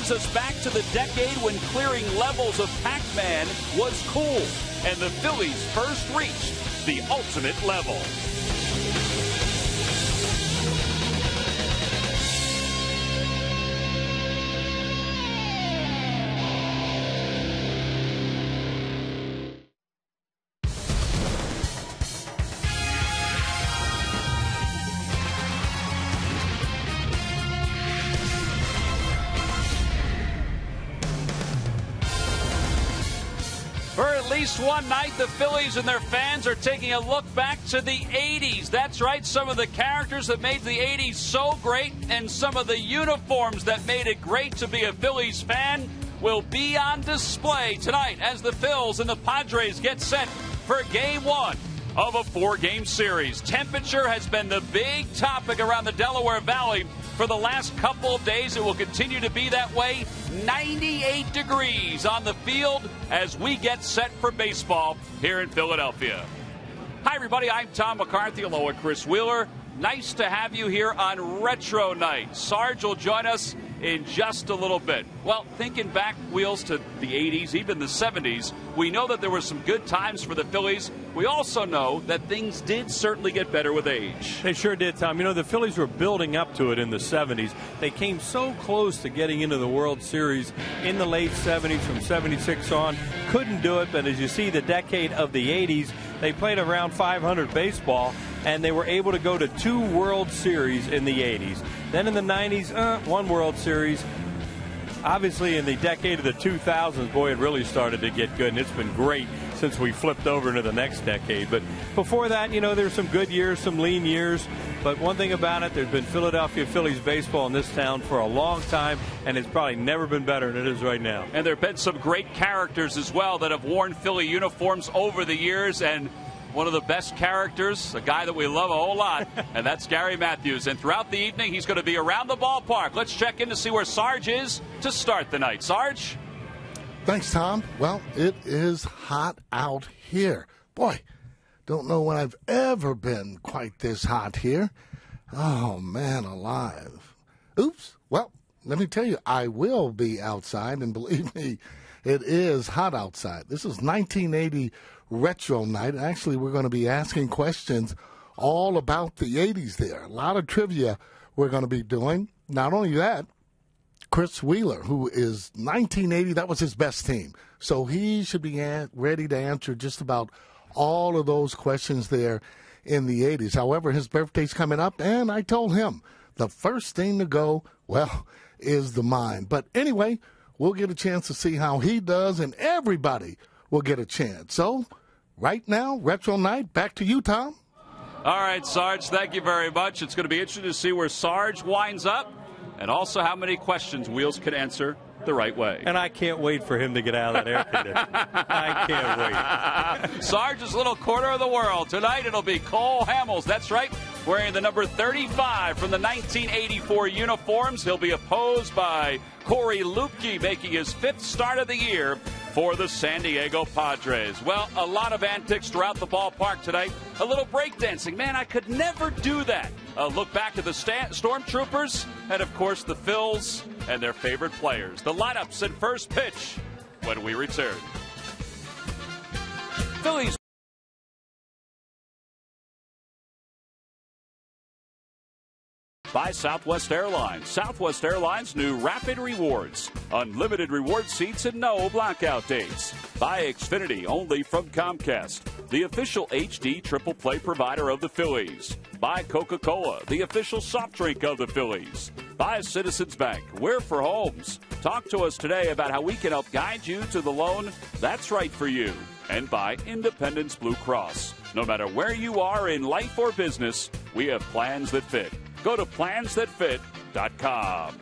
brings us back to the decade when clearing levels of Pac-Man was cool, and the Phillies first reached the ultimate level. For at least one night, the Phillies and their fans are taking a look back to the 80s. That's right, some of the characters that made the 80s so great and some of the uniforms that made it great to be a Phillies fan will be on display tonight as the Phils and the Padres get set for Game 1 of a 4-game series. Temperature has been the big topic around the Delaware Valley for the last couple of days. It will continue to be that way. 98 degrees on the field as we get set for baseball here in Philadelphia. Hi, everybody. I'm Tom McCarthy along with Chris Wheeler. Nice to have you here on Retro Night. Sarge will join us in just a little bit. Well, thinking back, Wheels, to the 80s, even the 70s, we know that there were some good times for the Phillies. We also know that things did certainly get better with age. They sure did, Tom. You know, the Phillies were building up to it in the 70s. They came so close to getting into the World Series in the late 70s from 76 on. Couldn't do it, but as you see, the decade of the 80s, they played around 500 baseball, and they were able to go to 2 World Series in the 80s. Then in the 90s, 1 World Series. Obviously, in the decade of the 2000s, boy, it really started to get good, and it's been great since we flipped over into the next decade. But before that, you know, there's some good years, some lean years. But one thing about it, there's been Philadelphia Phillies baseball in this town for a long time, and it's probably never been better than it is right now. And there have been some great characters as well that have worn Philly uniforms over the years, and one of the best characters, a guy that we love a whole lot, and that's Gary Matthews. And throughout the evening, he's going to be around the ballpark. Let's check in to see where Sarge is to start the night. Sarge? Thanks, Tom. Well, it is hot out here. Boy, don't know when I've ever been quite this hot here. Oh, man alive. Oops. Well, let me tell you, I will be outside, and believe me, it is hot outside. This is 1980 Retro Night. Actually, we're going to be asking questions all about the 80s there. A lot of trivia we're going to be doing. Not only that, Chris Wheeler, who is 1980, that was his best team. So he should be ready to answer just about all of those questions there in the 80s. However, his birthday's coming up, and I told him the first thing to go, well, is the mind. But anyway, we'll get a chance to see how he does, and everybody will get a chance. So right now, Retro Night, back to you, Tom. All right, Sarge, thank you very much. It's going to be interesting to see where Sarge winds up and also how many questions Wheels can answer the right way. And I can't wait for him to get out of that air conditioner. I can't wait. Sarge's little corner of the world. Tonight it'll be Cole Hamels. That's right, wearing the number 35 from the 1984 uniforms. He'll be opposed by Corey Lupke, making his 5th start of the year for the San Diego Padres. Well, a lot of antics throughout the ballpark tonight. A little breakdancing. Man, I could never do that. A look back at the Stormtroopers and, of course, the Phils and their favorite players. The lineups and first pitch when we return. Phillies. By Southwest Airlines. Southwest Airlines' new Rapid Rewards. Unlimited reward seats and no blackout dates. By Xfinity, only from Comcast, the official HD triple play provider of the Phillies. By Coca-Cola, the official soft drink of the Phillies. By Citizens Bank, we're for homes. Talk to us today about how we can help guide you to the loan that's right for you. And by Independence Blue Cross. No matter where you are in life or business, we have plans that fit. Go to plansthatfit.com.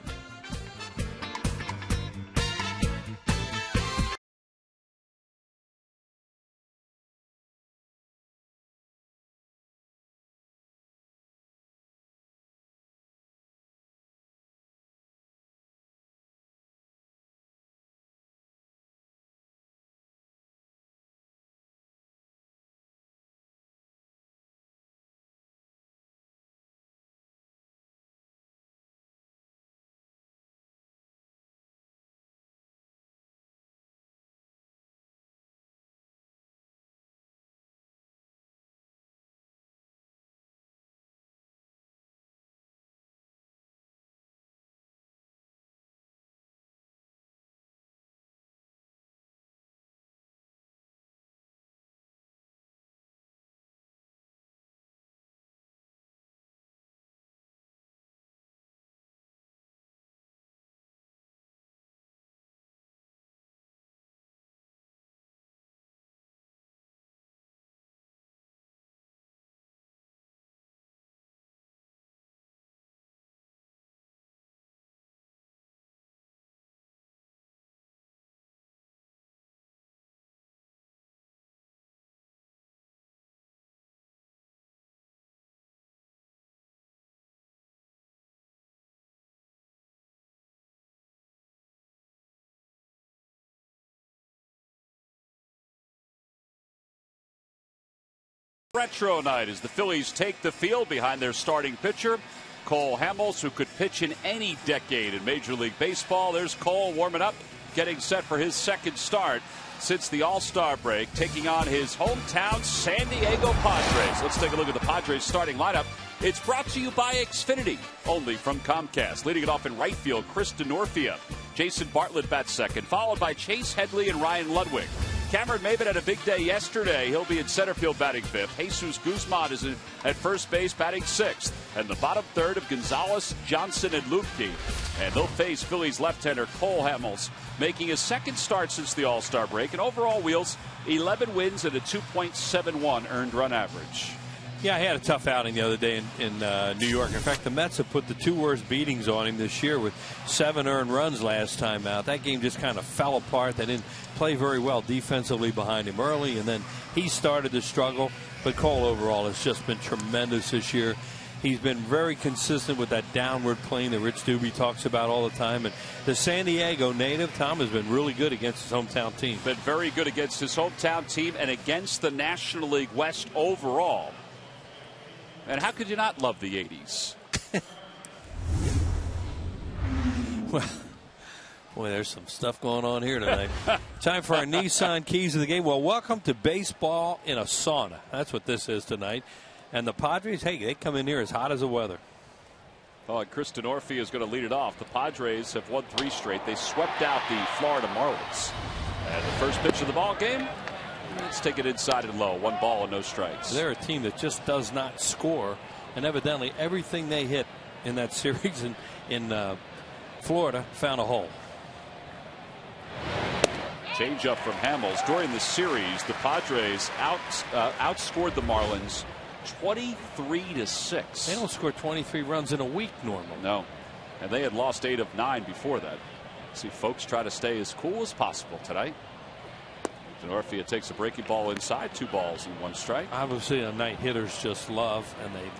Retro night as the Phillies take the field behind their starting pitcher, Cole Hamels, who could pitch in any decade in Major League Baseball. There's Cole warming up, getting set for his second start since the All-Star break, taking on his hometown San Diego Padres. Let's take a look at the Padres starting lineup. It's brought to you by Xfinity, only from Comcast. Leading it off in right field, Chris Denorfia. Jason Bartlett bats second, followed by Chase Headley and Ryan Ludwig. Cameron Maybin had a big day yesterday. He'll be in center field batting fifth. Jesus Guzman is at first base batting sixth. And the bottom third of Gonzalez, Johnson, and Lupke. And they'll face Phillies left-hander Cole Hamels, making his second start since the All-Star break. And overall wheels, 11 wins and a 2.71 earned run average. Yeah, he had a tough outing the other day in New York. In fact, the Mets have put the two worst beatings on him this year with 7 earned runs last time out. That game just kind of fell apart. They didn't play very well defensively behind him early, and then he started to struggle. But Cole overall has just been tremendous this year. He's been very consistent with that downward plane that Rich Doobie talks about all the time. And the San Diego native, Tom, has been really good against his hometown team. Been very good against his hometown team and against the National League West overall. And how could you not love the 80s? Well, boy, there's some stuff going on here tonight. Time for our Nissan Keys of the Game. Well, welcome to baseball in a sauna. That's what this is tonight. And the Padres, hey, they come in here as hot as the weather. Oh, and Chris Denorfia is going to lead it off. The Padres have won 3 straight. They swept out the Florida Marlins. And the first pitch of the ball game, let's take it inside and low. 1 ball and no strikes. They're a team that just does not score. And evidently everything they hit in that series in Florida found a hole. Change up from Hamels. During the series, the Padres outscored the Marlins 23-6. They don't score 23 runs in a week normally. No. And they had lost 8 of 9 before that. See folks try to stay as cool as possible tonight. Denorfia takes a breaking ball inside, 2 balls and 1 strike. Obviously a night hitters just love, and they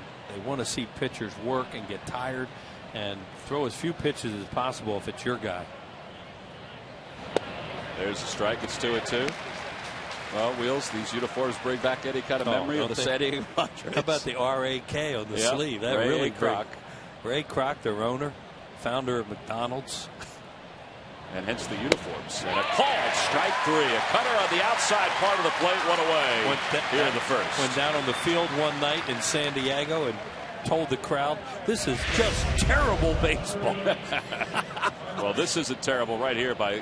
want to see pitchers work and get tired and throw as few pitches as possible if it's your guy. There's a strike. It's 2-2. Well, Wheels, these uniforms bring back any kind of memory of the San Diego Padres. How about the RAK on the sleeve? That Ray really Kroc. Ray Kroc, their owner, founder of McDonald's. And hence the uniforms. And a called strike 3. A cutter on the outside part of the plate, 1 away here in the first. Went down on the field one night in San Diego and told the crowd, this is just terrible baseball. Well, this isn't terrible right here by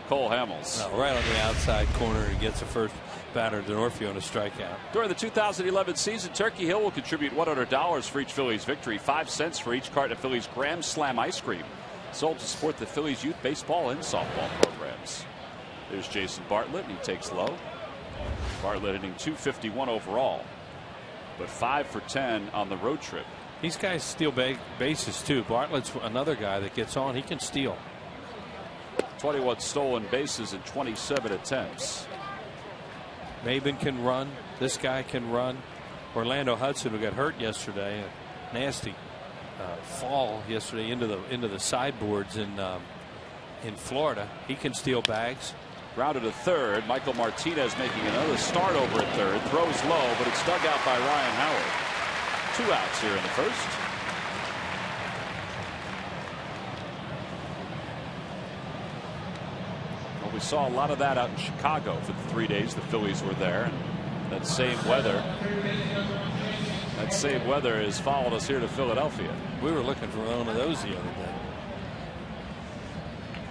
Cole Hamels. No, right on the outside corner. He gets the first batter, Denorfia, on a strikeout. During the 2011 season, Turkey Hill will contribute $100 for each Phillies victory, 5 cents for each carton of Phillies Graham Slam ice cream, sold to support the Phillies youth baseball and softball programs. There's Jason Bartlett, and he takes low. Bartlett hitting .251 overall, but 5 for 10 on the road trip. These guys steal bases too. Bartlett's another guy that gets on. He can steal. 21 stolen bases in 27 attempts. Maybin can run. This guy can run. Orlando Hudson, who got hurt yesterday, a nasty fall yesterday into the sideboards in Florida. He can steal bags. Grounded to third. Michael Martinez making another start over at third. Throws low, but it's dug out by Ryan Howard. 2 outs here in the first. Well, we saw a lot of that out in Chicago for the 3 days the Phillies were there. And that same weather has followed us here to Philadelphia. We were looking for one of those the other day.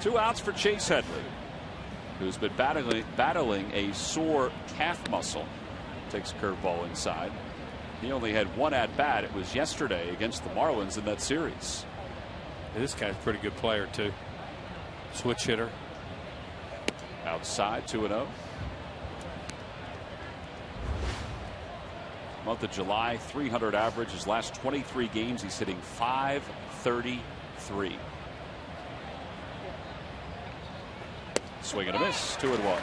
2 outs for Chase Headley, who's been battling a sore calf muscle. Takes a curveball inside. He only had 1 at bat. It was yesterday against the Marlins in that series. Yeah, this guy's a pretty good player too. Switch hitter. Outside, 2-0. Month of July, 300 average. His last 23 games, he's hitting .533. Swing and a miss. 2-1.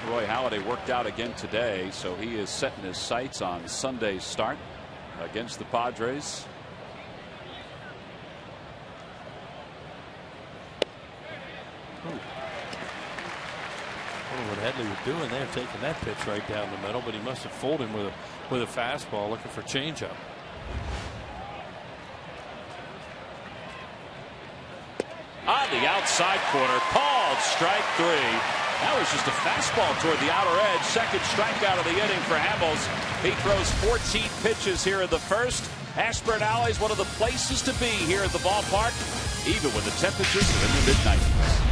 Roy Halladay worked out again today, so he is setting his sights on Sunday's start against the Padres. know what Headley was doing there, taking that pitch right down the middle, but he must have fooled him with a fastball, looking for changeup. On the outside corner, called strike 3. That was just a fastball toward the outer edge. Second strikeout of the inning for Hamels. He throws 14 pitches here in the first. Ashburn Alley is one of the places to be here at the ballpark, even when the temperatures are in the mid-90s.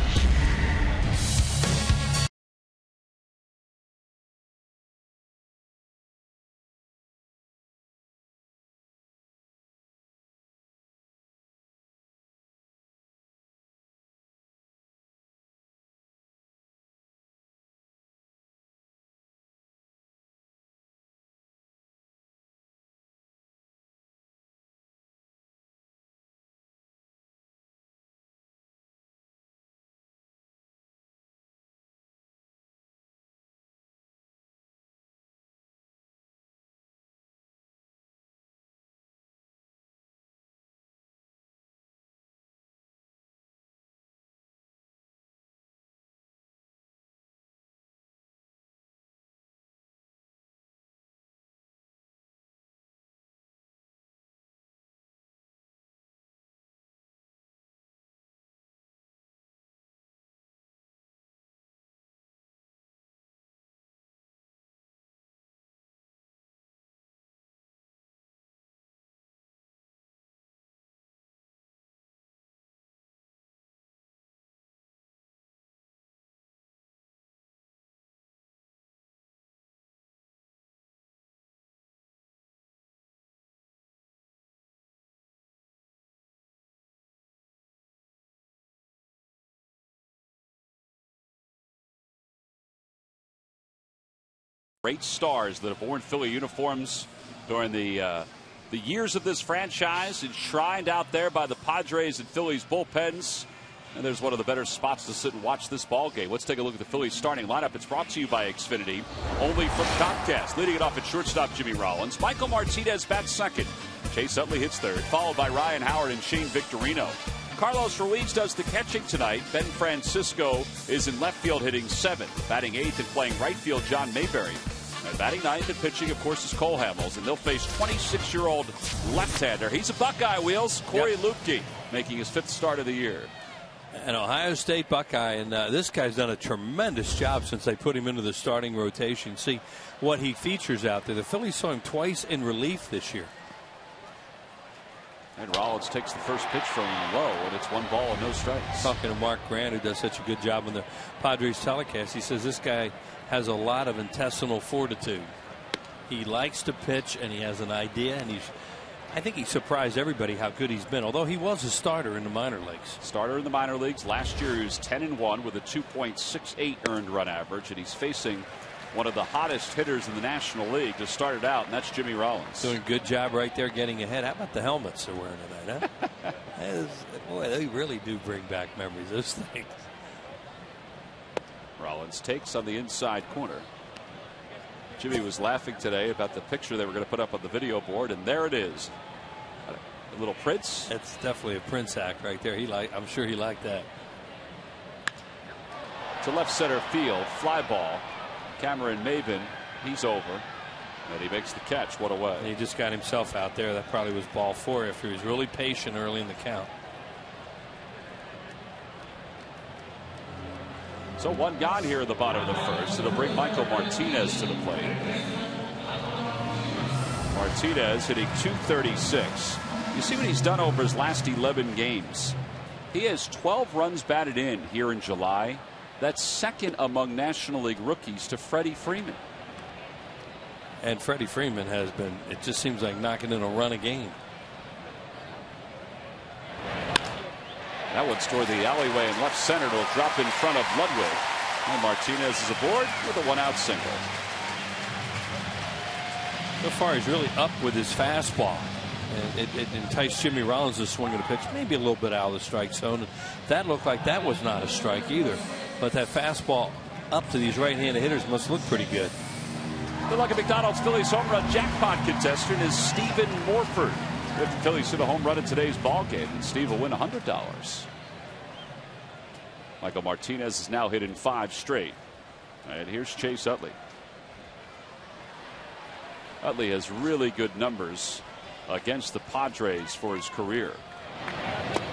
Great stars that have worn Philly uniforms during the years of this franchise, enshrined out there by the Padres and Phillies bullpens. And there's one of the better spots to sit and watch this ball game. Let's take a look at the Phillies starting lineup. It's brought to you by Xfinity, only from Comcast. Leading it off at shortstop, Jimmy Rollins. Michael Martinez bats second. Chase Utley hits third, followed by Ryan Howard and Shane Victorino. Carlos Ruiz does the catching tonight. Ben Francisco is in left field hitting seventh. Batting eighth and playing right field, John Mayberry. And batting ninth and pitching, of course, is Cole Hamels. And they'll face 26-year-old left-hander. He's a Buckeye, Wheels. Corey Lupke making his fifth start of the year. An Ohio State Buckeye, and this guy's done a tremendous job since they put him into the starting rotation. See what he features out there. The Phillies saw him twice in relief this year. And Rollins takes the first pitch from low, and it's 1 ball and no strikes. Talking to Mark Grant, who does such a good job on the Padres telecast, he says this guy has a lot of intestinal fortitude. He likes to pitch, and he has an idea, and I think he surprised everybody how good he's been, although he was a starter in the minor leagues. Starter in the minor leagues. Last year he was 10-1 with a 2.68 earned run average, and he's facing one of the hottest hitters in the National League to start it out, and that's Jimmy Rollins. Doing a good job right there getting ahead. How about the helmets they're wearing tonight, huh? Boy, they really do bring back memories, those things. Rollins takes on the inside corner. Jimmy was laughing today about the picture they were going to put up on the video board, and there it is. A little Prince. That's definitely a Prince act right there. I'm sure he liked that. To left center field, fly ball. Cameron Maven, he's over, and he makes the catch. What a way. And he just got himself out there. That probably was ball 4 after he was really patient early in the count. So 1 gone here in the bottom of the first. It'll bring Michael Martinez to the plate. Martinez hitting .236. You see what he's done over his last 11 games. He has 12 runs batted in here in July. That's second among National League rookies to Freddie Freeman. And Freddie Freeman has been, it just seems like knocking in a run a game. That one's toward the alleyway in left center. It'll drop in front of Ludwig. And Martinez is aboard with a 1-out single. So far he's really up with his fastball. And it enticed Jimmy Rollins to swing at a pitch, maybe a little bit out of the strike zone. That looked like that was not a strike either. But that fastball up to these right-handed hitters must look pretty good. The lucky McDonald's Phillies home run jackpot contestant is Stephen Morford. If the Phillies hit a home run in today's ball game, and Steve will win $100. Michael Martinez is now hitting 5 straight. And here's Chase Utley. Utley has really good numbers against the Padres for his career.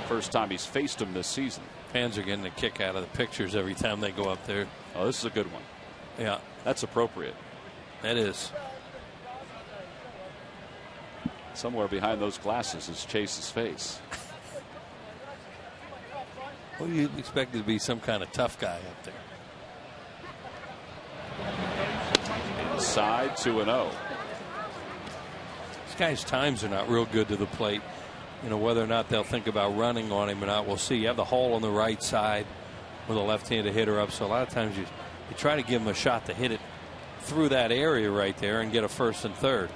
First time he's faced them this season. Fans are getting a kick out of the pictures every time they go up there. Oh, this is a good one. Yeah, that's appropriate. That is. Somewhere behind those glasses is Chase's face. Well, you expect to be some kind of tough guy up there. Inside 2-0. These guys' times are not real good to the plate. You know, whether or not they'll think about running on him or not, we'll see. You have the hole on the right side with a left-handed hitter up, so a lot of times you try to give him a shot to hit it through that area right there and get a first and third.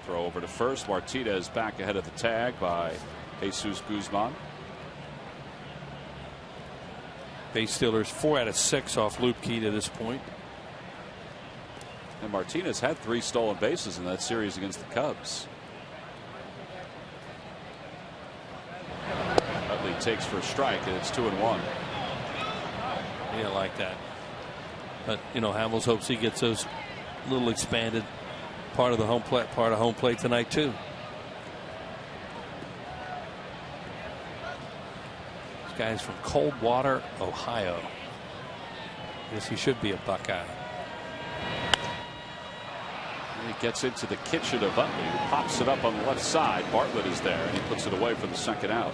Throw over to first. Martinez back ahead of the tag by Jesus Guzman. Base stealers 4 out of 6 off Lupke to this point. And Martinez had 3 stolen bases in that series against the Cubs. Utley takes for a strike, and it's 2-1. Yeah, like that. But you know, Hamels hopes he gets those little expanded part of the home plate tonight too. This guy's from Coldwater, Ohio. I guess he should be a Buckeye. He gets into the kitchen of Utley, who pops it up on the left side. Bartlett is there, and he puts it away for the second out.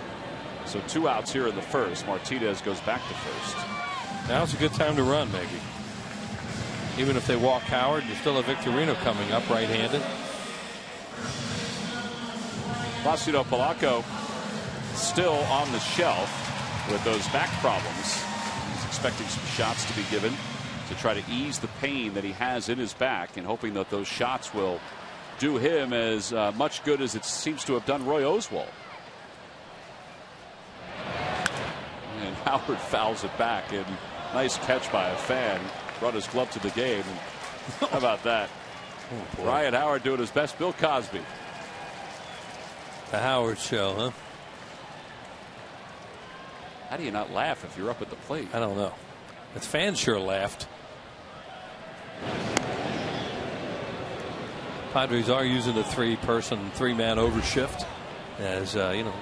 So 2 outs here in the first. Martinez goes back to first. Now's a good time to run, maybe. Even if they walk Howard, you still have Victorino coming up right-handed. Placido Polanco still on the shelf with those back problems. He's expecting some shots to be given to try to ease the pain that he has in his back, and hoping that those shots will do him as much good as it seems to have done Roy Oswalt. And Howard fouls it back, and nice catch by a fan. Brought his glove to the game. And how about that? Oh, Ryan Howard doing his best. Bill Cosby. The Howard Show, huh? How do you not laugh if you're up at the plate? I don't know. The fans sure laughed. Padres are using the 3-person, 3-man overshift, as you know,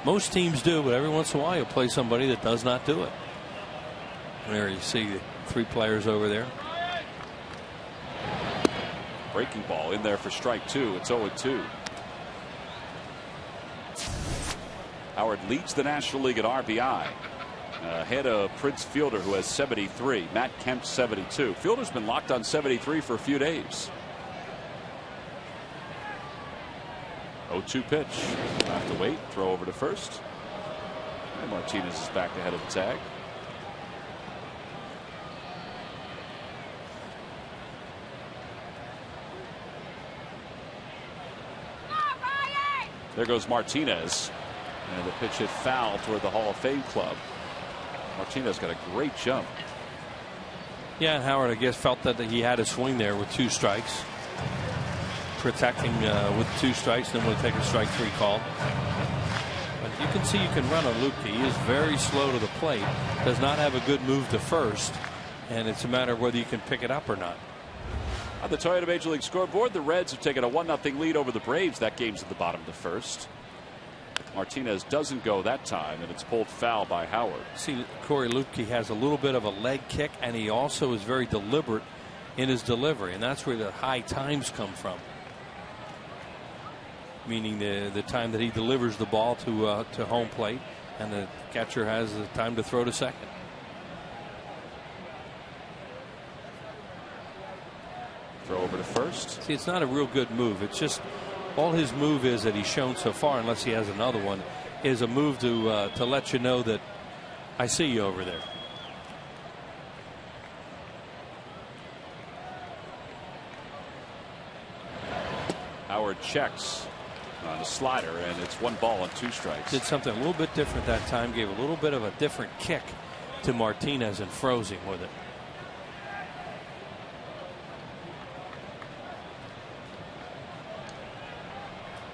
most teams do, but every once in a while you'll play somebody that does not do it. There you see the 3 players over there. Breaking ball in there for strike 2. It's 0-2. Howard leads the National League at RBI, ahead of Prince Fielder, who has 73. Matt Kemp 72. Fielder's been locked on 73 for a few days. 0-2 pitch. Have to wait. Throw over to first. And Martinez is back ahead of the tag. There goes Martinez, and the pitch hit foul toward the Hall of Fame club. Martinez got a great jump. Yeah, and Howard, I guess, felt that he had a swing there with 2 strikes, protecting with 2 strikes, then we'll take a strike 3 call. But you can see you can run on Lupke. He is very slow to the plate, does not have a good move to first, and it's a matter of whether you can pick it up or not. On the Toyota Major League scoreboard, the Reds have taken a 1-0 lead over the Braves. That game's at the bottom of the first. Martinez doesn't go that time, and it's pulled foul by Howard. See, Corey, Lupke has a little bit of a leg kick, and he also is very deliberate in his delivery, and that's where the high times come from. Meaning the time that he delivers the ball to home plate, and the catcher has the time to throw to second. Throw over to first. See, it's not a real good move. It's just all his move is that he's shown so far, unless he has another one, is a move to let you know that I see you over there. Howard checks on a slider, and it's 1 ball and 2 strikes. Did something a little bit different that time. Gave a little bit of a different kick to Martinez and froze him with it.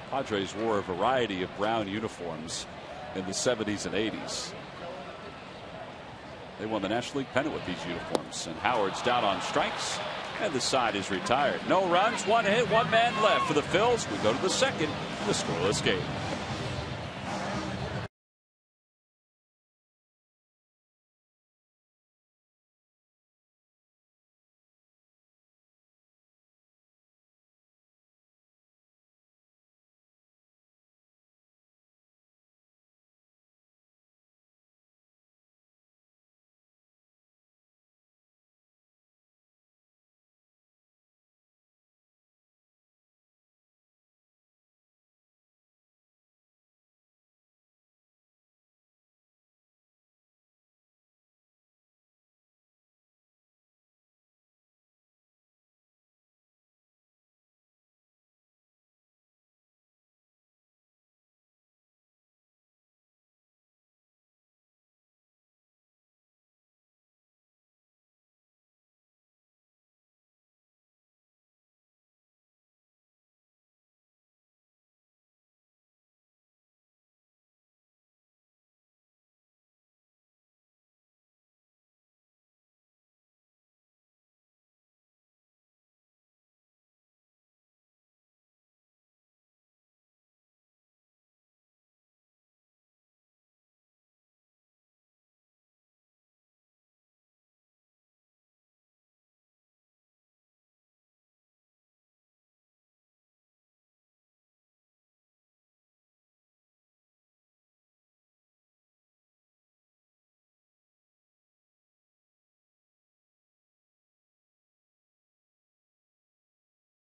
Padres wore a variety of brown uniforms in the 70s and 80s. They won the National League pennant with these uniforms. And Howard's down on strikes, and the side is retired. No runs, one hit, one man left for the Phils. We go to the second, the scoreless game.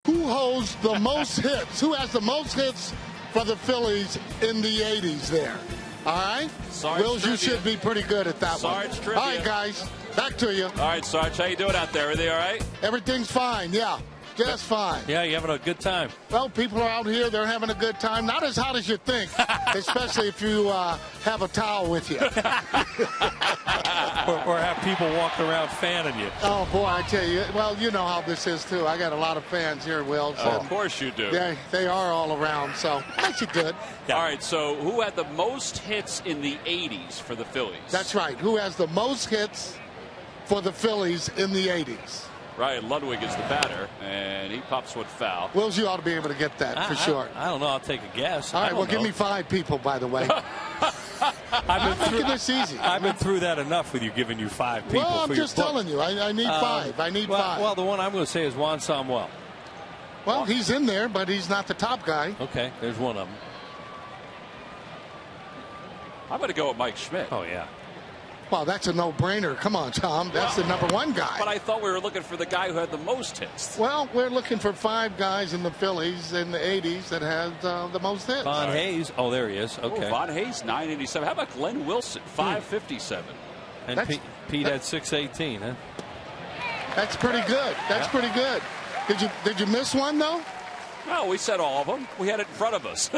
Who holds the most hits? Who has the most hits for the Phillies in the 80s there? All right? Sarge Wills, you trivia. should be pretty good at that Sarge one. trivia. All right, guys. Back to you. All right, Sarge, how you doing out there? Everything all right? Everything's fine, yeah. Just fine. Yeah, you having a good time. Well, people are out here. They're having a good time. Not as hot as you think, especially if you have a towel with you. or have people walking around fanning you. Oh, boy, I tell you. Well, you know how this is, too. I got a lot of fans here, Will. So Of course you do. they are all around, so makes it good. All right, so who had the most hits in the 80s for the Phillies? That's right. Who has the most hits for the Phillies in the 80s? Ryan Ludwig is the batter, and he pops one foul. Wills, you ought to be able to get that for sure. I don't know. I'll take a guess. All right, well, give me 5 people, by the way. I'm making this easy. I've been through that enough with you giving you 5 people. Well, I'm for just your book. telling you. I need 5. I need 5. Well, the one I'm going to say is Juan Samuel. Well, he's in there, but he's not the top guy. Okay, there's one of them. I'm going to go with Mike Schmidt. Oh, yeah. Well, that's a no-brainer. Come on, Tom. That's the number 1 guy. But I thought we were looking for the guy who had the most hits. Well, we're looking for 5 guys in the Phillies in the 80s that had the most hits. Von Hayes. Oh, there he is. Okay. Oh, Von Hayes, 987. How about Glenn Wilson, 557? And Pete had 618, huh? That's pretty good. That's pretty good. Did you miss one, though? Well, we said all of them. We had it in front of us.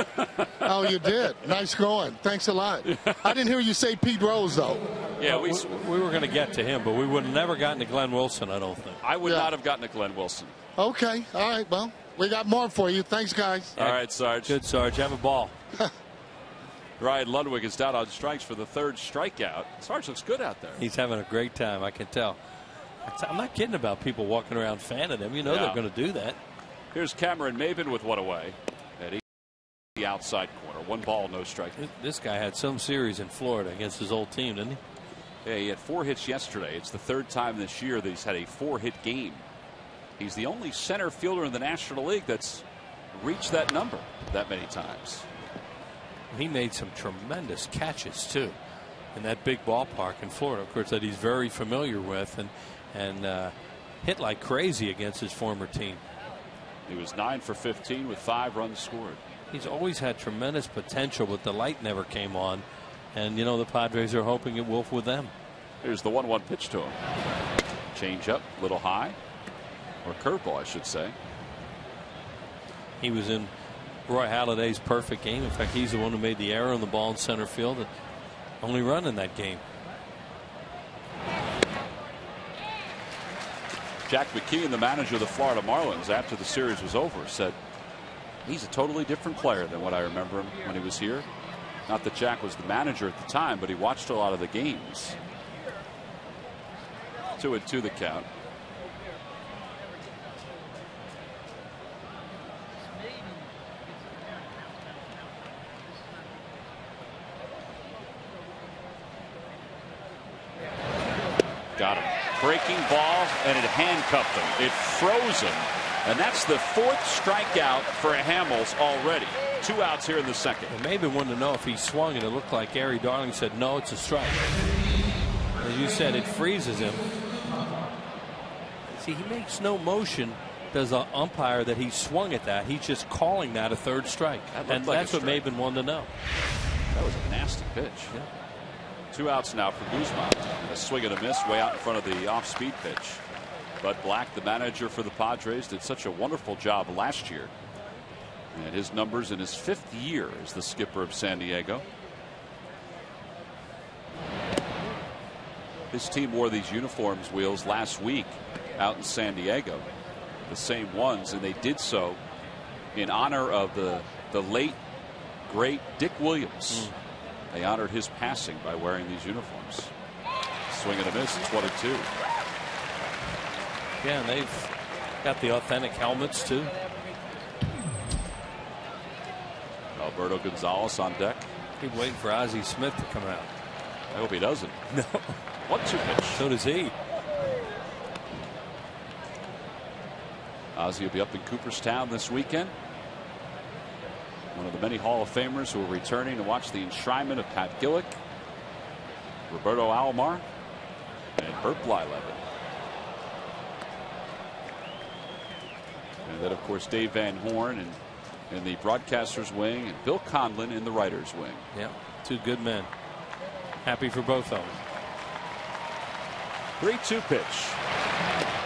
Oh, you did. Nice going. Thanks a lot. I didn't hear you say Pete Rose, though. Yeah, we were going to get to him, but we would have never gotten to Glenn Wilson, I don't think. I would not have gotten to Glenn Wilson. Okay. All right. Well, we got more for you. Thanks, guys. All right, Sarge. Good, Sarge. Have a ball. Ryan Ludwig is down on strikes for the 3rd strikeout. Sarge looks good out there. He's having a great time, I can tell. I'm not kidding about people walking around fanning him. You know they're going to do that. Here's Cameron Maben with one away. At the outside corner. 1 ball, no strike. This guy had some series in Florida against his old team, didn't he? Yeah, he had 4 hits yesterday. It's the 3rd time this year that he's had a 4-hit game. He's the only center fielder in the National League that's reached that number that many times. He made some tremendous catches, too, in that big ballpark in Florida, of course, that he's very familiar with and hit like crazy against his former team. He was 9 for 15 with 5 runs scored. He's always had tremendous potential, but the light never came on. And, you know, the Padres are hoping it will with them. Here's the 1-1 pitch to him. Change up, little high. Or curveball, I should say. He was in Roy Halladay's perfect game. In fact, he's the one who made the error on the ball in center field. The only run in that game. Jack McKeon, the manager of the Florida Marlins, after the series was over, said He's a totally different player than what I remember him when he was here. Not that Jack was the manager at the time, but he watched a lot of the games. 2-2 the count. Got him. Breaking ball, and it handcuffed him. It froze him. And that's the 4th strikeout for Hamels already. 2 outs here in the second. Well, maybe wanted to know if he swung, and it looked like Gary Darling said, no, it's a strike. As you said, it freezes him. See, he makes no motion, does an umpire, that he swung at that. He's just calling that a 3rd strike. And like that's what Maben wanted to know. That was a nasty pitch. Yeah. 2 outs now for Guzman. A swing and a miss way out in front of the off-speed pitch. But Black, the manager for the Padres, did such a wonderful job last year. And his numbers in his 5th year as the skipper of San Diego. His team wore these uniforms, Wheels, last week out in San Diego. The same ones, and they did so in honor of the late, great Dick Williams. They honored his passing by wearing these uniforms. Swing and a miss. It's 1-2. Yeah, and they've got the authentic helmets too. Alberto Gonzalez on deck. Keep waiting for Ozzie Smith to come out. I hope he doesn't. No. 1-2 pitch. So does he. Ozzie will be up in Cooperstown this weekend. One of the many Hall of Famers who are returning to watch the enshrinement of Pat Gillick, Roberto Alomar, and Bert Blyleven. And then, of course, Dave Van Horn in the broadcaster's wing, and Bill Conlon in the writer's wing. Yeah, 2 good men. Happy for both of them. 3-2 pitch.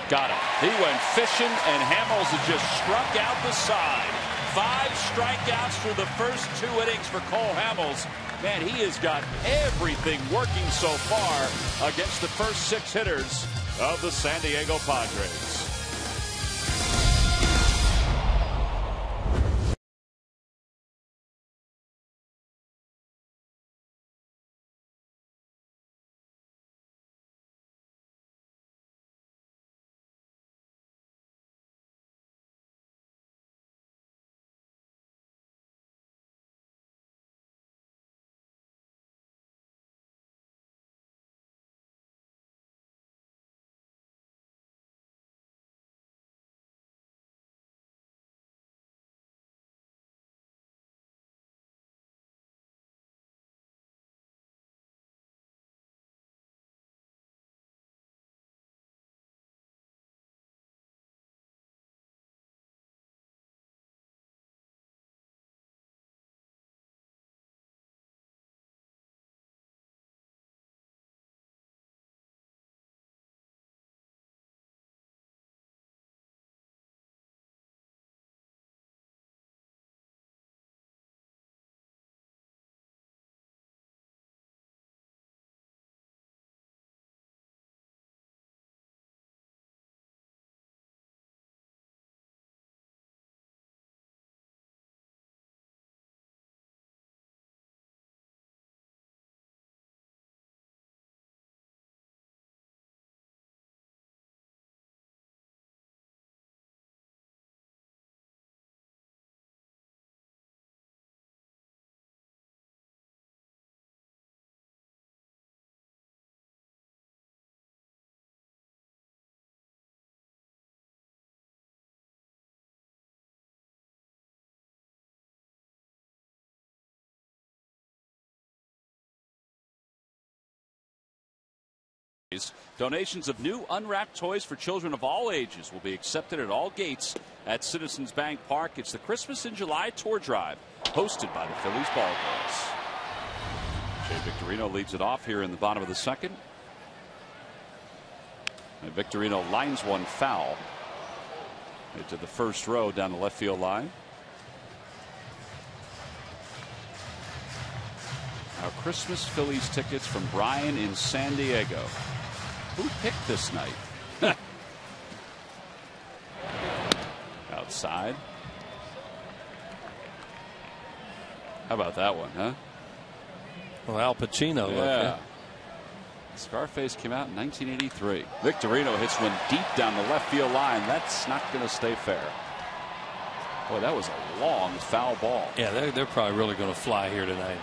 Got him. He went fishing, and Hamels had just struck out the side. 5 strikeouts through the first 2 innings for Cole Hamels. Man, he has got everything working so far against the first 6 hitters of the San Diego Padres. Donations of new unwrapped toys for children of all ages will be accepted at all gates at Citizens Bank Park. It's the Christmas in July tour drive hosted by the Phillies ball boys. Shea Victorino leads it off here in the bottom of the second. And Victorino lines one foul into the first row down the left field line. Our Christmas Phillies tickets from Brian in San Diego. Who picked this night? Outside. How about that one, huh? Well, Al Pacino. Yeah. Look, yeah. Scarface came out in 1983. Victorino hits one deep down the left field line. That's not going to stay fair. Boy, that was a long foul ball. Yeah, they're probably really going to fly here tonight.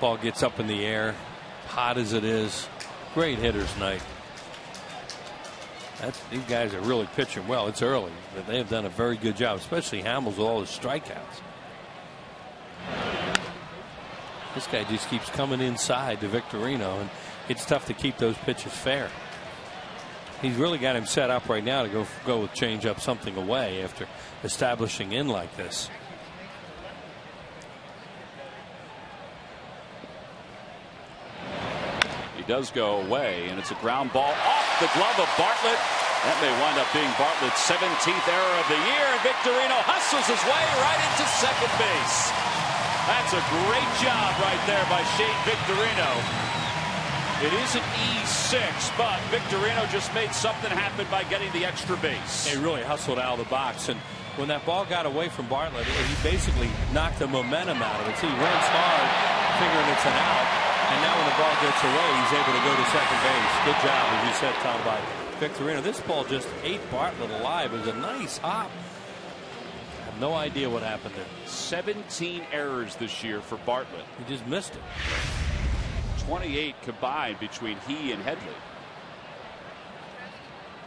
Ball gets up in the air, hot as it is. Great hitters tonight. These guys are really pitching well. It's early, but they have done a very good job, especially Hamels with all his strikeouts. This guy just keeps coming inside to Victorino, and it's tough to keep those pitches fair. He's really got him set up right now to go with change up something away after establishing in like this. He does go away, and it's a ground ball off the glove of Bartlett. That may wind up being Bartlett's 17th error of the year, and Victorino hustles his way right into second base. That's a great job right there by Shane Victorino. It is an E6, but Victorino just made something happen by getting the extra base. He really hustled out of the box, and when that ball got away from Bartlett, he basically knocked the momentum out of it. See, he runs hard, figuring it's an out, and now when the ball gets away, he's able to go to second base. Good job, as you said, Tom, by Victorino. This ball just ate Bartlett alive. It was a nice hop. I have no idea what happened there. 17 errors this year for Bartlett. He just missed it. 28 combined between he and Headley.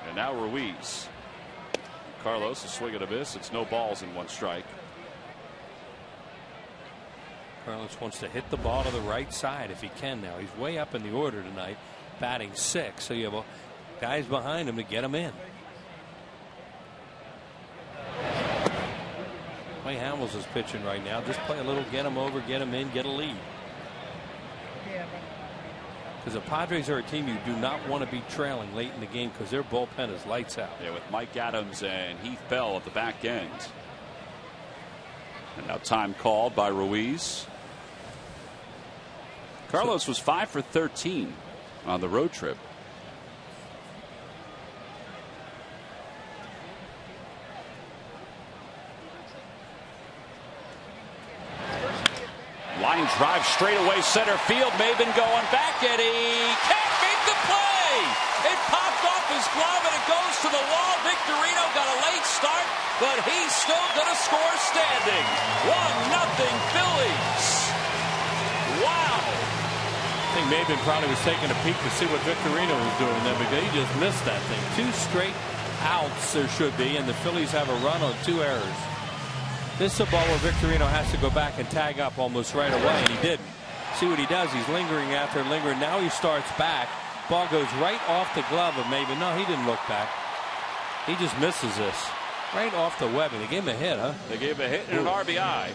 And now Ruiz. Carlos, a swing and a miss. It's no balls in one strike. Carlos wants to hit the ball to the right side if he can now. He's way up in the order tonight, batting 6. So you have guys behind him to get him in. Way Hamels is pitching right now. Just play a little, get him over, get him in, get a lead. Because the Padres are a team you do not want to be trailing late in the game because their bullpen is lights out. Yeah, with Mike Adams and Heath Bell at the back end. And now time called by Ruiz. Carlos was 5 for 13 on the road trip. Line drive straight away center field. Maben going back, and he can't make the play. It popped off his glove and it goes to the wall. Victorino got a late start, but he's still going to score standing. 1-0 Phillies. Wow. I think Maben probably was taking a peek to see what Victorino was doing there because he just missed that thing. 2 straight outs there should be, and the Phillies have a run on 2 errors. This is a ball where Victorino has to go back and tag up almost right away, and he didn't. See what he does? He's lingering after lingering. Now he starts back. Ball goes right off the glove of Maben. No, he didn't look back. He just misses this. Right off the webbing. They gave him a hit, huh? They gave him a hit and an RBI.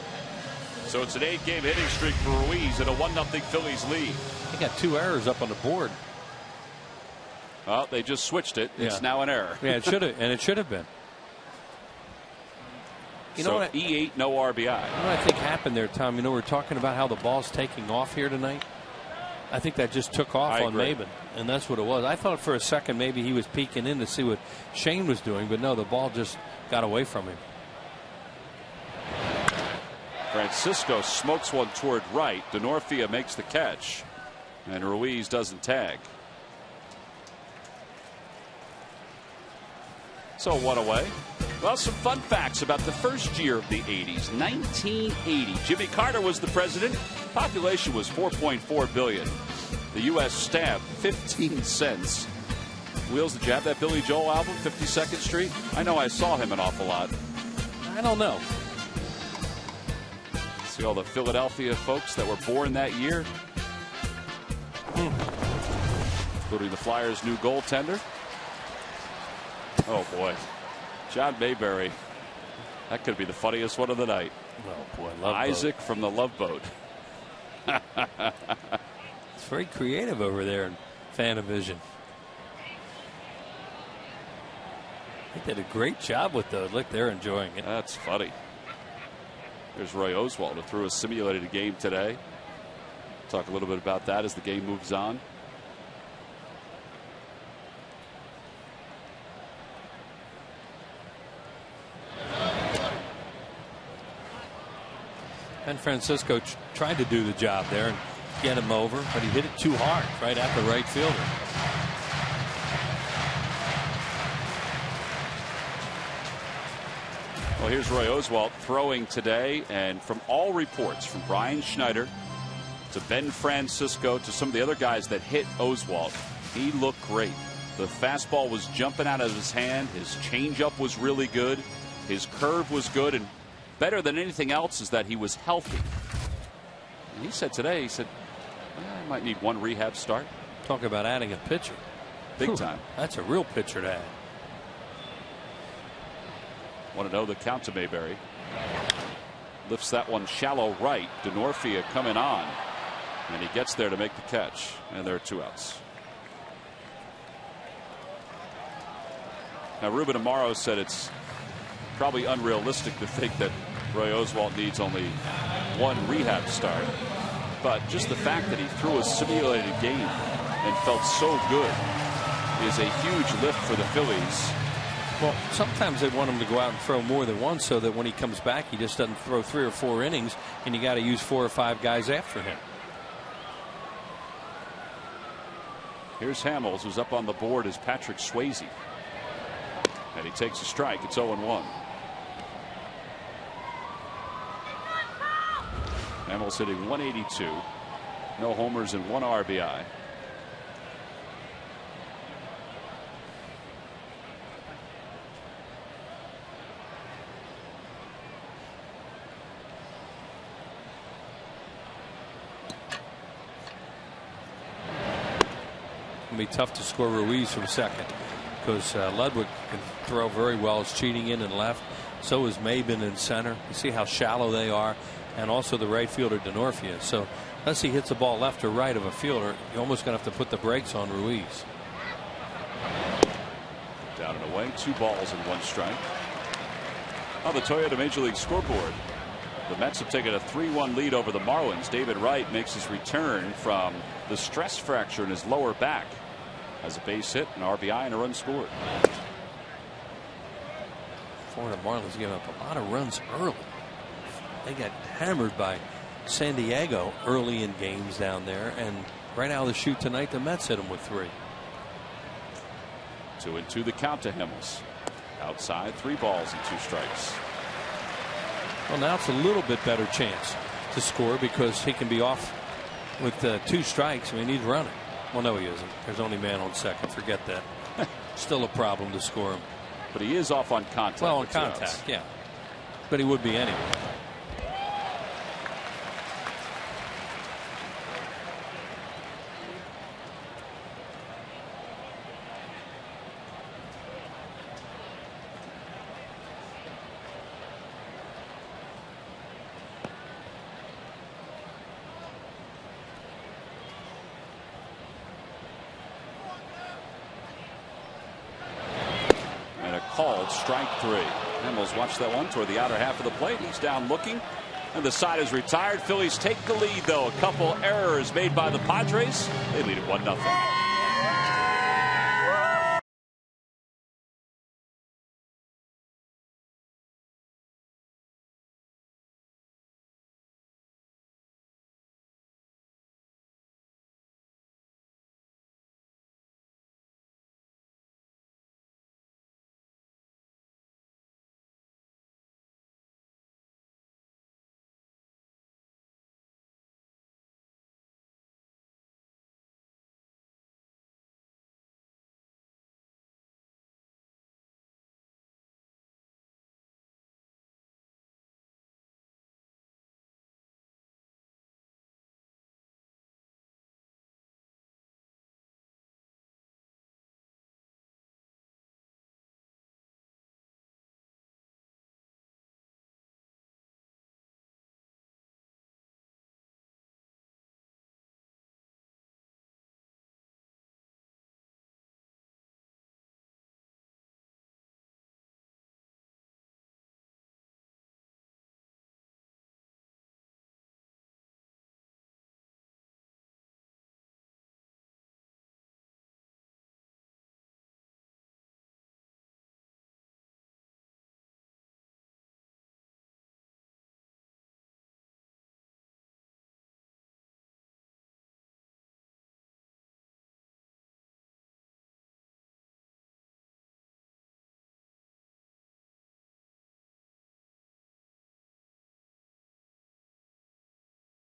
So it's an 8-game hitting streak for Ruiz and a 1-0 Phillies lead. They got 2 errors up on the board. Well, they just switched it. It's now an error. Yeah, it should have, and it should have been. You know what? E8, no RBI. You know what I think happened there, Tom? You know, we're talking about how the ball's taking off here tonight. I think that just took off on Maben, and that's what it was. I thought for a second maybe he was peeking in to see what Shane was doing, but no, the ball just got away from him. Francisco smokes one toward right. DeNorfia makes the catch, and Ruiz doesn't tag. So 1 away. Well, some fun facts about the first year of the 80s. 1980. Jimmy Carter was the president. Population was 4.4 billion. The U.S. stamp 15 cents. Wheels, did you have that Billy Joel album, 52nd Street? I know I saw him an awful lot. I don't know. See all the Philadelphia folks that were born that year, including the Flyers' new goaltender. Oh boy, John Mayberry. That could be the funniest one of the night. Oh boy, Love Isaac Boat. from the Love Boat. It's very creative over there in Fanavision. They did a great job with those. Look, they're enjoying it. That's funny. There's Roy Oswald, who threw a simulated game today. Talk a little bit about that as the game moves on. And Francisco tried to do the job there and get him over, but he hit it too hard right at the right fielder. Well, here's Roy Oswalt throwing today, and from all reports, from Brian Schneider to Ben Francisco to some of the other guys that hit Oswalt, he looked great. The fastball was jumping out of his hand. His changeup was really good. His curve was good, and better than anything else is that he was healthy. And he said today, he said, I might need one rehab start. Talk about adding a pitcher. Big time. That's a real pitcher to add. Want to know the count to Mayberry. Lifts that one shallow right. DeNorfia coming on. And he gets there to make the catch. And there are 2 outs. Now, Ruben Amaro said it's probably unrealistic to think that Roy Oswalt needs only one rehab start. But just the fact that he threw a simulated game and felt so good is a huge lift for the Phillies. Well, sometimes they want him to go out and throw more than once so that when he comes back, he just doesn't throw 3 or 4 innings, and you got to use 4 or 5 guys after him. Here's Hamels, who's up on the board as Patrick Swayze. And he takes a strike. It's 0-1. Hamels hitting 182. No homers and 1 RBI. It'll be tough to score Ruiz from second because Ludwig can throw very well. Is cheating in and left. So is Maben in center. You see how shallow they are, and also the right fielder DeNorfia. So unless he hits the ball left or right of a fielder, you're almost going to have to put the brakes on Ruiz. Down and away. 2 balls and 1 strike. On the Toyota Major League scoreboard, the Mets have taken a 3-1 lead over the Marlins. David Wright makes his return from the stress fracture in his lower back. Has a base hit, an RBI, and a run scored. Florida Marlins gave up a lot of runs early. They got hammered by San Diego early in games down there, and right out of the chute tonight, the Mets hit them with 3. 2-2 the count to Hamels. Outside, 3 balls and 2 strikes. Well, now it's a little bit better chance to score because he can be off with 2 strikes. I mean, he's running. Well, no, he isn't. There's only man on second. Forget that. Still a problem to score him. But he is off on contact. Well, on contact, yeah. But he would be anyway. Called strike 3. Hamels watched that one toward the outer half of the plate. He's down looking, and the side is retired. Phillies take the lead, though. A couple errors made by the Padres. They lead it 1-0.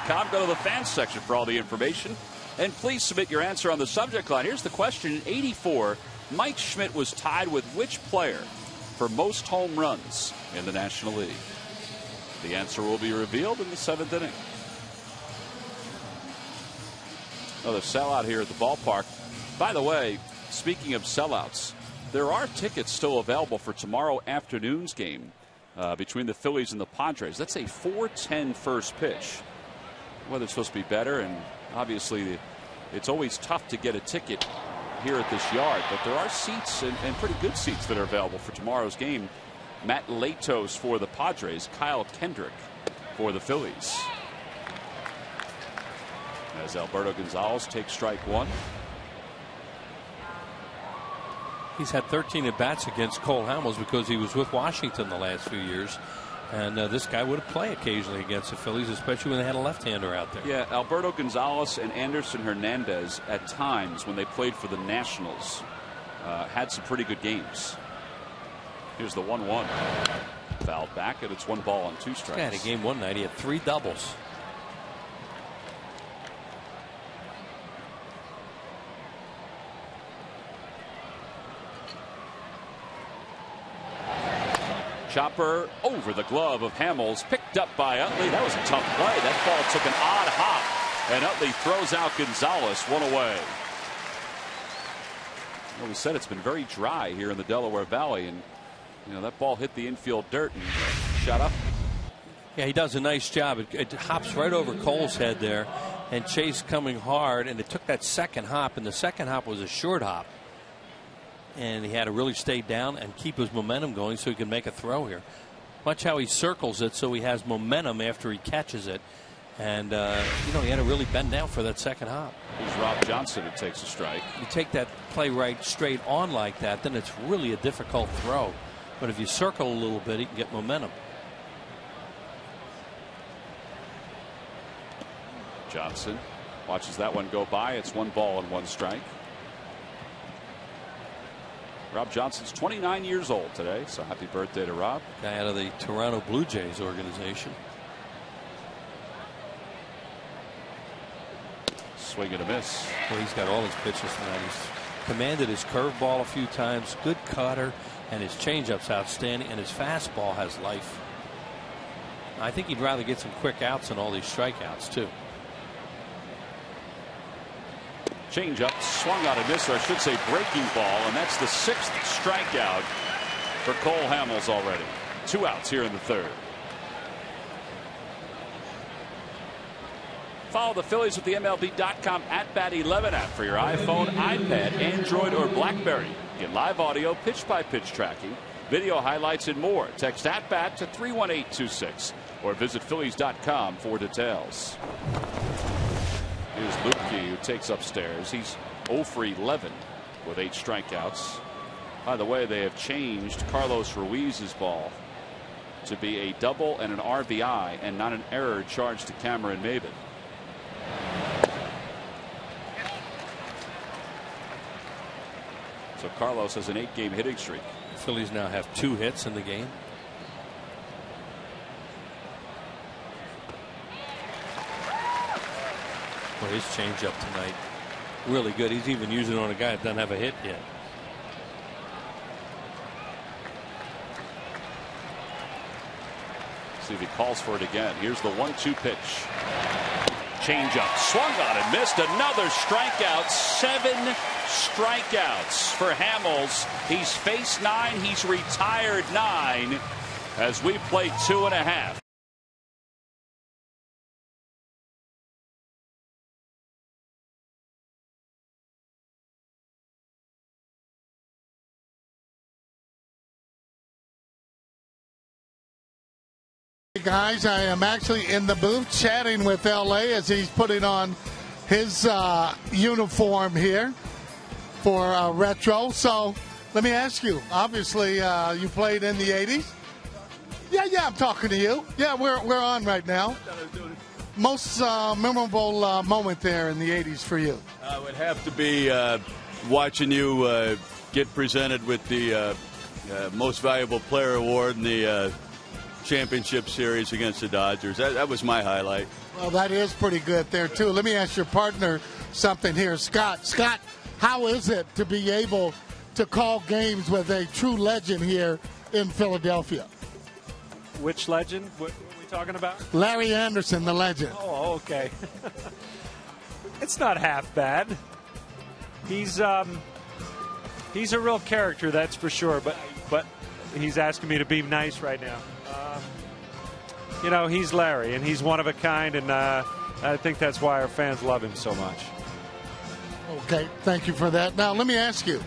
Go to the fans section for all the information. And please submit your answer on the subject line. Here's the question. In '84, Mike Schmidt was tied with which player for most home runs in the National League? The answer will be revealed in the 7th inning. Another sellout here at the ballpark. By the way, speaking of sellouts, there are tickets still available for tomorrow afternoon's game between the Phillies and the Padres. That's a 4:10 first pitch. Weather's supposed to be better, and obviously it's always tough to get a ticket here at this yard, but there are seats and pretty good seats that are available for tomorrow's game. Matt Latos for the Padres, Kyle Kendrick for the Phillies. As Alberto Gonzalez takes strike one. He's had 13 at-bats against Cole Hamels because he was with Washington the last few years. And this guy would play occasionally against the Phillies, especially when they had a left-hander out there. Yeah, Alberto Gonzalez and Anderson Hernandez at times when they played for the Nationals had some pretty good games. Here's the 1-1. Fouled back, and it's 1 ball and 2 strikes. Yeah, in game one night, he had 3 doubles. Chopper over the glove of Hamels, picked up by Utley. That was a tough play. That ball took an odd hop, and Utley throws out Gonzalez, 1 away. Well, we said it's been very dry here in the Delaware Valley, and you know that ball hit the infield dirt and shut up. Yeah, he does a nice job. It hops right over Cole's head there, and Chase coming hard, and it took that second hop, and the second hop was a short hop. And he had to really stay down and keep his momentum going so he can make a throw here. Watch how he circles it so he has momentum after he catches it. And, you know, he had to really bend down for that second hop. Here's Rob Johnson who takes a strike. You take that play right straight on like that, then it's really a difficult throw. But if you circle a little bit, he can get momentum. Johnson watches that one go by. It's 1 ball and 1 strike. Rob Johnson's 29 years old today, so happy birthday to Rob. Guy out of the Toronto Blue Jays organization. Swing and a miss. Well, he's got all his pitches tonight. He's commanded his curveball a few times, good cutter, and his changeup's outstanding, and his fastball has life. I think he'd rather get some quick outs than all these strikeouts, too. Changeup swung out a miss, or I should say breaking ball, and that's the 6th strikeout for Cole Hamels already. 2 outs here in the 3rd. Follow the Phillies with the MLB.com @BAT11 app for your iPhone, iPad, Android, or BlackBerry. Get live audio, pitch-by-pitch tracking, video highlights, and more. Text @BAT to 31826 or visit Phillies.com for details. Here's Lupke, who takes upstairs. He's 0 for 11 with 8 strikeouts. By the way, they have changed Carlos Ruiz's ball to be a double and an RBI and not an error charged to Cameron Maybin. So Carlos has an 8-game hitting streak. The Phillies now have 2 hits in the game. Well, his changeup tonight, really good. He's even using it on a guy that doesn't have a hit yet. See if he calls for it again. Here's the 1-2 pitch. Changeup swung on and missed. Another strikeout. 7 strikeouts for Hamels. He's faced 9. He's retired 9 as we play 2.5. Guys, I am actually in the booth chatting with LA as he's putting on his uniform here for retro. So let me ask you, obviously you played in the 80s. Yeah, I'm talking to you. Yeah, we're on right now. Most memorable moment there in the 80s for you? Would have to be watching you get presented with the most valuable player award in the championship series against the Dodgers. That was my highlight. Well, that is pretty good there, too. Let me ask your partner something here. Scott, how is it to be able to call games with a true legend here in Philadelphia? Which legend? What are we talking about? Larry Anderson, the legend. Oh, okay. It's not half bad. He's a real character, that's for sure. But he's asking me to be nice right now. You know, he's Larry, and he's one of a kind, and I think that's why our fans love him so much. Okay, thank you for that. Now, let me ask you,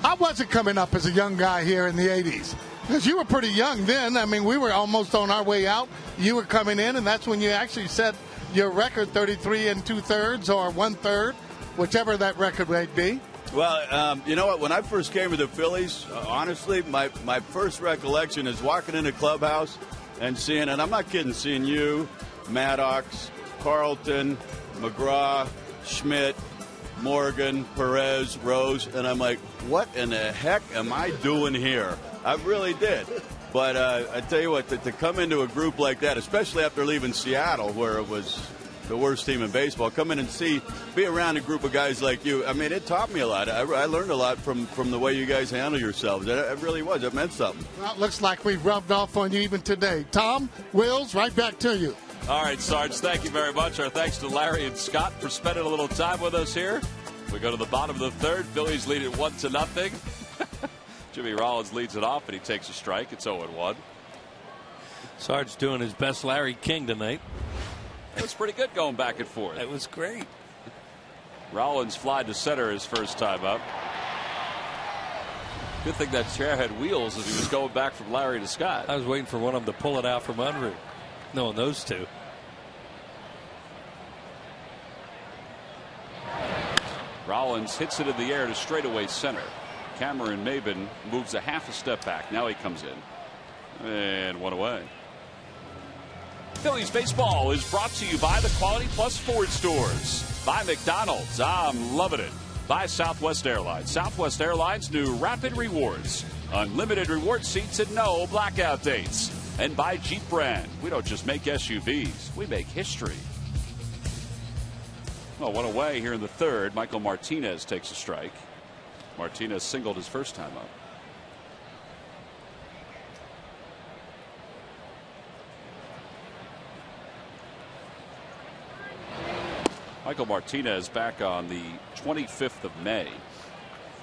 how was it coming up as a young guy here in the 80s? Because you were pretty young then. I mean, we were almost on our way out. You were coming in, and that's when you actually set your record, 33 2/3 or 1/3, whichever that record might be. Well, you know what? When I first came to the Phillies, honestly, my first recollection is walking in a clubhouse and seeing, and I'm not kidding, seeing you, Maddox, Carlton, McGraw, Schmidt, Morgan, Perez, Rose, and I'm like, what in the heck am I doing here? I really did. But I tell you what, to come into a group like that, especially after leaving Seattle, where it was the worst team in baseball, come in and be around a group of guys like you. I mean, it taught me a lot. I learned a lot from the way you guys handle yourselves. It really was. It meant something. Well, it looks like we've rubbed off on you even today. Tom, Wills, right back to you. All right, Sarge, thank you very much. Our thanks to Larry and Scott for spending a little time with us here. We go to the bottom of the third. Phillies lead it 1-0. Jimmy Rollins leads it off, and he takes a strike. It's 0-1. Sarge doing his best Larry King tonight. It was pretty good going back and forth. It was great. Rollins flied to center his first time up. Good thing that chair had wheels as he was going back from Larry to Scott. I was waiting for one of them to pull it out from under him. Knowing those two. Rollins hits it in the air to straightaway center. Cameron Maben moves a half a step back. Now he comes in. And one away. Phillies baseball is brought to you by the Quality Plus Ford stores. By McDonald's. I'm loving it. By Southwest Airlines. Southwest Airlines new Rapid Rewards. Unlimited reward seats and no blackout dates. And by Jeep brand. We don't just make SUVs. We make history. Well, one away here in the third. Michael Martinez takes a strike. Martinez singled his first time up. Michael Martinez back on the 25th of May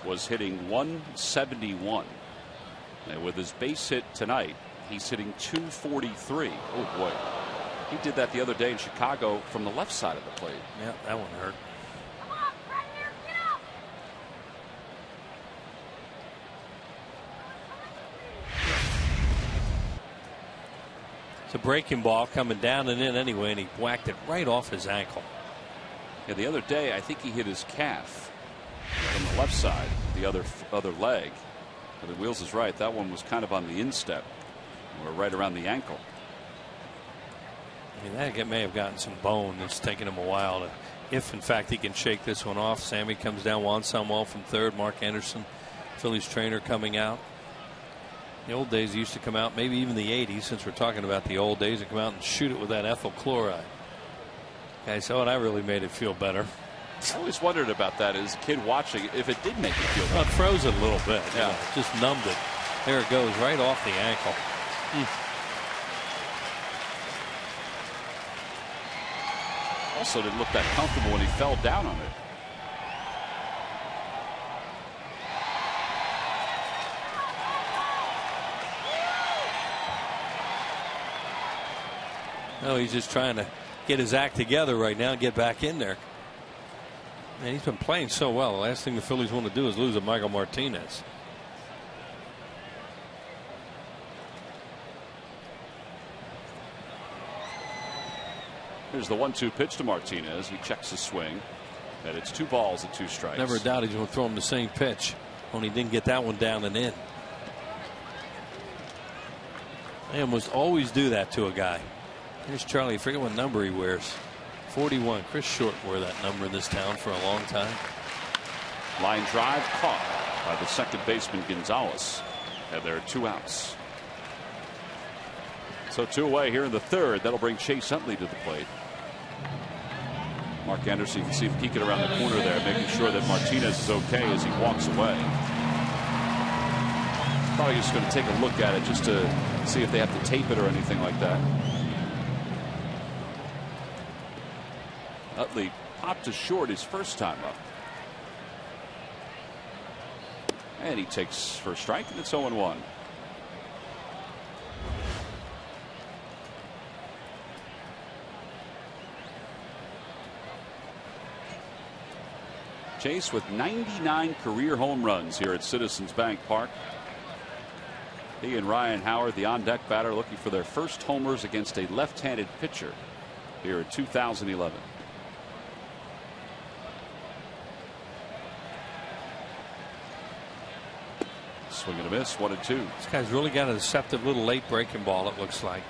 was hitting 171. And with his base hit tonight, he's hitting 243. Oh, boy. He did that the other day in Chicago from the left side of the plate. Yeah, that one hurt. It's a breaking ball coming down and in anyway, and he whacked it right off his ankle. Yeah, the other day, I think he hit his calf from the left side, the other leg. But the Wheels is right. That one was kind of on the instep, or right around the ankle. I mean, that may have gotten some bone. It's taken him a while to, if in fact he can shake this one off. Sammy comes down. Juan Samuel from third. Mark Anderson, Phillies trainer, coming out. The old days he used to come out, maybe even the 80s, since we're talking about the old days, and come out and shoot it with that ethyl chloride. Okay, so that really made it feel better. I always wondered about that as a kid watching, if it did make it feel better. Well, it froze it a little bit. Yeah. You know, just numbed it. There it goes, right off the ankle. Also didn't look that comfortable when he fell down on it. No, he's just trying to get his act together right now and get back in there. And he's been playing so well. The last thing the Phillies want to do is lose a Michael Martinez. Here's the 1-2 pitch to Martinez. He checks his swing. And it's 2 balls and 2 strikes. Never doubted he's going to throw him the same pitch. Only didn't get that one down and in. They almost always do that to a guy. Here's Charlie. I forget what number he wears. 41. Chris Short wore that number in this town for a long time. Line drive caught by the second baseman Gonzalez. And there are 2 outs. So 2 away here in the third. That'll bring Chase Utley to the plate. Mark Anderson, you can see him peeking around the corner there, making sure that Martinez is okay as he walks away. Probably just going to take a look at it just to see if they have to tape it or anything like that. Utley popped to short his first time up. And he takes for a strike, and it's 0-1. Chase with 99 career home runs here at Citizens Bank Park. He and Ryan Howard, the on-deck batter, looking for their first homers against a left-handed pitcher here in 2011. Swing and a miss, 1-2. This guy's really got a deceptive little late breaking ball, it looks like.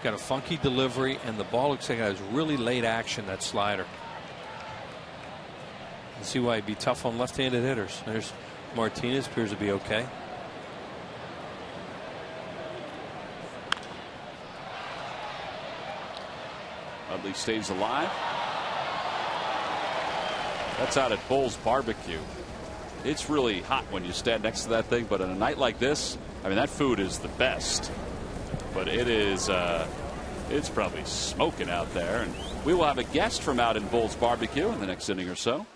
Got a funky delivery, and the ball looks like it has really late action, that slider. You see why he'd be tough on left-handed hitters. There's Martinez, appears to be okay. Utley stays alive. That's out at Bull's Barbecue. It's really hot when you stand next to that thing, but on a night like this, I mean, that food is the best. But it is, it's probably smoking out there. And we will have a guest from out in Bull's Barbecue in the next inning or so.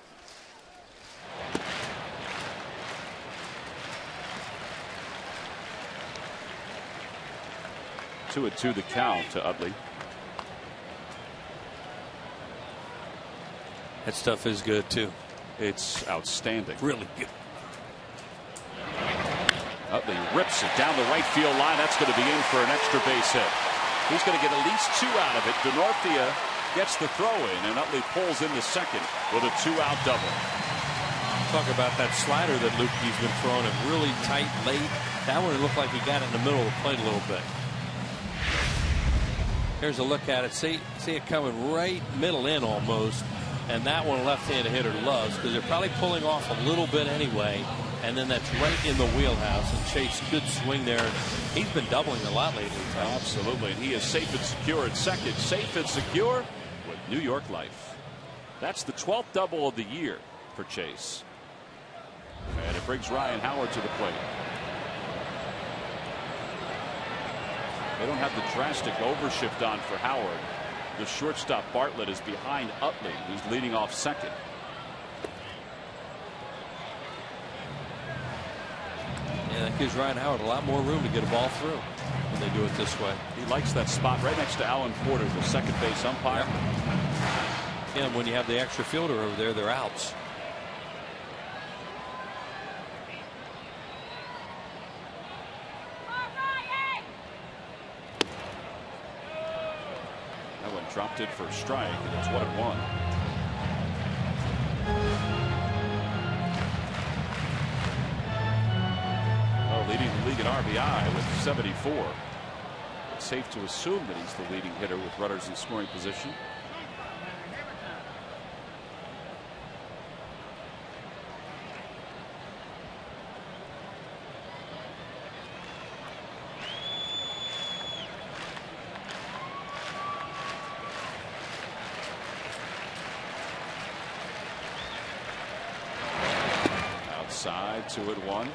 Two and two the count to Utley. That stuff is good too. It's outstanding. Really good. Utley rips it down the right field line. That's going to be in for an extra base hit. He's going to get at least two out of it. DeNorthia gets the throw in, and Utley pulls into second with a 2-out double. Talk about that slider that Lukey's been throwing it really tight late. That one, it looked like he got it in the middle of the plate a little bit. Here's a look at it. See it coming right middle in almost. And that one, a left-handed hitter loves, because they're probably pulling off a little bit anyway. And then that's right in the wheelhouse. And Chase, good swing there. He's been doubling a lot lately. Absolutely. And he is safe and secure at second. Safe and secure with New York Life. That's the 12th double of the year for Chase. And it brings Ryan Howard to the plate. They don't have the drastic overshift on for Howard. The shortstop Bartlett is behind Utley, who's leading off second. Yeah, that gives Ryan Howard a lot more room to get a ball through when they do it this way. He likes that spot right next to Alan Porter, the second base umpire. Yeah, and when you have the extra fielder over there, they're outs. Dropped it for a strike, and it's 1-1. Well, leading the league in RBI with 74. It's safe to assume that he's the leading hitter with runners in scoring position. Outside, 2-1.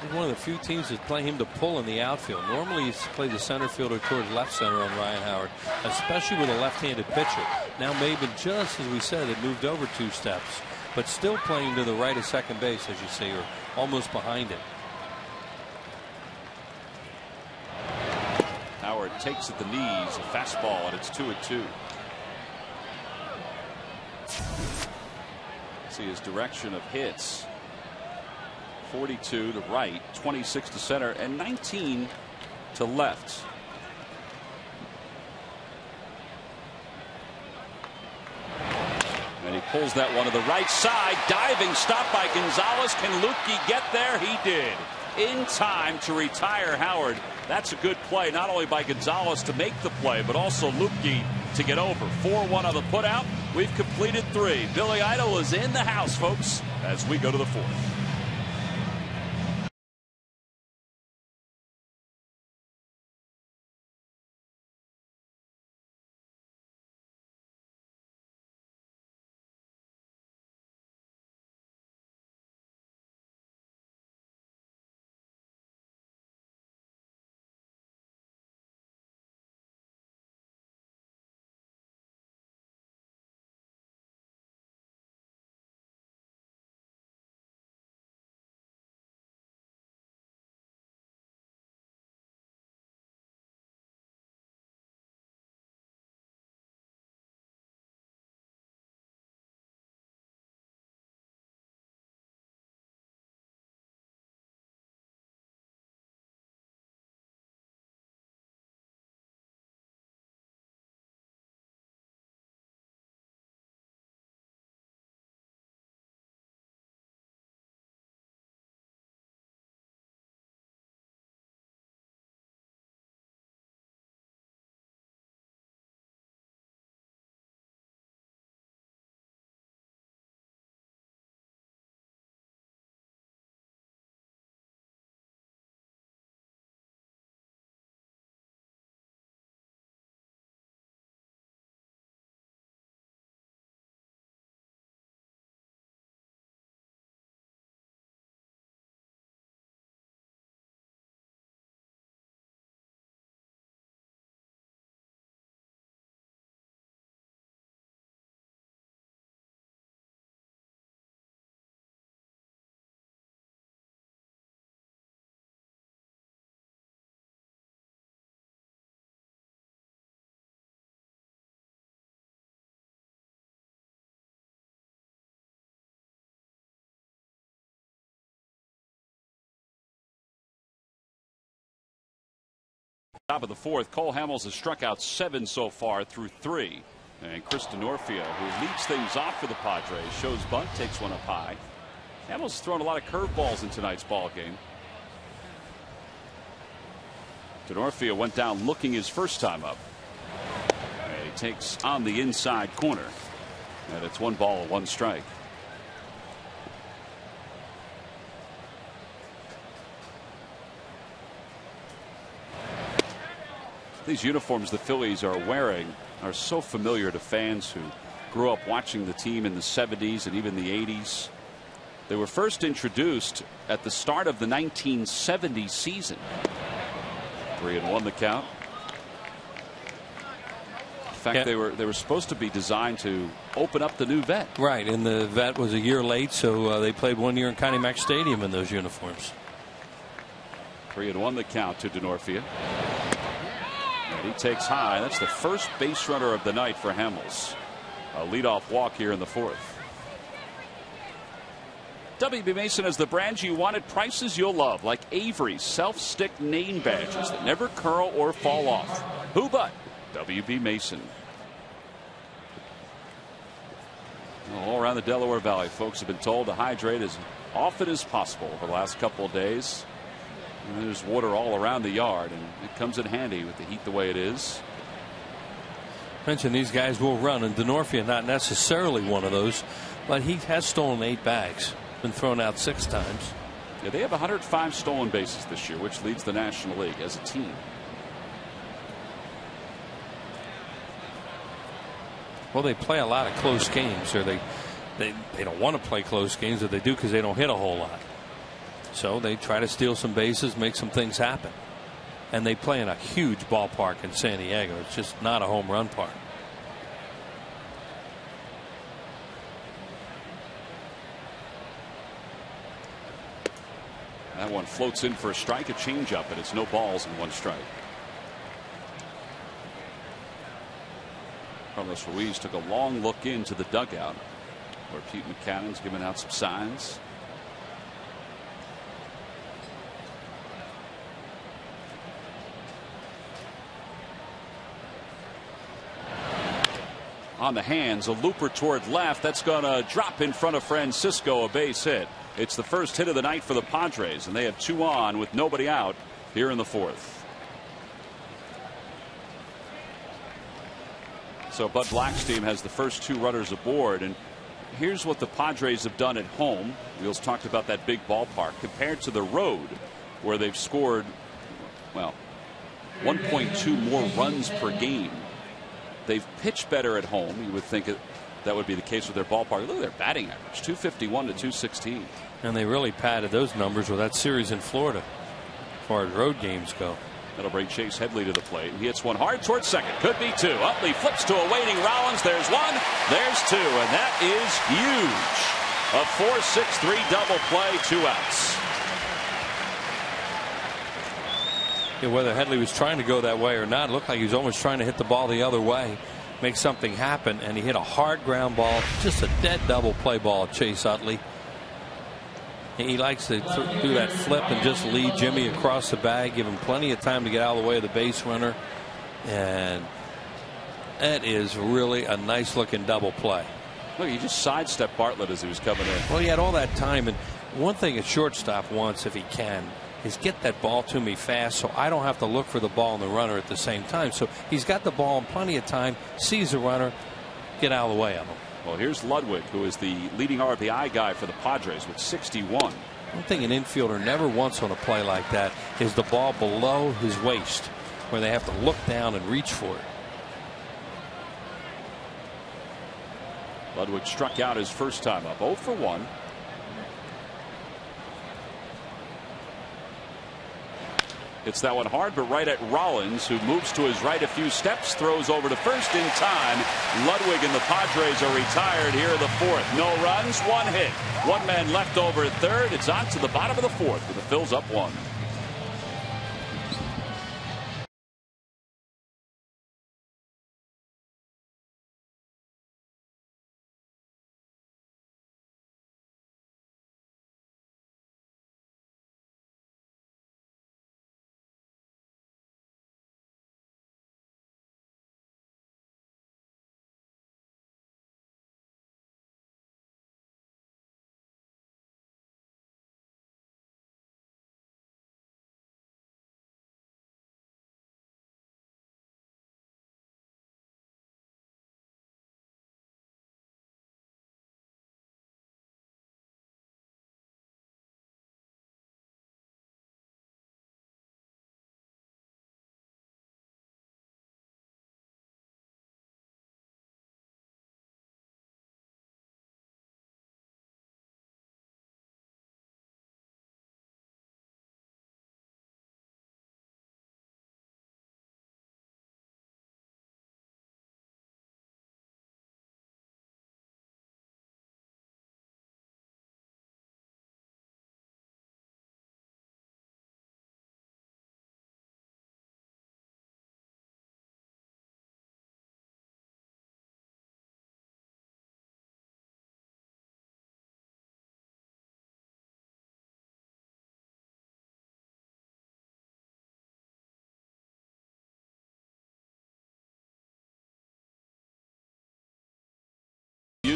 He's one of the few teams that play him to pull in the outfield. Normally he's played the center fielder towards left center on Ryan Howard, especially with a left-handed pitcher. Now maybe just as we said, it moved over 2 steps, but still playing to the right of second base, as you see, or almost behind it. Howard takes at the knees, a fastball, and it's 2-2. See his direction of hits. 42 to right, 26 to center, and 19 to left. And he pulls that one to the right side. Diving stop by Gonzalez. Can Lukey get there? He did. In time to retire Howard. That's a good play, not only by Gonzalez to make the play, but also Lukey to get over. 4-1 on the putout. We've completed 3. Billy Idol is in the house, folks, as we go to the 4th. Top of the fourth, Cole Hamels has struck out 7 so far through 3. And Chris Denorfia, who leads things off for the Padres, shows bunt, takes one up high. Hamels has thrown a lot of curveballs in tonight's ball game. Denorfia went down looking his first time up. And he takes on the inside corner. And it's 1 ball and 1 strike. These uniforms the Phillies are wearing are so familiar to fans who grew up watching the team in the 70s and even the 80s. They were first introduced at the start of the 1970 season. 3-1 the count. In fact, they were supposed to be designed to open up the new vet. Right, and the vet was a year late, so they played 1 year in Connie Mack Stadium in those uniforms. 3-1 the count to Denorfia. And he takes high. That's the first base runner of the night for Hamels. A leadoff walk here in the 4th. WB Mason has the brands you wanted, prices you'll love, like Avery's self-stick name badges that never curl or fall off. Who but WB Mason? All around the Delaware Valley, folks have been told to hydrate as often as possible over the last couple of days. And there's water all around the yard, and it comes in handy with the heat the way it is. Mentioned these guys will run, and Denorfia not necessarily one of those, but he has stolen 8 bags, been thrown out 6 times. Yeah, they have 105 stolen bases this year, which leads the National League as a team. Well, they play a lot of close games, or they don't want to play close games, or they do because they don't hit a whole lot. So they try to steal some bases, make some things happen. And they play in a huge ballpark in San Diego. It's just not a home run park. That one floats in for a strike, a changeup, and it's no balls and 1 strike. Carlos Ruiz took a long look into the dugout where Pete McCannon's giving out some signs. On the hands, a looper toward left. That's going to drop in front of Francisco, a base hit. It's the first hit of the night for the Padres, and they have 2 on with nobody out here in the 4th. So Bud Black's team has the first 2 runners aboard, and here's what the Padres have done at home. Wheels talked about that big ballpark compared to the road, where they've scored, well, 1.2 more runs per game. They've pitched better at home. You would think that would be the case with their ballpark. Look at their batting average, 251 to 216. And they really padded those numbers with that series in Florida as far as road games go. That'll bring Chase Headley to the plate. He hits one hard towards second. Could be 2. Utley flips to a waiting Rollins. There's 1. There's 2. And that is huge. A 4-6-3 double play, 2 outs. Yeah, whether Headley was trying to go that way or not, it looked like he was almost trying to hit the ball the other way, make something happen, and he hit a hard ground ball, just a dead double play ball at Chase Utley. He likes to do that flip and just lead Jimmy across the bag, give him plenty of time to get out of the way of the base runner, and that is really a nice looking double play. Look, he just sidestepped Bartlett as he was coming in. Well, he had all that time, and one thing a shortstop wants, if he can, is get that ball to me fast so I don't have to look for the ball and the runner at the same time. So he's got the ball in plenty of time, sees the runner, get out of the way of him. Well, here's Ludwig, who is the leading RBI guy for the Padres with 61. One thing an infielder never wants on a play like that is the ball below his waist, where they have to look down and reach for it. Ludwig struck out his first time up, 0 for 1. It's that one hard, but right at Rollins, who moves to his right a few steps, throws over to first in time. Ludwig and the Padres are retired here in the 4th. No runs, 1 hit. 1 man left over at third. It's on to the bottom of the 4th with the Phils up 1.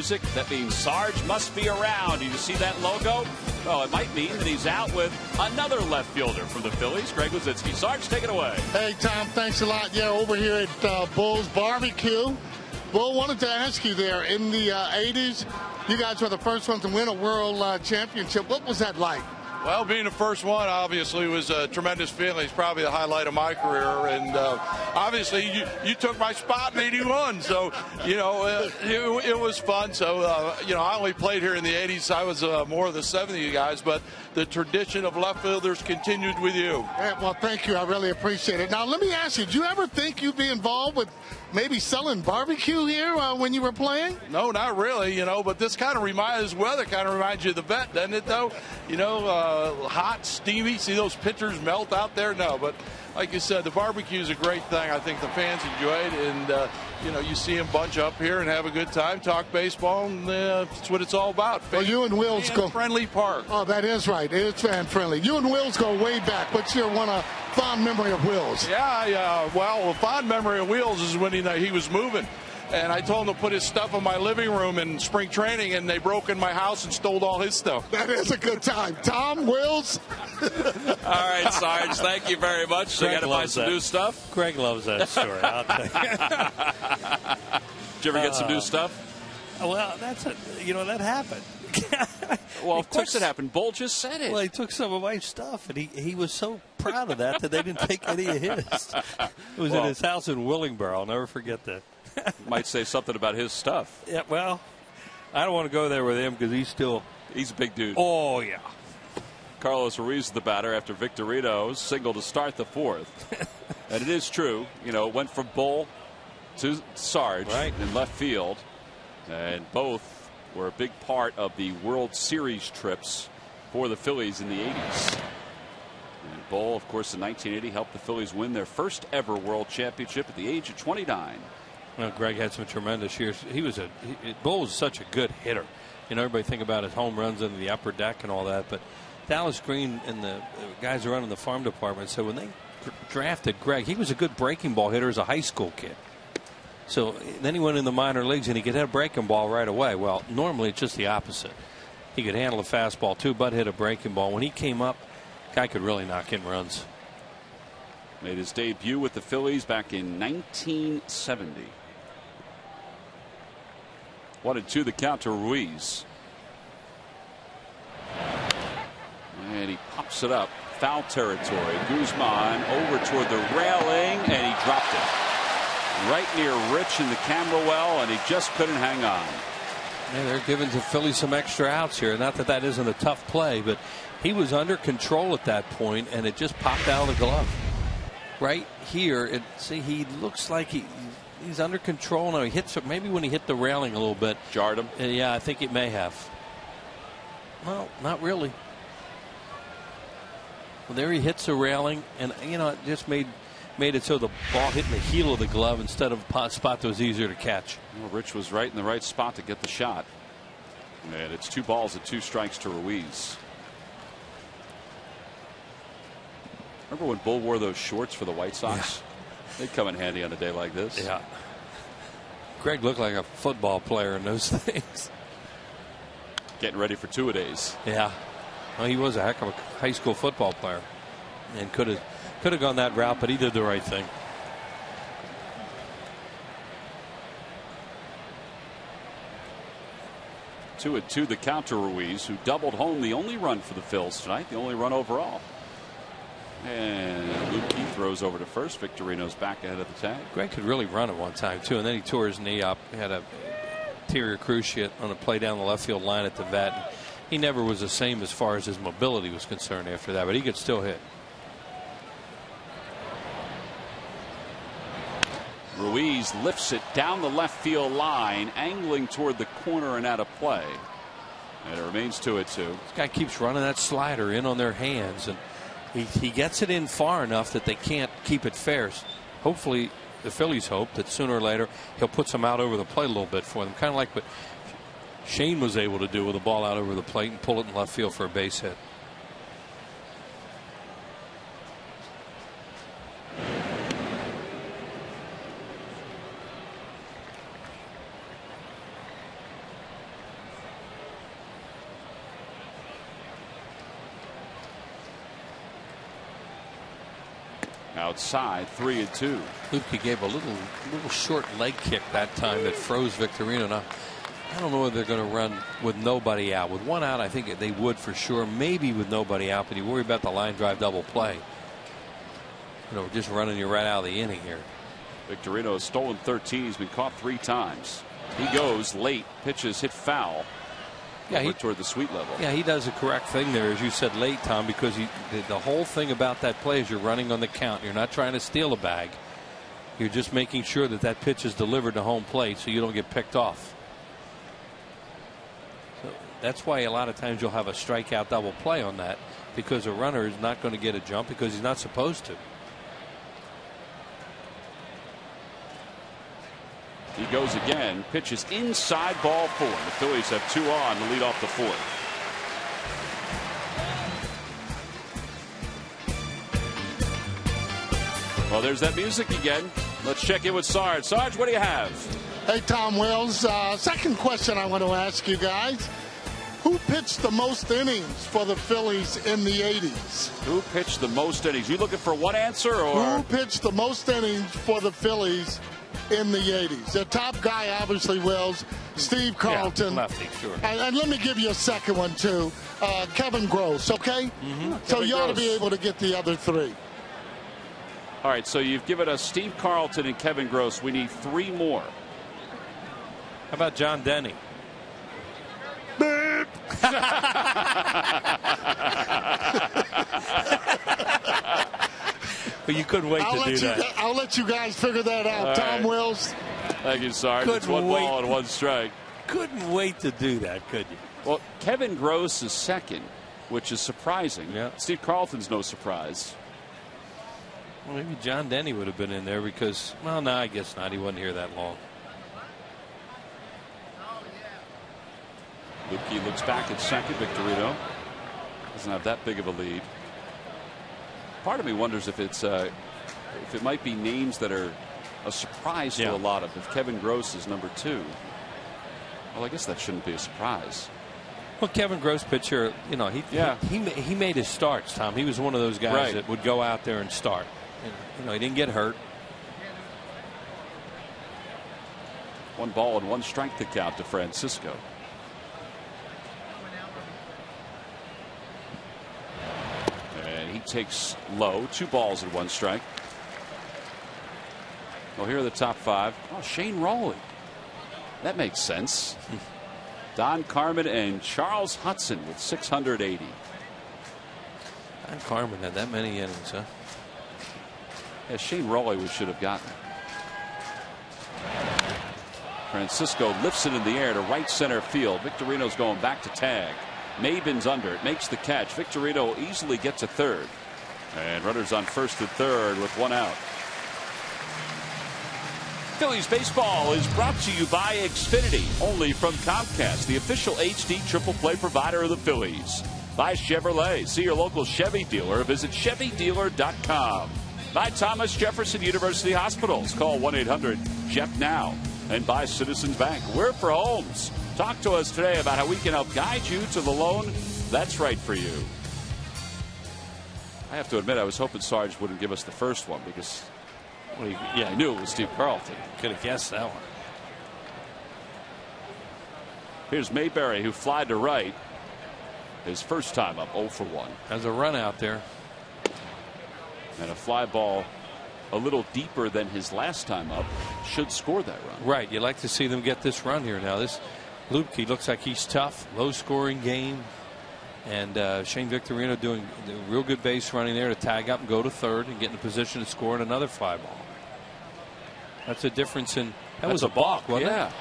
music. That means Sarge must be around. Do you see that logo? Oh, it might mean that he's out with another left fielder from the Phillies, Greg Luzinski. Sarge, take it away. Hey, Tom, thanks a lot. Yeah, over here at Bull's Barbecue. Bull, wanted to ask you there, in the 80s, you guys were the first ones to win a world championship. What was that like? Well, being the first one obviously was a tremendous feeling. It's probably the highlight of my career. And obviously you took my spot in 81. So, it was fun. So, I only played here in the 80s. I was more of the 70s guys. But the tradition of left fielders continued with you. Yeah, well, thank you. I really appreciate it. Now, let me ask you, did you ever think you'd be involved with maybe selling barbecue here when you were playing? No, not really, but this kind of reminds you of the vet, doesn't it, though? Hot, steamy, see those pitchers melt out there? No, but like you said, the barbecue is a great thing. I think the fans enjoy it, and, you see them bunch up here and have a good time, talk baseball, and that's what it's all about. Well, you and Wills go friendly park. Oh, that is right. It's fan friendly. You and Wills go way back. What's your fond memory of Wills? Yeah. Well, a fond memory of Wills is when he was moving. And I told him to put his stuff in my living room in spring training, and they broke in my house and stole all his stuff. That is a good time. Tom, Wills? All right, Sarge, thank you very much. So you got to buy some new stuff? Greg loves that story. I'll tell you. Did you ever get some new stuff? Well, that happened. Well, of course it happened. Bull just said it. Well, he took some of my stuff, and he was so proud of that they didn't take any of his. It was in his house in Willingboro. I'll never forget that. Might say something about his stuff. Yeah, well, I don't want to go there with him because he's a big dude. Oh, yeah. Carlos Ruiz is the batter after Victorino's single to start the fourth. And it is true, it went from Bull to Sarge in left field. And both were a big part of the World Series trips for the Phillies in the 80s. And Bull, of course, in 1980 helped the Phillies win their first ever World Championship at the age of 29. Well, Greg had some tremendous years. Bull was such a good hitter. Everybody think about his home runs into the upper deck and all that, but Dallas Green and the guys running the farm department said when they drafted Greg, he was a good breaking ball hitter as a high school kid. So then he went in the minor leagues and he could hit a breaking ball right away. Well, normally it's just the opposite. He could handle a fastball too, but hit a breaking ball. When he came up, guy could really knock in runs. Made his debut with the Phillies back in 1970. 1-2 the count to Ruiz. And he pops it up. Foul territory. Guzman over toward the railing, and he dropped it. Right near Rich in the camera well, and he just couldn't hang on. Yeah, they're giving the Phillies some extra outs here. Not that that isn't a tough play, but he was under control at that point, and it just popped out of the glove. Right here, he looks like he's under control now. He hits it. Maybe when he hit the railing a little bit, jarred him. Yeah, I think it may have. Well, not really. Well, there he hits the railing, and it just made it so the ball hit in the heel of the glove instead of a spot that was easier to catch. Well, Rich was right in the right spot to get the shot. And it's 2 balls and 2 strikes to Ruiz. Remember when Bull wore those shorts for the White Sox? Yeah. They'd come in handy on a day like this. Yeah. Greg looked like a football player in those things. Getting ready for 2-a-days. Yeah. Well, he was a heck of a high school football player, and could have gone that route, but he did the right thing. Two and 2 the count to Ruiz, who doubled home the only run for the Phils tonight, the only run overall. And Luke Key throws over to first. Victorino's back ahead of the tag. Greg could really run at one time too, and then he tore his knee up. He had a anterior cruciate on a play down the left field line at the vet. He never was the same as far as his mobility was concerned after that, but he could still hit. Ruiz lifts it down the left field line, angling toward the corner and out of play. And it remains 2-2. This guy keeps running that slider in on their hands, and he gets it in far enough that they can't keep it fair. Hopefully, the Phillies hope that sooner or later he'll put some out over the plate a little bit for them, kind of like what Shane was able to do with the ball out over the plate and pull it in left field for a base hit. outside, 3-2. Lupke gave a little short leg kick that time that froze Victorino. Now, I don't know whether they're going to run with nobody out. With one out, I think they would for sure. Maybe with nobody out, but you worry about the line drive double play. You know, just running you right out of the inning here. Victorino has stolen 13. He's been caught 3 times. He goes late. Pitches hit foul. Yeah, toward the sweet level. Yeah, he does the correct thing there, as you said late, Tom, because the whole thing about that play is you're running on the count. You're not trying to steal a bag. You're just making sure that that pitch is delivered to home plate so you don't get picked off. So that's why a lot of times you'll have a strikeout double play on that, because a runner is not going to get a jump because he's not supposed to. He goes again. Pitches inside, ball 4. The Phillies have 2 on to lead off the 4th. Well, there's that music again. Let's check in with Sarge. Sarge, what do you have? Hey, Tom Wells. Second question I want to ask you guys. Who pitched the most innings for the Phillies in the 80s? Who pitched the most innings? You looking for one answer, or who pitched the most innings for the Phillies in the 80s? The top guy, obviously, Wells, Steve Carlton. Yeah, lefty, sure. And let me give you a second one, too. Kevin Gross, okay? So you ought to be able to get the other 3. All right, so you've given us Steve Carlton and Kevin Gross. We need 3 more. How about John Denny? Beep. But you couldn't wait to do that. I'll let you guys figure that out. All Tom right. Wells. Thank you, Sarge. It's 1 ball and 1 strike. Couldn't wait to do that, could you? Well, Kevin Gross is second, which is surprising. Yeah. Steve Carlton's no surprise. Well, maybe John Denny would have been in there because, well, no, I guess not. He wasn't here that long. Lupke looks back at second. Victorino doesn't have that big of a lead. Part of me wonders if it's if it might be names that are a surprise to a lot of. If Kevin Gross is number 2, well, I guess that shouldn't be a surprise. Well, Kevin Gross pitcher, you know, he made his starts, Tom. He was one of those guys that would go out there and start. And, you know, he didn't get hurt. 1 ball and 1 strike to count to Francisco. And he takes low. 2 balls and 1 strike. Well, here are the top 5. Oh, Shane Rowley. That makes sense. Don Carmen and Charles Hudson with 680. Don Carmen had that many innings, huh? Yeah, Shane Rowley we should have gotten. Francisco lifts it in the air to right center field. Victorino's going back to tag. Maben's under it, makes the catch. Victorino easily gets a third. And runners on first and third with 1 out. Phillies baseball is brought to you by Xfinity, only from Comcast, the official HD triple play provider of the Phillies. By Chevrolet, see your local Chevy dealer, visit ChevyDealer.com. By Thomas Jefferson University Hospitals, call 1-800-JEF-NOW. And by Citizens Bank, we're for homes. Talk to us today about how we can help guide you to the loan that's right for you. I have to admit, I was hoping Sarge wouldn't give us the first one because I knew it was Steve Carlton. Could have guessed that one. Here's Mayberry, who flied to right. His first time up, 0 for 1. There's a run out there. And a fly ball a little deeper than his last time up should score that run. Right. You like to see them get this run here. Now, this Lupke looks like he's tough, low scoring game. And Shane Victorino doing real good base running there to tag up and go to third and get in a position to score another fly ball. That's a difference in. That was a balk, wasn't it?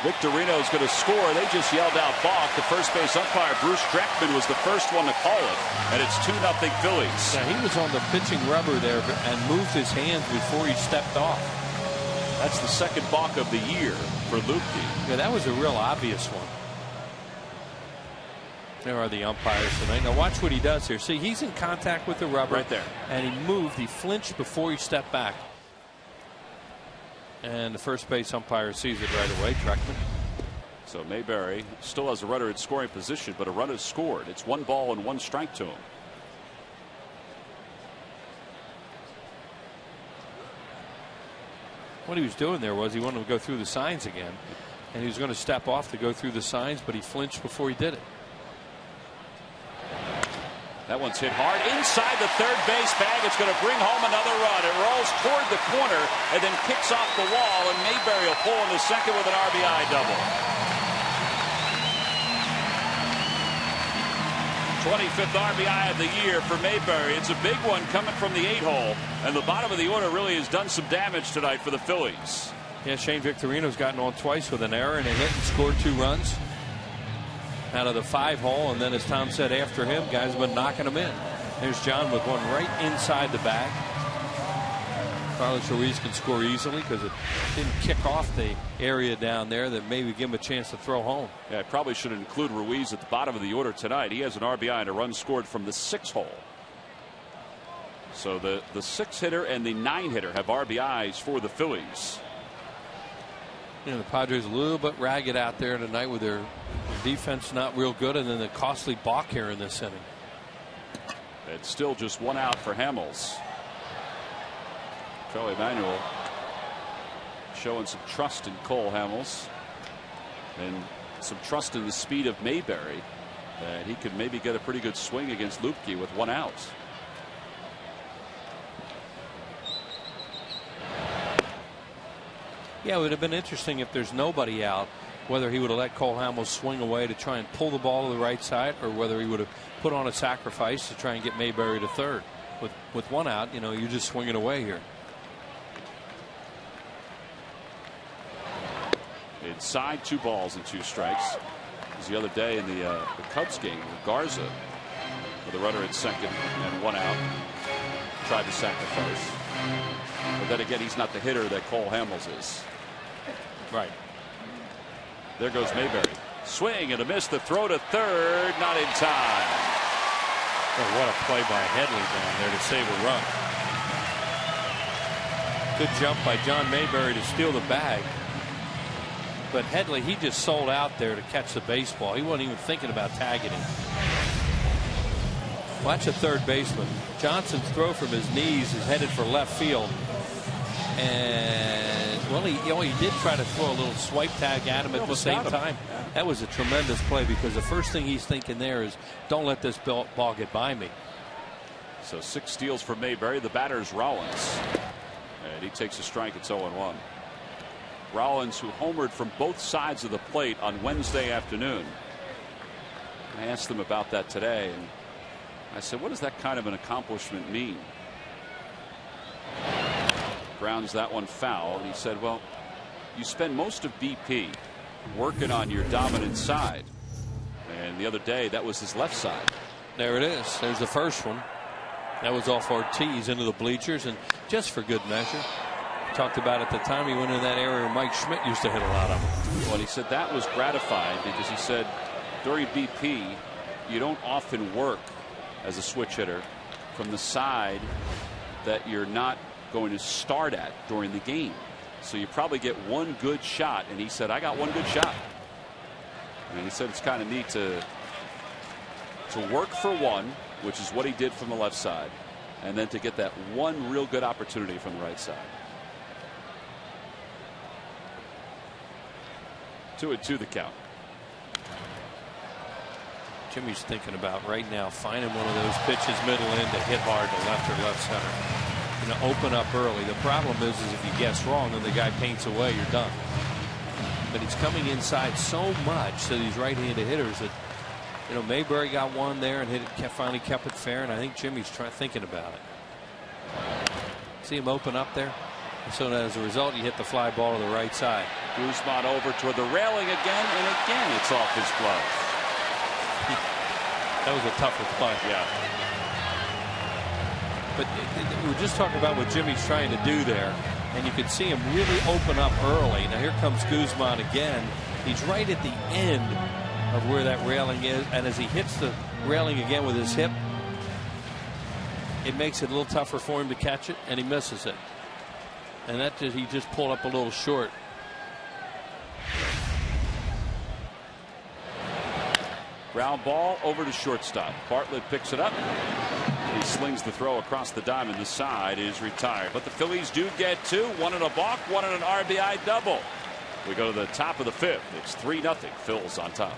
Victorino's going to score. They just yelled out balk. The first base umpire, Bruce Dreckman, was the first one to call it. And it's 2-0 Phillies. Yeah, he was on the pitching rubber there and moved his hands before he stepped off. That's the second balk of the year for Lupke. Yeah, that was a real obvious one. There are the umpires tonight. Now watch what he does here. See, he's in contact with the rubber. Right there. And he moved. He flinched before he stepped back. And the first base umpire sees it right away, Dreckman. So Mayberry still has a runner in scoring position, but a run is scored. It's 1 ball and 1 strike to him. What he was doing there was he wanted to go through the signs again, and he was going to step off to go through the signs, but he flinched before he did it. That one's hit hard inside the third base bag. It's going to bring home another run. It rolls toward the corner and then kicks off the wall, and Mayberry will pull in the second with an RBI double. 25th RBI of the year for Mayberry. It's a big one coming from the 8-hole, and the bottom of the order really has done some damage tonight for the Phillies. Yeah, Shane Victorino's gotten on twice with an error and a hit and scored 2 runs out of the 5-hole, and then as Tom said, after him, guys have been knocking them in. There's John with one right inside the bag. Carlos Ruiz can score easily because it didn't kick off the area down there that maybe give him a chance to throw home. Yeah, I probably should include Ruiz at the bottom of the order tonight. He has an RBI and a run scored from the 6-hole. So the 6-hitter and the 9-hitter have RBIs for the Phillies. You know, the Padres a little bit ragged out there tonight with their defense not real good, and then the costly balk here in this inning. It's still just 1 out for Hamels. Joey Manuel showing some trust in Cole Hamels and some trust in the speed of Mayberry, that he could maybe get a pretty good swing against Lupke with 1 out. Yeah, it would have been interesting if there's nobody out, whether he would have let Cole Hamels swing away to try and pull the ball to the right side, or whether he would have put on a sacrifice to try and get Mayberry to third. With 1 out, you know, you're just swinging away here. Inside, 2 balls and 2 strikes. It was the other day in the Cubs game with Garza with a runner at second and 1 out. Tried to sacrifice. But then again, he's not the hitter that Cole Hamels is. Right. There goes Mayberry. Swing and a miss. The throw to third, not in time. Oh, what a play by Headley down there to save a run. Good jump by John Mayberry to steal the bag. But Headley, he just sold out there to catch the baseball. He wasn't even thinking about tagging him. Watch a third baseman. Johnson's throw from his knees is headed for left field. And, well, he did try to throw a little swipe tag at him at the same time. That was a tremendous play, because the first thing he's thinking there is, don't let this ball get by me. So 6 steals for Mayberry. The batter's Rollins. And he takes a strike. It's 0-1. Rollins, who homered from both sides of the plate on Wednesday afternoon. I asked them about that today, and I said, what does that kind of an accomplishment mean? Grounds that one foul, and he said, well, you spend most of BP working on your dominant side, and the other day that was his left side. There it is. There's the first one. That was off Ortiz into the bleachers, and just for good measure. Talked about at the time he went in that area where Mike Schmidt used to hit a lot of them. Well, he said that was gratifying, because he said during BP you don't often work as a switch hitter from the side that you're not going to start at during the game. So you probably get one good shot, and he said, I got one good shot. And he said it's kind of neat to work for one, which is what he did from the left side, and then to get that one real good opportunity from the right side. 2-2 the count. Jimmy's thinking about right now finding one of those pitches middle in to hit hard to left or left center. You know, open up early. The problem is if you guess wrong and the guy paints away, you're done. But he's coming inside so much to these right-handed hitters that, you know, Mayberry got one there and hit it, finally kept it fair, and I think Jimmy's thinking about it. See him open up there? So as a result, you hit the fly ball to the right side. Guzman over toward the railing again, and again it's off his glove. That was a tougher play. Yeah. But we're just talking about what Jimmy's trying to do there, and you can see him really open up early. Now here comes Guzman again. He's right at the end of where that railing is, and as he hits the railing again with his hip, it makes it a little tougher for him to catch it, and he misses it. And that he just pulled up a little short. Ground ball over to shortstop. Bartlett picks it up. He slings the throw across the diamond. The side is retired. But the Phillies do get two. One in a balk, one in an RBI double. We go to the top of the fifth. It's 3-0. Phil's on top.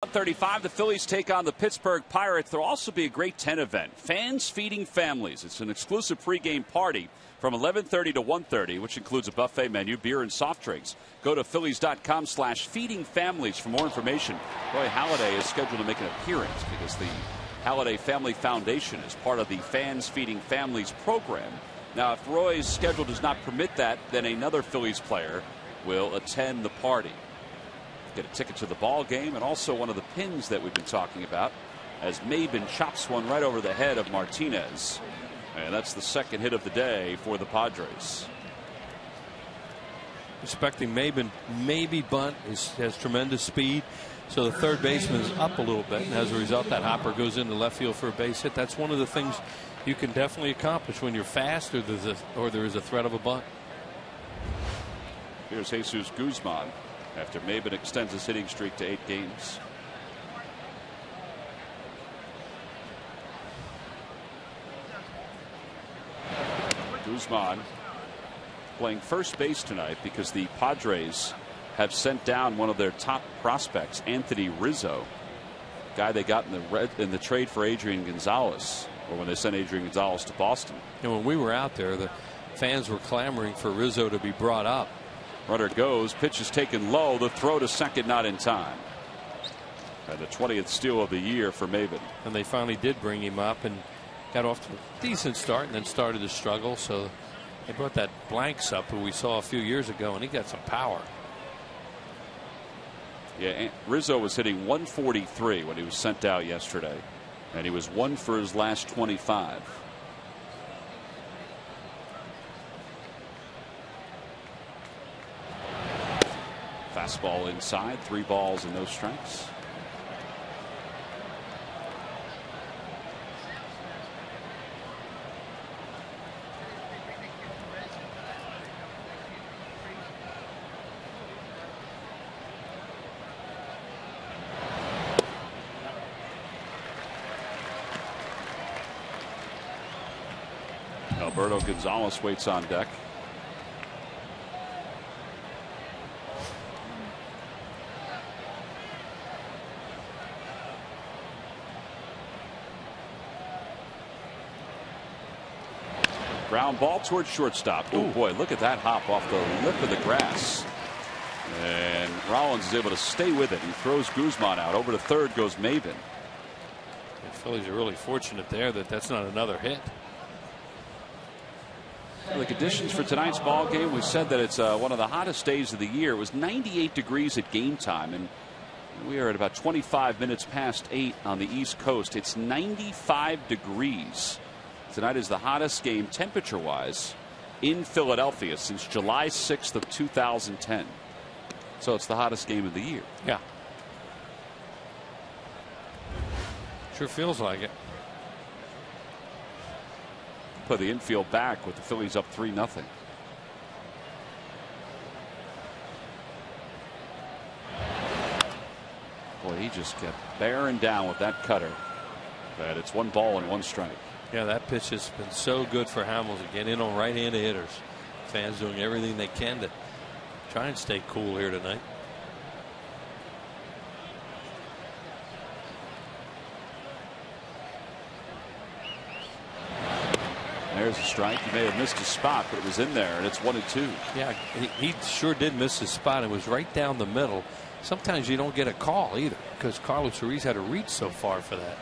.35, the Phillies take on the Pittsburgh Pirates. There'll also be a great 10 event, Fans Feeding Families. It's an exclusive pregame party from 11:30 to 1:30, which includes a buffet menu, beer, and soft drinks. Go to Phillies.com/feedingfamilies for more information. Roy Halladay is scheduled to make an appearance because the Halladay Family Foundation is part of the Fans Feeding Families program. Now, if Roy's schedule does not permit that, then another Phillies player will attend the party. Get a ticket to the ball game and also one of the pins that we've been talking about as Maben chops one right over the head of Martinez. And that's the second hit of the day for the Padres. Expecting Maben maybe bunt. Has tremendous speed. So the third baseman is up a little bit. And as a result, that hopper goes into left field for a base hit. That's one of the things you can definitely accomplish when you're fast or there is a threat of a bunt. Here's Jesus Guzman after Maben extends his hitting streak to 8 games. Guzman playing first base tonight because the Padres have sent down one of their top prospects, Anthony Rizzo, guy they got in the trade for Adrian Gonzalez, or when they sent Adrian Gonzalez to Boston. And when we were out there, the fans were clamoring for Rizzo to be brought up. Runner goes, pitch is taken low, the throw to second not in time. And the 20th steal of the year for Maben. And they finally did bring him up and got off to a decent start and then started to struggle. So they brought that Blanks up who we saw a few years ago, and he got some power. Yeah, Rizzo was hitting 143 when he was sent out yesterday, and he was 1 for his last 25. Fastball inside, 3 balls and no strikes. Alberto Gonzalez waits on deck. Ground ball towards shortstop. Oh boy, look at that hop off the lip of the grass. And Rollins is able to stay with it. He throws Guzman out. Over to third goes Maben. The Phillies are really fortunate there that that's not another hit. The conditions for tonight's ball game, we said that it's one of the hottest days of the year. It was 98 degrees at game time, and we are at about 25 minutes past 8 on the East Coast. It's 95 degrees. Tonight is the hottest game temperature-wise in Philadelphia since July 6th of 2010. So it's the hottest game of the year. Yeah. Sure feels like it. Put the infield back with the Phillies up 3-0. Boy, he just kept bearing down with that cutter. But it's 1 ball and 1 strike. Yeah, that pitch has been so good for Hamels to get in on right-handed hitters. Fans doing everything they can to try and stay cool here tonight. There's a strike. He may have missed his spot, but it was in there, and it's 1-2. Yeah, he sure did miss his spot. It was right down the middle. Sometimes you don't get a call either because Carlos Ruiz had to reach so far for that.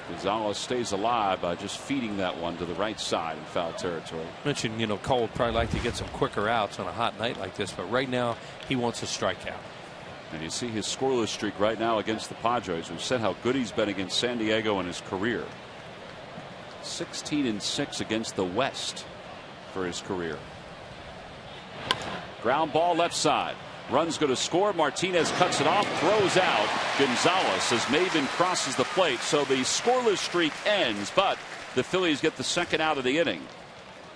Gonzalez stays alive by just feeding that one to the right side in foul territory. Mentioned, Cole would probably like to get some quicker outs on a hot night like this, but right now he wants a strikeout. And you see his scoreless streak right now against the Padres. We've said how good he's been against San Diego in his career. 16-6 against the West for his career. Ground ball left side. Runs going to score. Martinez cuts it off, throws out Gonzalez as Maven crosses the plate. So the scoreless streak ends, but the Phillies get the second out of the inning.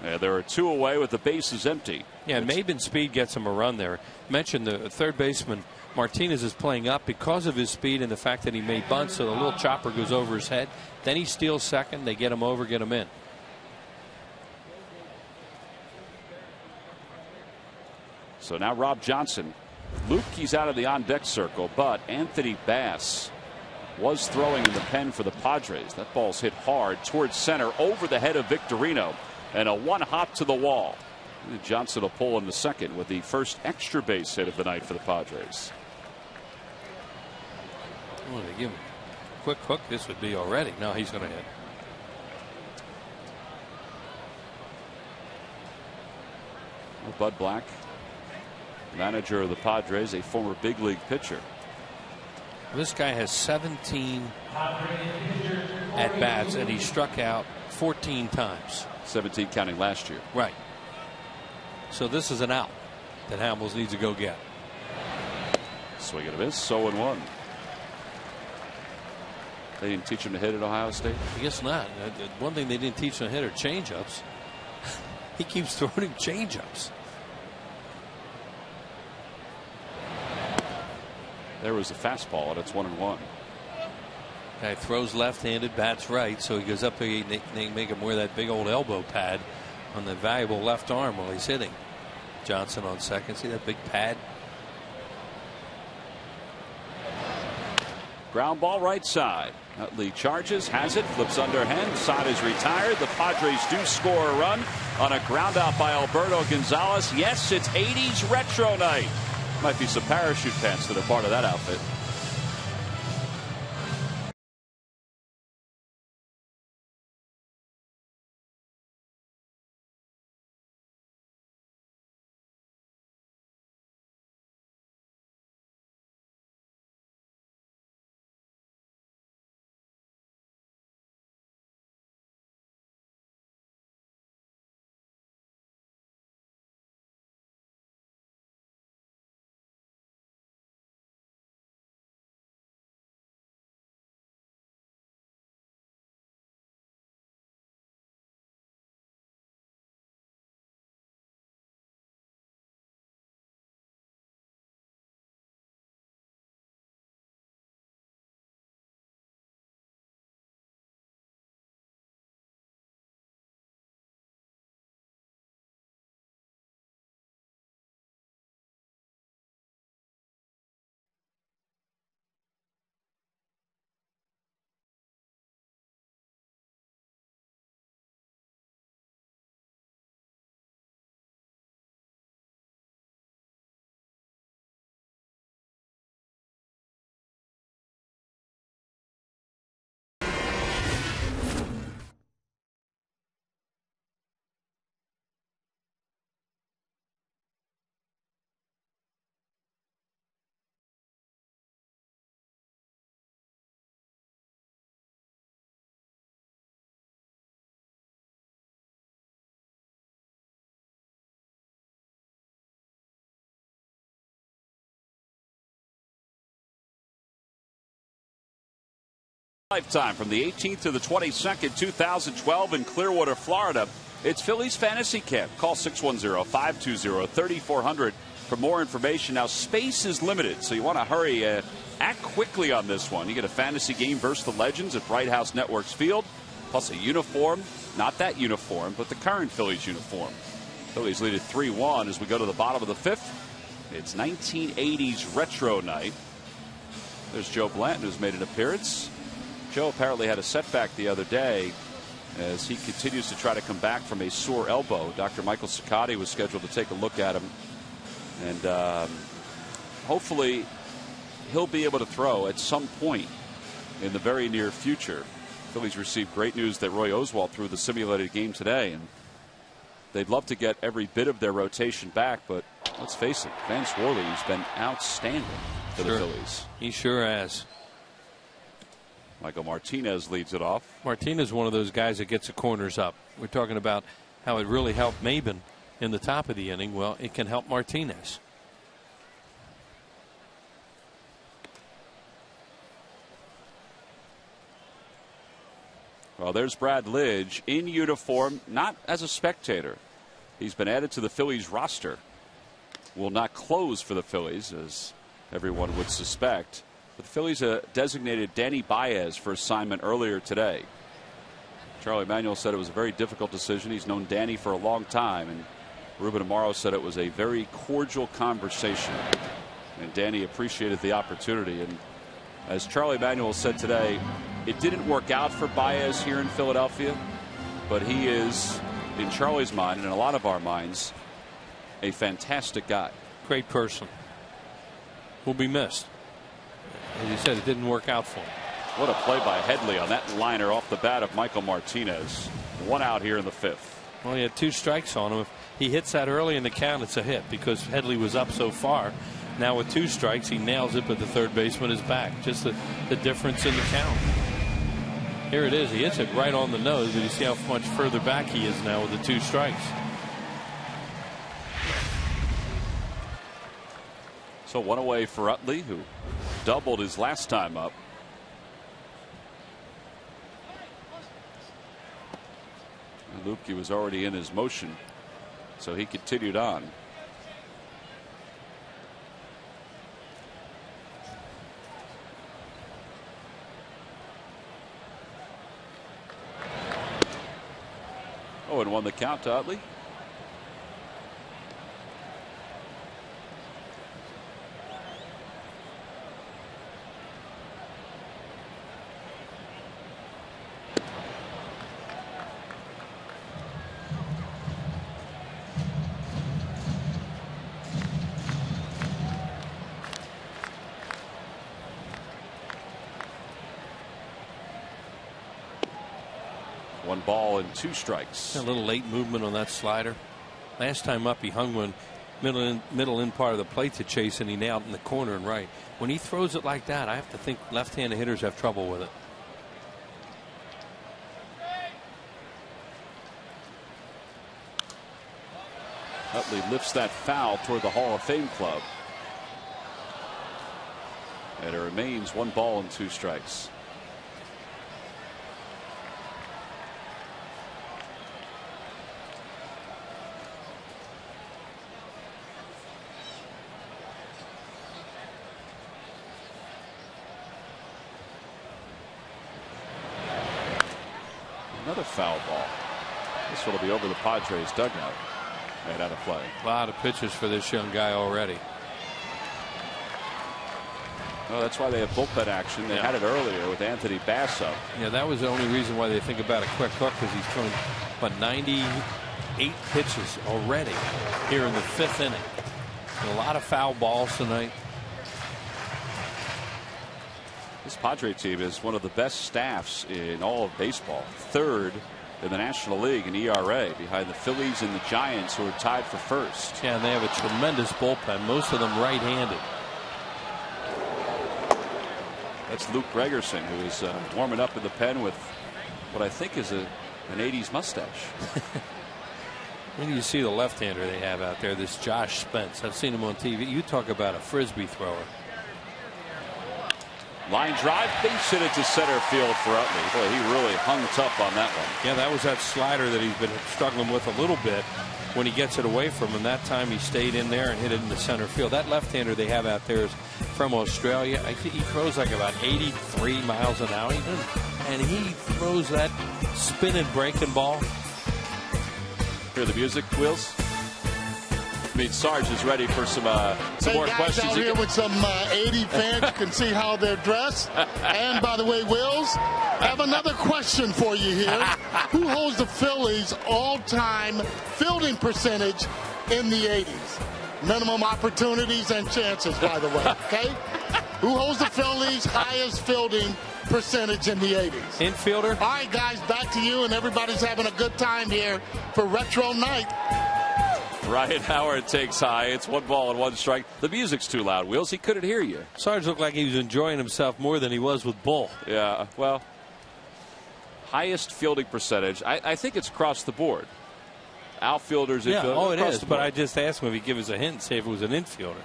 There are 2 away with the bases empty. Yeah, Maven's speed gets him a run there. Mentioned the third baseman Martinez is playing up because of his speed and the fact that he made bunts, so the little chopper goes over his head. Then he steals second. They get him over, get him in. So now Rob Johnson. Lupke's out of the on-deck circle, but Anthony Bass was throwing in the pen for the Padres. That ball's hit hard towards center over the head of Victorino, and a 1-hop to the wall. Johnson will pull in the second with the first extra base hit of the night for the Padres. Oh, they give him a quick hook. This would be already. No, he's going to hit. Bud Black, manager of the Padres, a former big league pitcher. This guy has 17 at bats and he struck out 14 times. 17 counting last year. Right. So this is an out that Hamels needs to go get. Swing and a miss. 0-1. They didn't teach him to hit at Ohio State? I guess not. One thing they didn't teach him to hit are changeups. He keeps throwing him changeups. There was a fastball, and it's 1-1. Guy throws left-handed, bats right, so he goes up there. They make him wear that big old elbow pad on the valuable left arm while he's hitting. Johnson on second. See that big pad? Ground ball right side. Utley charges, has it, flips underhand. Side is retired. The Padres do score a run on a ground out by Alberto Gonzalez. Yes, it's 80s retro night. Might be some parachute pants that are part of that outfit. Lifetime from the 18th to the 22nd, 2012 in Clearwater, Florida. It's Phillies Fantasy Camp. Call 610-520-3400 for more information. Now, space is limited, so you want to hurry. Act quickly on this one. You get a fantasy game versus the Legends at Bright House Networks Field, plus a uniform. Not that uniform, but the current Phillies uniform. Phillies lead at 3-1 as we go to the bottom of the fifth. It's 1980s retro night. There's Joe Blanton, who's made an appearance. Joe apparently had a setback the other day as he continues to try to come back from a sore elbow. Dr. Michael Cicciotti was scheduled to take a look at him, and hopefully he'll be able to throw at some point in the very near future. Phillies received great news that Roy Oswalt threw the simulated game today, and they'd love to get every bit of their rotation back, but let's face it, Vance Worley's been outstanding for the Phillies. He sure has. Michael Martinez leads it off. Martinez is one of those guys that gets the corners up. We're talking about how it really helped Maben in the top of the inning. Well, it can help Martinez. Well, there's Brad Lidge in uniform, not as a spectator. He's been added to the Phillies roster. Will not close for the Phillies, as everyone would suspect. But the Phillies designated Danny Baez for assignment earlier today. Charlie Manuel said it was a very difficult decision. He's known Danny for a long time, and Ruben Amaro said it was a very cordial conversation. And Danny appreciated the opportunity. And as Charlie Manuel said today, it didn't work out for Baez here in Philadelphia, but he is, in Charlie's mind and in a lot of our minds, a fantastic guy. Great person. Will be missed. As you said, it didn't work out for him. What a play by Headley on that liner off the bat of Michael Martinez. One out here in the fifth. Well, he had 2 strikes on him. If he hits that early in the count, it's a hit because Headley was up so far. Now with 2 strikes, he nails it, but the third baseman is back. Just the difference in the count. Here it is. He hits it right on the nose, but you see how much further back he is now with the 2 strikes. So one away for Utley, who doubled his last time up. And Lupke was already in his motion, so he continued on. Oh, and won the count to Utley. One ball and 2 strikes. A little late movement on that slider. Last time up, he hung one middle in part of the plate to chase, and he nailed in the corner and right. When he throws it like that, I have to think left-handed hitters have trouble with it. Utley lifts that foul toward the Hall of Fame club. And it remains 1 ball and 2 strikes. Another foul ball. This will be over the Padres dugout. Made out of play. A lot of pitches for this young guy already. Oh, that's why they have bullpen action. They had it earlier with Anthony Bass up. Yeah, that was the only reason why they think about a quick hook, because he's thrown but 98 pitches already here in the 5th inning. And a lot of foul balls tonight. This Padre team is one of the best staffs in all of baseball. 3rd in the National League in ERA, behind the Phillies and the Giants, who are tied for 1st. Yeah, and they have a tremendous bullpen, most of them right-handed. That's Luke Gregerson, who is warming up in the pen with what I think is an 80s mustache. When do you see the left-hander they have out there, this Josh Spence? I've seen him on TV. You talk about a frisbee thrower. Line drive, base hit it to center field for Utley. Boy, he really hung tough on that one. Yeah, that was that slider that he's been struggling with a little bit when he gets it away from him. That time he stayed in there and hit it into center field. That left-hander they have out there is from Australia. I think he throws like about 83 miles an hour even, and he throws that spinning breaking ball. Hear the music, Wheels? I mean, Sarge is ready for some more guys questions. Out here with some 80 fans, you can see how they're dressed. And by the way, Wills, I have another question for you here. Who holds the Phillies' all-time fielding percentage in the 80s? Minimum opportunities and chances, by the way. Okay? Who holds the Phillies' highest fielding percentage in the 80s? Infielder? All right, guys, back to you, and everybody's having a good time here for Retro Night. Ryan Howard takes high. It's 1 ball and 1 strike. The music's too loud, Wheels. He couldn't hear you. Sarge looked like he was enjoying himself more than he was with Bull. Yeah, well, highest fielding percentage. I think it's across the board. Outfielders, yeah, infielders, it is. But I just asked him if he'd give us a hint and say if it was an infielder.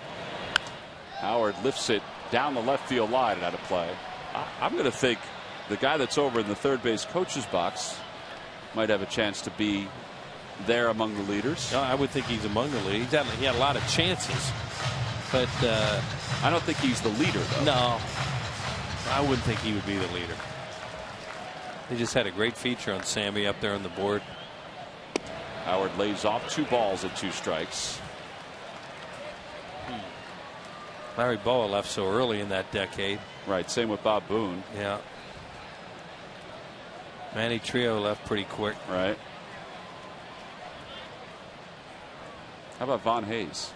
Howard lifts it down the left field line and out of play. I'm going to think the guy that's over in the third base coach's box might have a chance to be there among the leaders. No, I would think he's among the leaders. He had a lot of chances, but I don't think he's the leader, though. No, I wouldn't think he would be the leader. They just had a great feature on Sammy up there on the board. Howard lays off 2 balls and 2 strikes. Larry Boa left so early in that decade. Right, same with Bob Boone. Yeah. Manny Trio left pretty quick. Right. How about Von Hayes?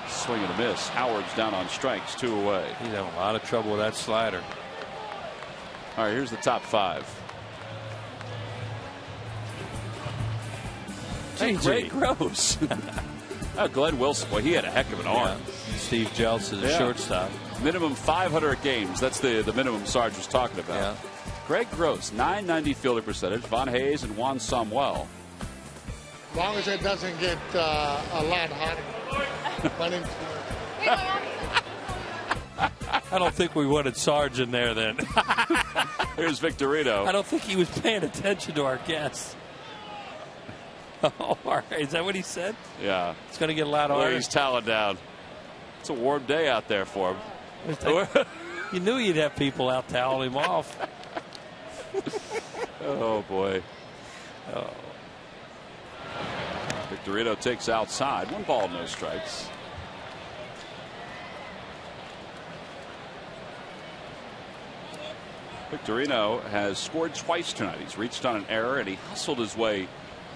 Swing and a miss. Howard's down on strikes, 2 away. He's having a lot of trouble with that slider. All right, here's the top 5. Hey, Greg Gross. Glenn Wilson, boy, he had a heck of an arm. Yeah. Steve Jeltz is a shortstop. Minimum 500 games. That's the minimum Sarge was talking about. Yeah. Greg Gross, .990 fielding percentage. Von Hayes and Juan Samuel. As long as it doesn't get a lot hotter. I don't think we wanted Sarge in there then. Here's Victorino. I don't think he was paying attention to our guests. Oh, all right. Is that what he said? Yeah. It's going to get a lot harder. He's toweling down. It's a warm day out there for him. You knew you'd have people out toweling him off. Oh, boy. Oh. Victorino takes outside. 1 ball, no strikes. Victorino has scored twice tonight. He's reached on an error and he hustled his way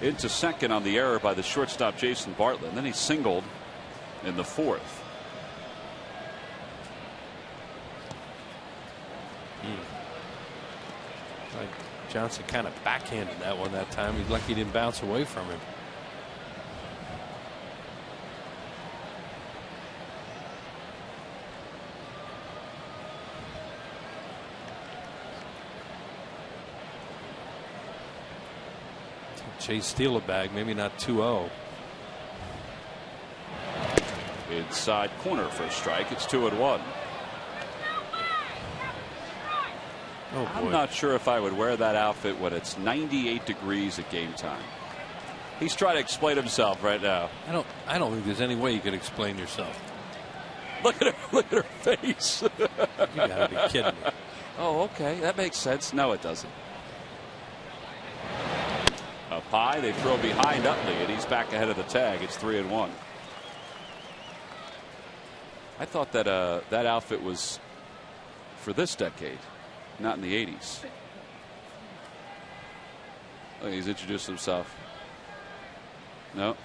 into second on the error by the shortstop Jason Bartlett. And then he singled in the 4th. Johnson kind of backhanded that one that time. He's lucky he didn't bounce away from him. Chase steal a bag, maybe not 2-0. Inside corner for a strike. It's 2-1. Oh, boy. I'm not sure if I would wear that outfit when it's 98 degrees at game time. He's trying to explain himself right now. I don't think there's any way you could explain yourself. Look at her face. You gotta be kidding me. Oh, okay, that makes sense. No, it doesn't. Up high, they throw behind Utley, and he's back ahead of the tag. It's 3-1. I thought that that outfit was for this decade, not in the 80s. Oh, he's introduced himself. No.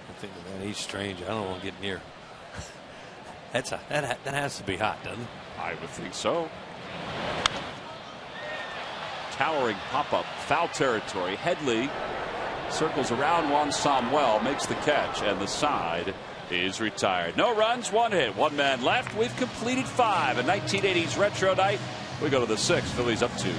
I'm thinking, man, he's strange. I don't want to get near. That has to be hot, doesn't it? I would think so. Towering pop-up, foul territory. Headley circles around Juan Samuel, makes the catch, and the side is retired. No runs, 1 hit, 1 man left. We've completed 5. A 1980s retro night. We go to the 6th. Phillies up 2.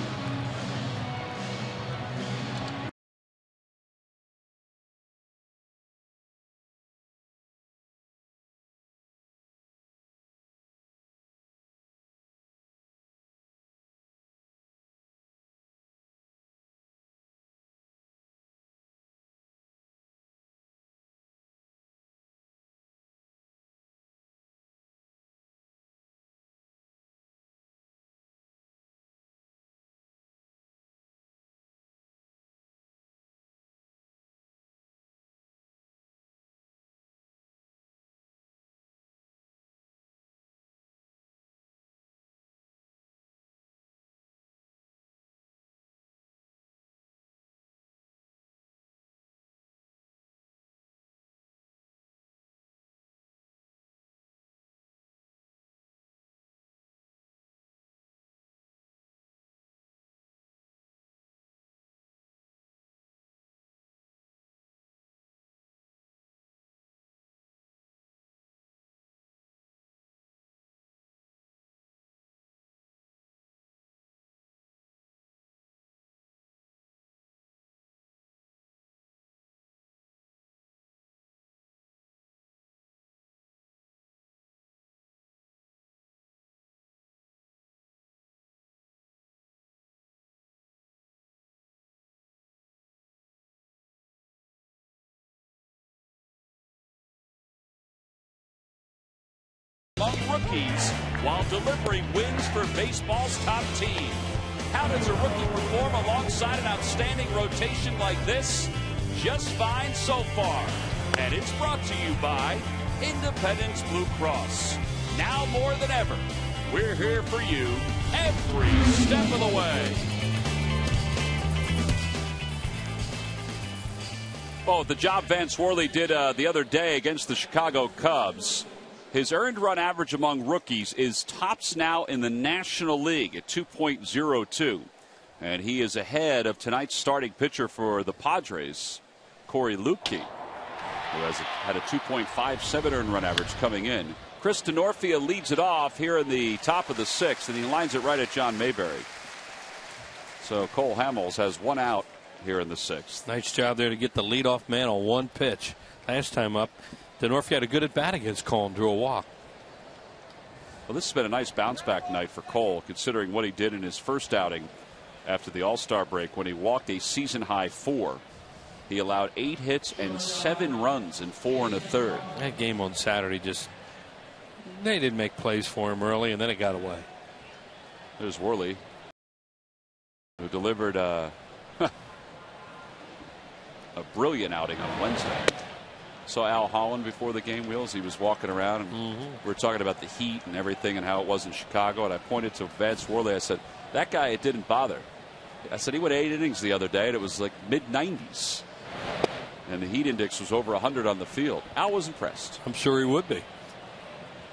rookies while delivering wins for baseball's top team. How does a rookie perform alongside an outstanding rotation like this? Just fine so far. And it's brought to you by Independence Blue Cross. Now more than ever, we're here for you every step of the way. Oh, the job Vance Worley did the other day against the Chicago Cubs. His earned run average among rookies is tops now in the National League at 2.02. And he is ahead of tonight's starting pitcher for the Padres, Corey Luebke, who has had a 2.57 earned run average coming in. Chris DeNorfia leads it off here in the top of the sixth, and he lines it right at John Mayberry. So Cole Hamels has one out here in the sixth. Nice job there to get the leadoff man on one pitch. Last time up, DeNorfia had a good at bat against Cole and drew a walk. Well, this has been a nice bounce back night for Cole, considering what he did in his first outing after the All-Star break when he walked a season high 4. He allowed 8 hits and 7 runs in 4 1/3. That game on Saturday they didn't make plays for him early, and then it got away. There's Worley, who delivered a brilliant outing on Wednesday. Saw Al Holland before the game, Wheels. He was walking around, and we were talking about the heat and everything and how it was in Chicago. And I pointed to Vance Worley. I said, that guy, it didn't bother. I said, he went 8 innings the other day, and it was like mid-90s. And the heat index was over 100 on the field. Al was impressed. I'm sure he would be.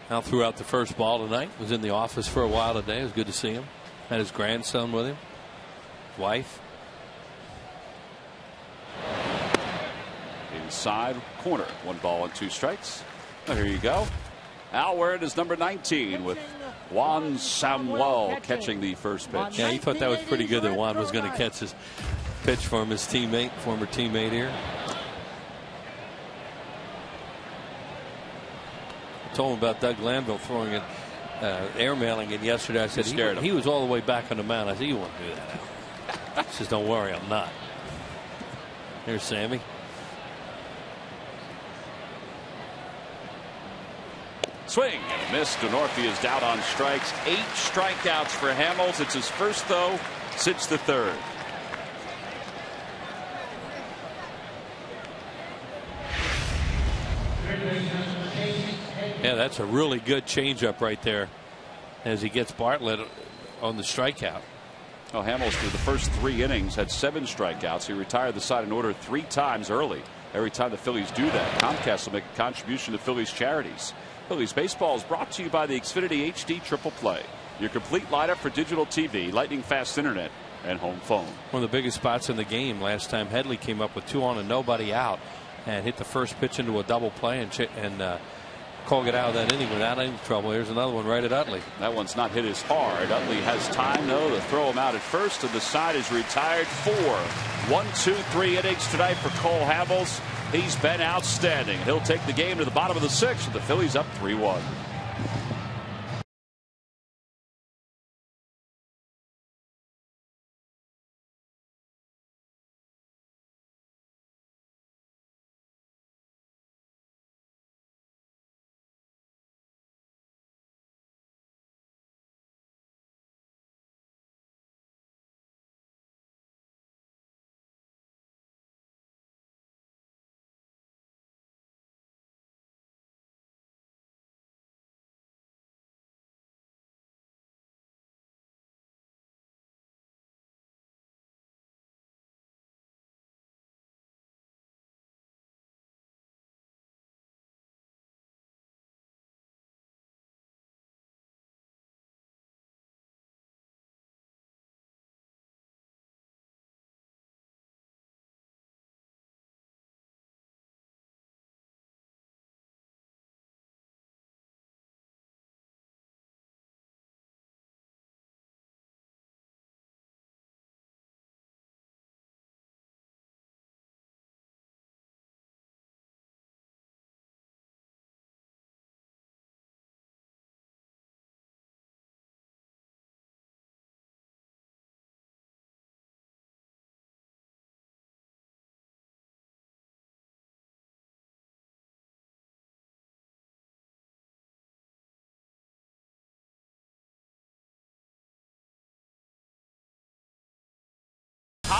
Al threw out the first ball tonight. Was in the office for a while today. It was good to see him. Had his grandson with him. Wife. Inside corner. 1 ball and 2 strikes. Oh, here you go. Al wearing his number 19 with Juan Samuel catching the first pitch. Yeah, he thought that was pretty good that Juan was going to catch his pitch from his teammate, former teammate here. I told him about Doug Glanville throwing it, airmailing it yesterday. I said he was all the way back on the mound. I said, you won't do that. He says, don't worry, I'm not. Here's Sammy. Swing and a miss. DeNorfia is down on strikes. 8 strikeouts for Hamels. It's his first, though, since the 3rd. Yeah, that's a really good changeup right there as he gets Bartlett on the strikeout. Well, Hamels, through the first 3 innings, had 7 strikeouts. He retired the side in order 3 times early. Every time the Phillies do that, Comcast will make a contribution to Phillies charities. Phillies baseball is brought to you by the Xfinity HD Triple Play, your complete lineup for digital TV, lightning fast internet, and home phone. One of the biggest spots in the game last time. Headley came up with 2 on and nobody out and hit the first pitch into a double play and Cole get out of that inning without any trouble. Here's another one right at Utley. That one's not hit as hard. Utley has time, though, to throw him out at first, and the side is retired 4. 1, 2, 3 innings tonight for Cole Hamels. He's been outstanding. He'll take the game to the bottom of the 6th with the Phillies up 3-1.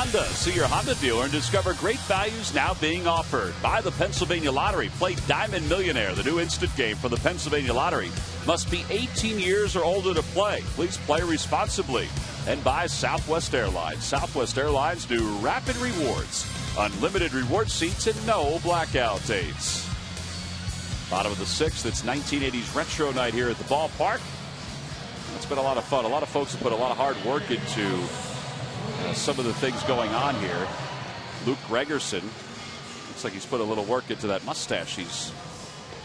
Honda. See your Honda dealer and discover great values now being offered. Buy the Pennsylvania Lottery. Play Diamond Millionaire, the new instant game for the Pennsylvania Lottery. Must be 18 years or older to play. Please play responsibly. And buy Southwest Airlines. Southwest Airlines do rapid rewards, unlimited reward seats, and no blackout dates. Bottom of the 6th, it's 1980s retro night here at the ballpark. It's been a lot of fun. A lot of folks have put a lot of hard work into some of the things going on here. Luke Gregerson, looks like he's put a little work into that mustache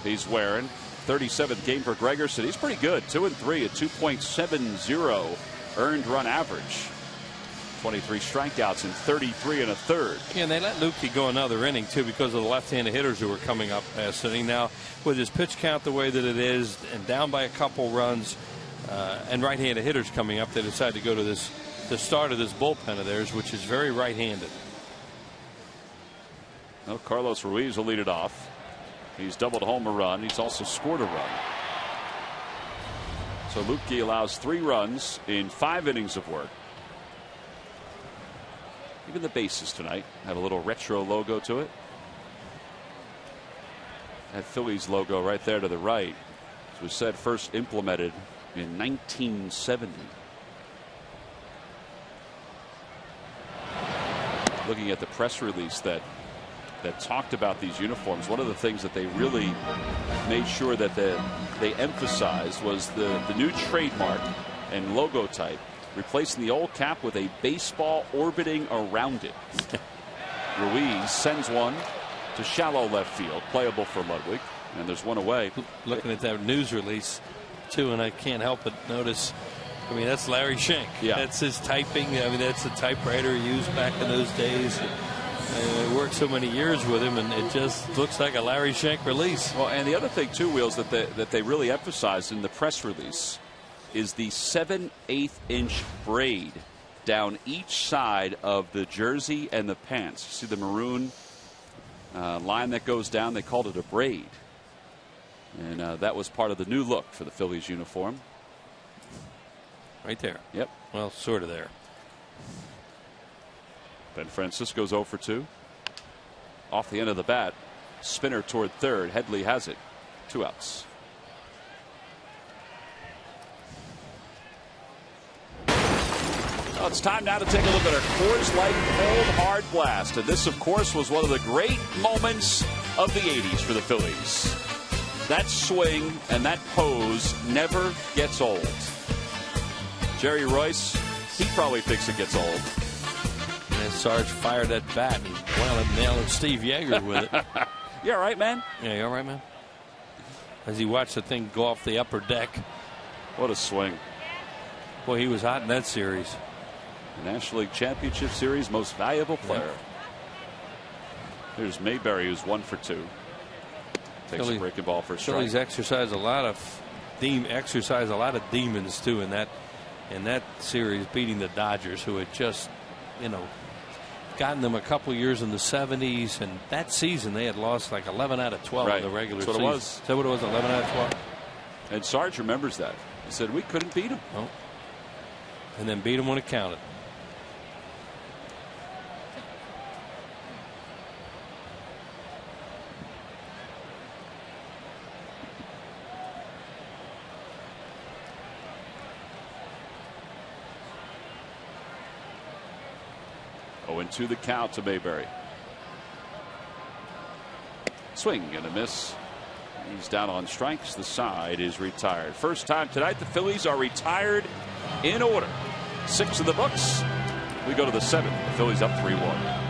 he's wearing. 37th game for Gregerson. He's pretty good. 2-3 at 2.70 earned run average. 23 strikeouts in 33 and a third. Yeah, and they let Lukey go another inning too because of the left-handed hitters who were coming up past inning. Now with his pitch count the way that it is and down by a couple runs and right-handed hitters coming up, they decided to go to the start of this bullpen of theirs, which is very right-handed. Well, Carlos Ruiz will lead it off. He's doubled home a run. He's also scored a run. So Lukey allows 3 runs in 5 innings of work. Even the bases tonight have a little retro logo to it. That Phillies logo right there to the right, as we said, first implemented in 1970. Looking at the press release that talked about these uniforms, one of the things that they really made sure that they emphasized was the new trademark and logo type, replacing the old cap with a baseball orbiting around it. Ruiz sends one to shallow left field, playable for Ludwig, and there's one away. Looking at that news release too, and I can't help but notice, I mean, that's Larry Schenk. Yeah. That's his typing. I mean, that's the typewriter he used back in those days. I worked so many years with him, and it just looks like a Larry Schenk release. Well, and the other thing too, Wheels, that they really emphasized in the press release is the 7/8 inch braid down each side of the jersey and the pants. See the maroon line that goes down? They called it a braid. And that was part of the new look for the Phillies uniform. Right there. Yep. Well, sort of there. Ben Francisco's 0 for 2. Off the end of the bat. Spinner toward third. Headley has it. 2 outs. Well, it's time now to take a look at our Coors Light Cold Hard Blast. And this, of course, was one of the great moments of the 80s for the Phillies. That swing and that pose never gets old. Jerry Royce, he probably thinks it gets old. And Sarge fired that bat and wound up nailing Steve Yeager with it. You all right, man? Yeah, you all right, man? As he watched the thing go off the upper deck. What a swing. Boy, he was hot in that series. National League Championship Series most valuable player. Here's Mayberry, who's 1 for 2. Takes a breaking ball for a strike. Phillies exercise a lot of demons too in that series, beating the Dodgers, who had just, gotten them a couple years in the 70s, and that season they had lost like 11 out of 12 in the regular season. That's what it was. Is that what it was, 11 out of 12? And Sarge remembers that. He said we couldn't beat him. Oh. And then beat him when it counted. To the count to Mayberry. Swing and a miss. He's down on strikes. The side is retired. First time tonight the Phillies are retired in order. 6 in the books. We go to the 7th. The Phillies up 3-1.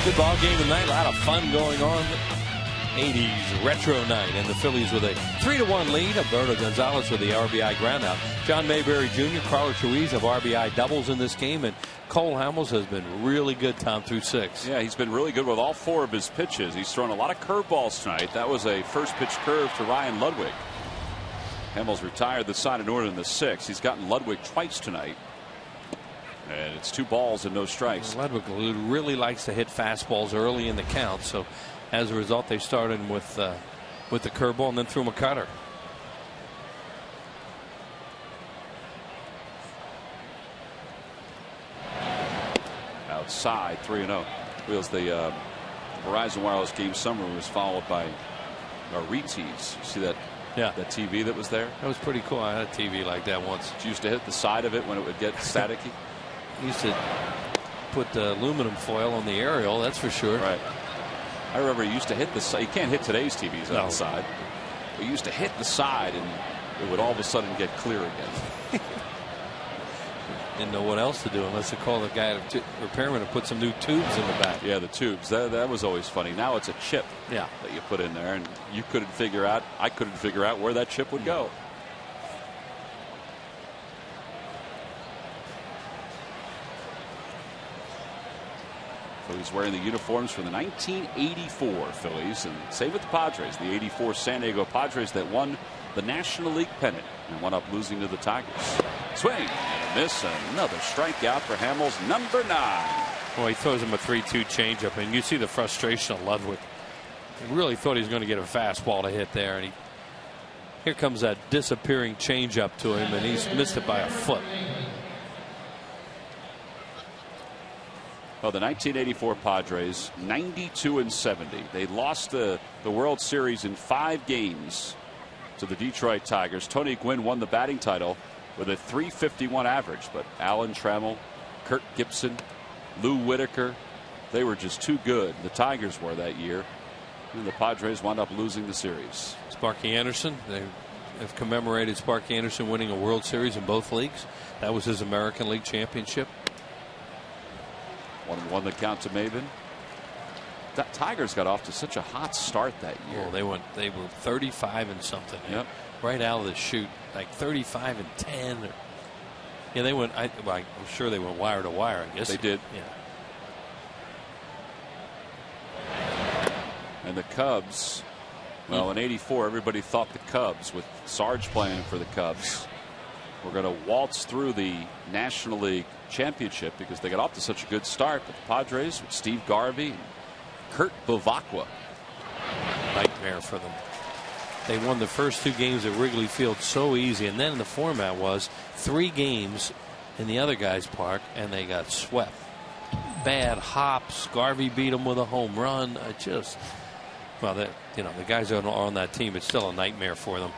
Good ball game tonight. A lot of fun going on. 80s retro night, and the Phillies with a 3-1 lead. Alberto Gonzalez with the RBI groundout. John Mayberry Jr., Carlos Ruiz have RBI doubles in this game, and Cole Hamels has been really good, Tom, through 6. Yeah, he's been really good with all 4 of his pitches. He's thrown a lot of curveballs tonight. That was a first pitch curve to Ryan Ludwig. Hamels retired the side in order in the 6th. He's gotten Ludwig twice tonight. And it's 2 balls and no strikes. Well, Ludwig really likes to hit fastballs early in the count, so as a result, they started him with the curveball and then threw him a cutter. Outside, 3-0. Wheels the Verizon Wireless game summer was followed by retees. You see that? Yeah. That TV that was there? That was pretty cool. I had a TV like that once. Did you used to hit the side of it when it would get staticky? I used to put the aluminum foil on the aerial, that's for sure. Right. I remember you used to hit the side. You can't hit today's TVs outside. But you used to hit the side and it would all of a sudden get clear again. Didn't know what else to do unless to call the guy repairman to put some new tubes in the back. Yeah, the tubes. That was always funny. Now it's a chip that you put in there, and you couldn't figure out. I couldn't figure out where that chip would go. Phillies wearing the uniforms for the 1984 Phillies, and same with the Padres, the 84 San Diego Padres that won the National League pennant and wound up losing to the Tigers. Swing and a miss. Another strikeout for Hamels, number 9. Well, he throws him a 3-2 changeup, and you see the frustration of Ludwig. He really thought he was going to get a fastball to hit there, and here comes that disappearing changeup to him, and he's missed it by a foot. Well, the 1984 Padres, 92-70. They lost the World Series in 5 games to the Detroit Tigers. Tony Gwynn won the batting title with a .351 average, but Alan Trammell, Kirk Gibson, Lou Whitaker, they were just too good. The Tigers were that year, and the Padres wound up losing the series. Sparky Anderson, they have commemorated Sparky Anderson winning a World Series in both leagues. That was his American League championship. 1-1 the count to Maven. The Tigers got off to such a hot start that year. Oh, they were 35 and something. Yep. Right out of the chute, like 35 and 10. Yeah, they went. I'm sure they went wire to wire. I guess they did. Yeah. And the Cubs. Well, in '84, everybody thought the Cubs, with Sarge playing for the Cubs, were going to waltz through the National League championship because they got off to such a good start. But the Padres with Steve Garvey and Kurt Bavacqua. Nightmare for them. They won the first 2 games at Wrigley Field so easy, and then the format was 3 games in the other guy's park, and they got swept. Bad hops. Garvey beat them with a home run. Well, the guys that are on that team, it's still a nightmare for them.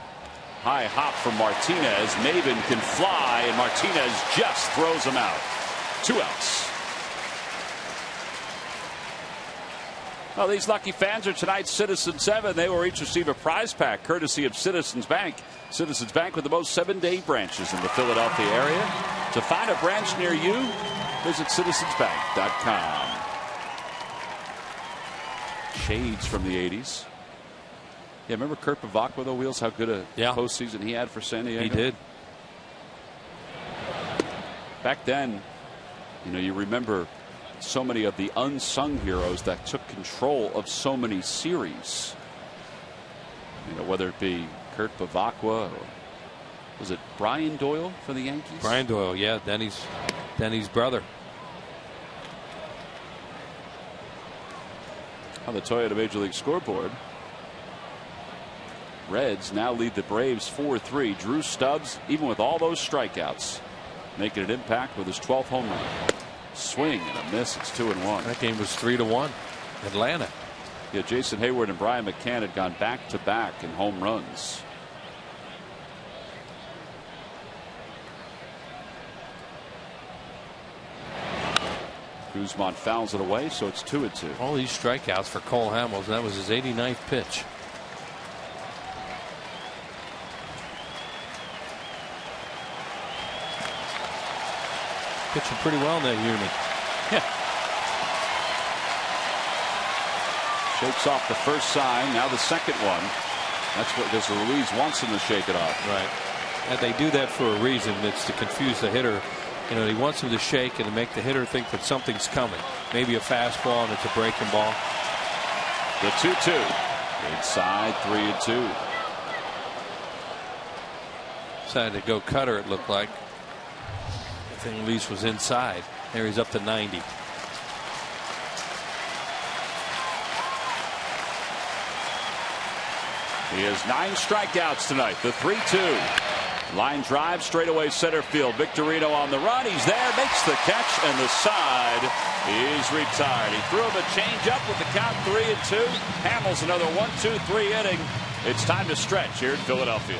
High hop from Martinez. Maven can fly, and Martinez just throws him out. 2 outs. Well, these lucky fans are tonight's Citizens 7. They will each receive a prize pack courtesy of Citizens Bank. Citizens Bank with the most 7-day branches in the Philadelphia area. To find a branch near you, visit citizensbank.com. Shades from the 80s. Yeah, remember Kurt Bavacqua, though, Wheels, how good a postseason he had for San Diego? He did. Back then, you remember so many of the unsung heroes that took control of so many series. Whether it be Kurt Bavacqua, or was it Brian Doyle for the Yankees? Brian Doyle, yeah, Denny's brother. On the Toyota Major League scoreboard, Reds now lead the Braves 4-3. Drew Stubbs, even with all those strikeouts, making an impact with his 12th home run. Swing and a miss. It's 2-1. That game was 3-1. Atlanta. Yeah, Jason Hayward and Brian McCann had gone back-to-back in home runs. Guzman fouls it away, so it's 2-2. All these strikeouts for Cole Hamels. That was his 89th pitch. Pitching pretty well in that unit. Yeah. Shakes off the first sign. Now the second one. That's what, because Ruiz wants him to shake it off. Right. And they do that for a reason. It's to confuse the hitter. You know, he wants him to shake and to make the hitter think that something's coming. Maybe a fastball and it's a breaking ball. The 2-2. Inside 3-2. Decided to go cutter, it looked like. I think at least was inside. There he's up to 90. He has 9 strikeouts tonight. The 3-2. Line drive straightaway center field. Victorino on the run. He's there, makes the catch, and the side is retired. He threw him a changeup with the count 3-2. Hamels another 1-2-3 inning. It's time to stretch here in Philadelphia.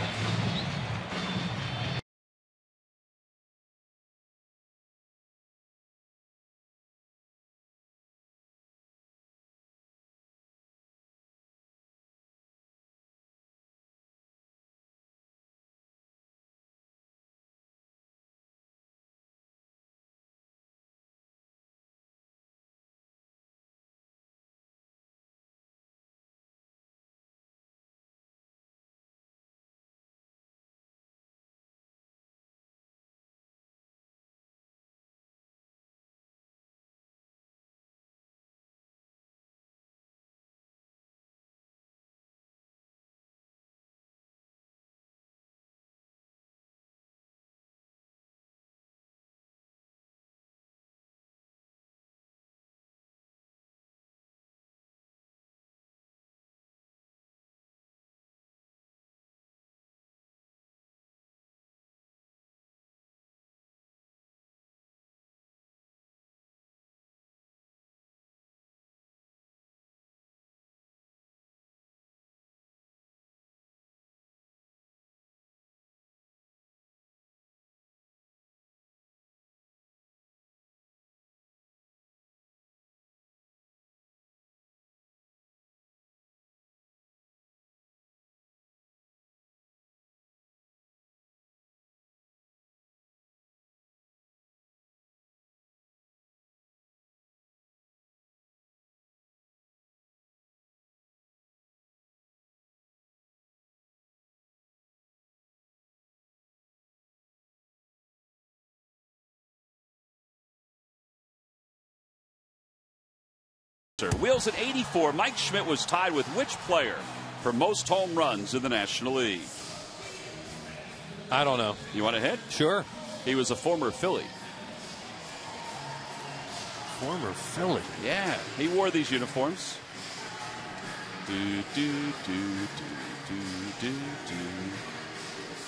Wheels at 84. Mike Schmidt was tied with which player for most home runs in the National League? I don't know. You want a hint? Sure. He was a former Philly. Former Philly. Yeah, he wore these uniforms.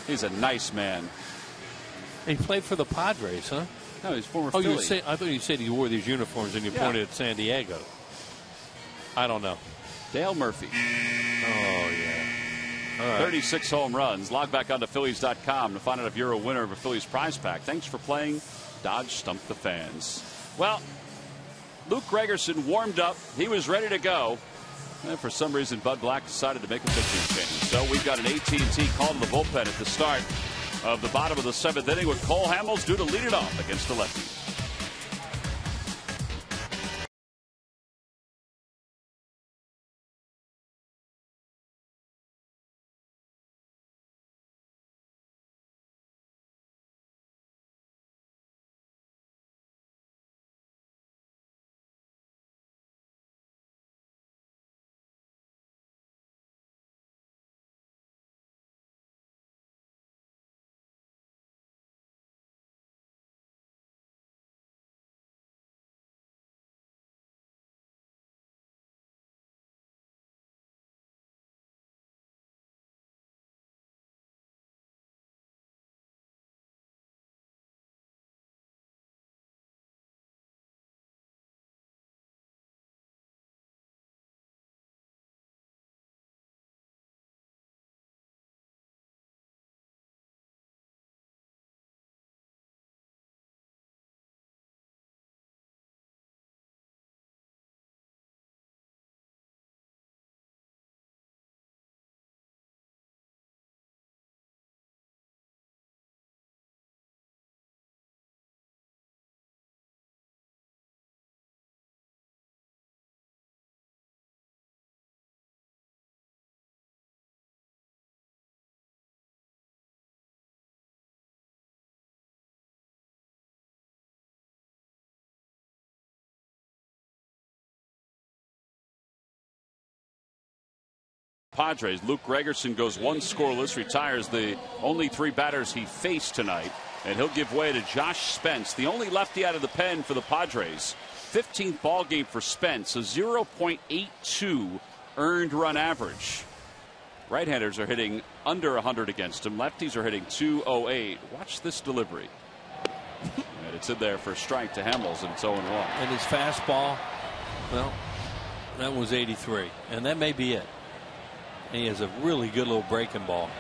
He's a nice man. He played for the Padres, huh? No, he's former Oh, Philly. I thought you said he wore these uniforms and you pointed at San Diego. I don't know. Dale Murphy. Oh, yeah. All right. 36 home runs. Log back onto Phillies.com to find out if you're a winner of a Phillies prize pack. Thanks for playing Dodge Stump the Fans. Well, Luke Gregerson warmed up. He was ready to go. And for some reason, Bud Black decided to make a pitching change. So we've got an AT&T call to the bullpen at the start of the bottom of the 7th inning with Cole Hamels due to lead it off against the lefties. Padres. Luke Gregerson goes one scoreless, retires the only 3 batters he faced tonight, and he'll give way to Josh Spence, the only lefty out of the pen for the Padres. 15th ball game for Spence, a 0.82 earned run average. Right-handers are hitting under 100 against him. Lefties are hitting 208. Watch this delivery. And it's in there for a strike to Hamels, and it's 0-1. And his fastball, well, that was 83, and that may be it. And he has a really good little breaking ball.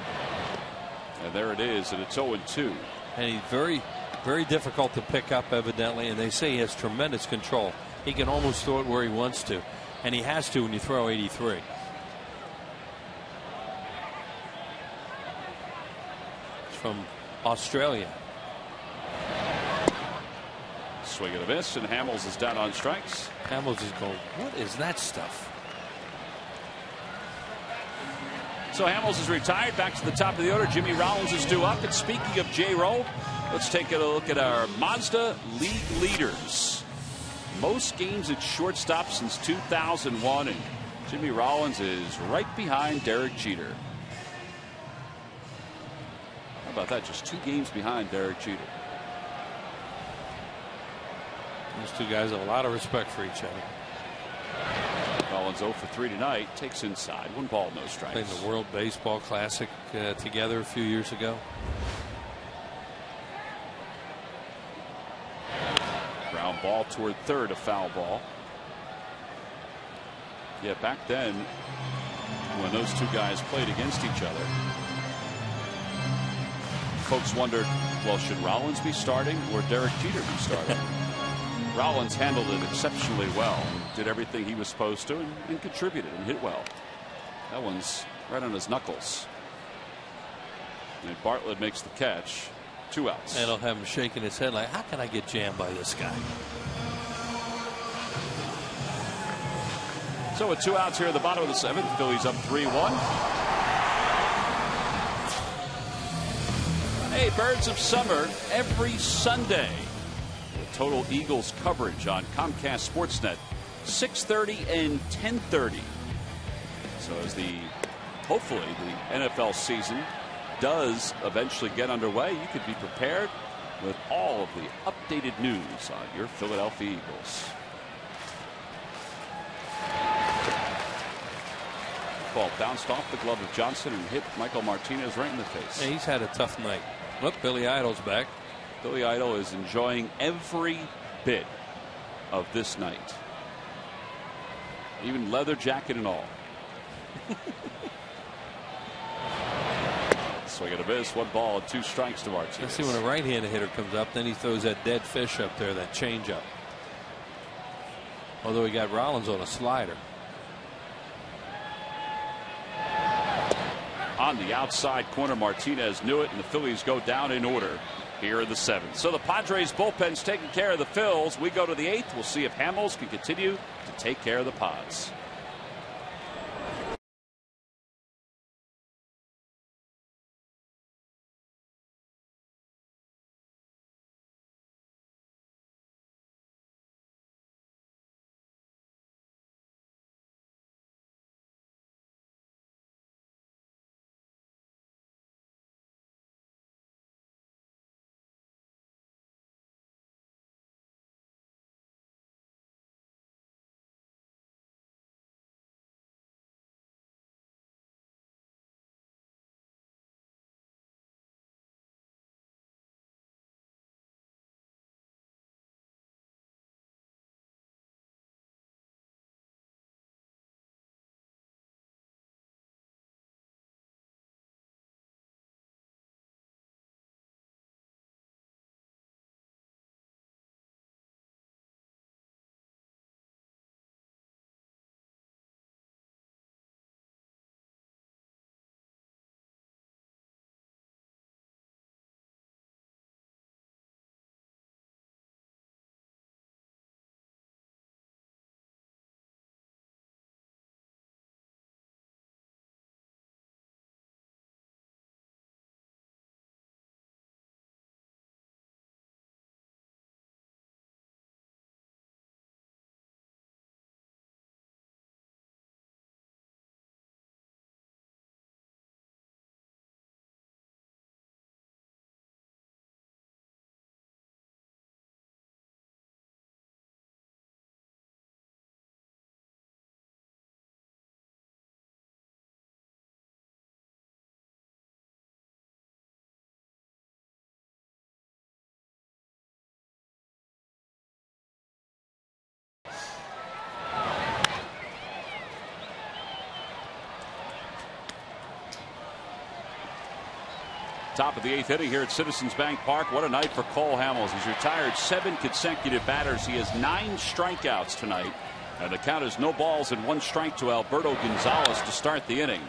And there it is, and it's 0-2. And he's very, very difficult to pick up, evidently, and they say he has tremendous control. He can almost throw it where he wants to, and he has to when you throw 83. It's from Australia. Swing and a miss, and Hamels is down on strikes. Hamels is going, what is that stuff? So Hamels is retired. Back to the top of the order. Jimmy Rollins is due up. And speaking of J-Roll, let's take a look at our Mazda league leaders. Most games at shortstop since 2001, and Jimmy Rollins is right behind Derek Jeter. How about that? Just 2 games behind Derek Jeter. Those 2 guys have a lot of respect for each other. Rollins 0 for 3 tonight. Takes inside. 1 ball, no strikes. Played the World Baseball Classic together a few years ago. Ground ball toward third, a foul ball. Yeah, back then, when those 2 guys played against each other, folks wondered, well, should Rollins be starting or Derek Jeter be starting? Rollins handled it exceptionally well, did everything he was supposed to, and contributed and hit well. That one's right on his knuckles. And Bartlett makes the catch. 2 outs. And he'll have him shaking his head like, how can I get jammed by this guy? So with 2 outs here at the bottom of the 7th, Phillies up 3-1. Hey, Birds of Summer every Sunday. Total Eagles coverage on Comcast Sportsnet, 6:30 and 10:30. So as hopefully the NFL season does eventually get underway, you could be prepared with all of the updated news on your Philadelphia Eagles. Ball bounced off the glove of Johnson and hit Michael Martinez right in the face. Yeah, he's had a tough night. Look, Billy Idol's back. Billy Idol is enjoying every bit of this night. Even leather jacket and all. Swing and a miss. 1 ball and 2 strikes to Martinez. Let's see when a right-handed hitter comes up, then he throws that dead fish up there, that changeup. Although he got Rollins on a slider. On the outside corner, Martinez knew it, and the Phillies go down in order here in the 7th. So the Padres bullpen's taking care of the Phils. We go to the 8th. We'll see if Hamels can continue to take care of the Pods. Top of the 8th inning here at Citizens Bank Park. What a night for Cole Hamels. He's retired 7 consecutive batters. He has 9 strikeouts tonight. And the count is no balls and 1 strike to Alberto Gonzalez to start the inning.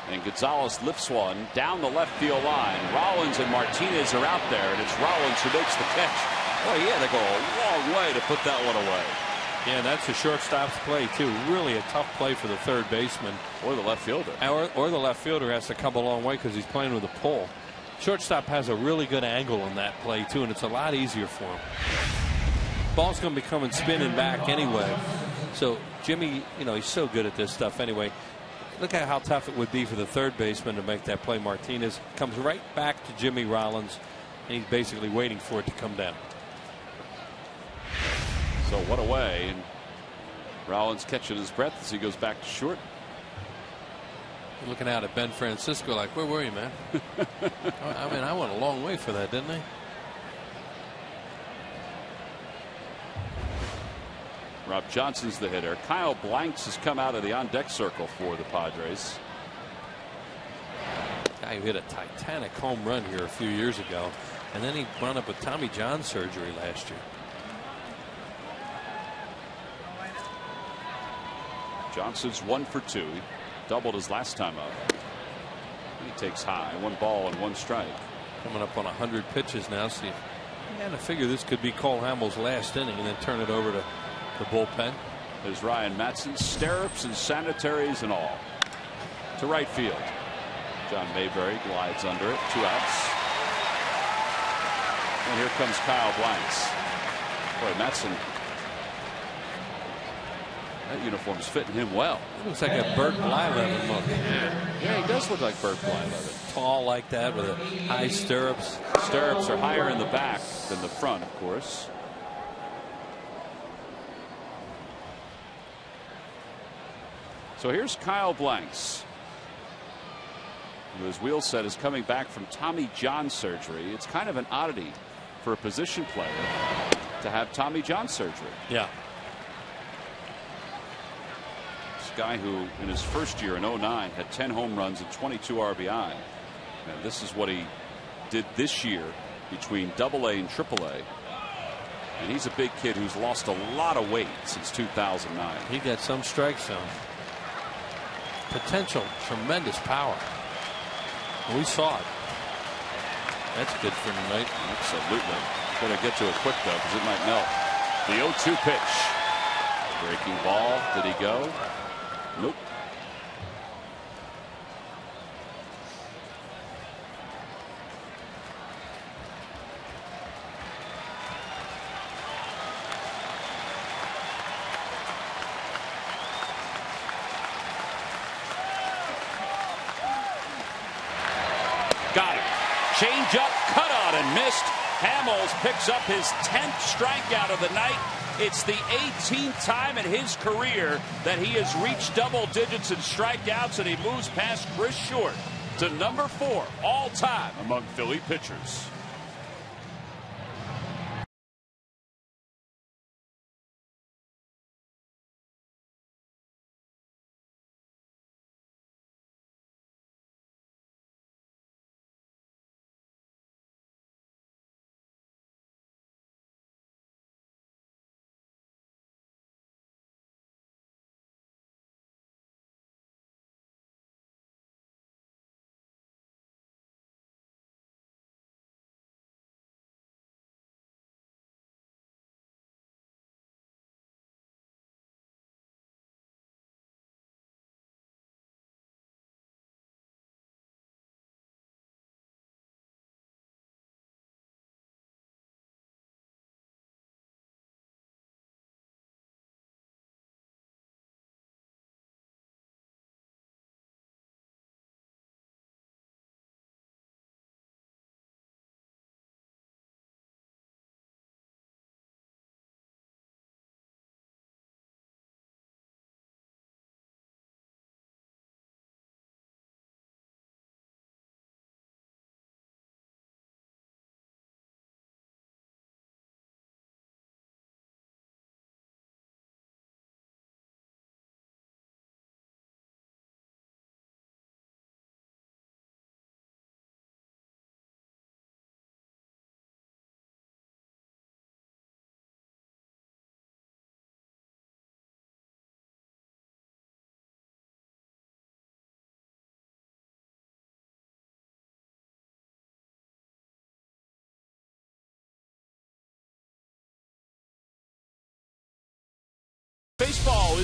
And Gonzalez lifts one down the left field line. Rollins and Martinez are out there, and it's Rollins who makes the catch. Well, yeah, they go a long way to put that one away. Yeah, that's the shortstop's play, too. Really a tough play for the third baseman. Or the left fielder. Or the left fielder has to come a long way because he's playing with a pull. Shortstop has a really good angle on that play, too, and it's a lot easier for him. Ball's going to be coming spinning back anyway. So Jimmy, he's so good at this stuff anyway. Look at how tough it would be for the third baseman to make that play. Martinez comes right back to Jimmy Rollins, and he's basically waiting for it to come down. So what a way. And Rollins catching his breath as he goes back to short. Looking out at Ben Francisco like, where were you, man? I mean, I went a long way for that, didn't I? Rob Johnson's the hitter. Kyle Blanks has come out of the on-deck circle for the Padres. Guy who hit a titanic home run here a few years ago, and then he wound up with Tommy John surgery last year. Johnson's 1 for 2. He doubled his last time up. He takes high. 1 ball and 1 strike. Coming up on 100 pitches now. So you got to figure this could be Cole Hamels' last inning and then turn it over to the bullpen. There's Ryan Matson, stirrups and sanitaries and all. To right field. John Mayberry glides under it. 2 outs. And here comes Kyle Blanks. Boy, Matson. That uniform's fitting him well. It looks like a Bert Blyleven look. Yeah, he does look like Bert Blyleven. Tall like that with a high stirrups. Stirrups are higher in the back than the front, of course. So here's Kyle Blanks, who, as Wheel said, is coming back from Tommy John surgery. It's kind of an oddity for a position player to have Tommy John surgery. Yeah. This guy who in his first year in 09 had 10 home runs and 22 RBI. And this is what he did this year between AA and AAA. And he's a big kid who's lost a lot of weight since 2009. He got some strike zone. Potential, tremendous power. We saw it. That's good for tonight. Absolutely. Better get to it quick, though, because it might melt. The 0-2 pitch. Breaking ball. Did he go? Nope. Got it. Change up, cut on and missed. Hamels picks up his 10th strikeout of the night. It's the 18th time in his career that he has reached double digits in strikeouts, and he moves past Chris Short to number 4 all time among Philly pitchers.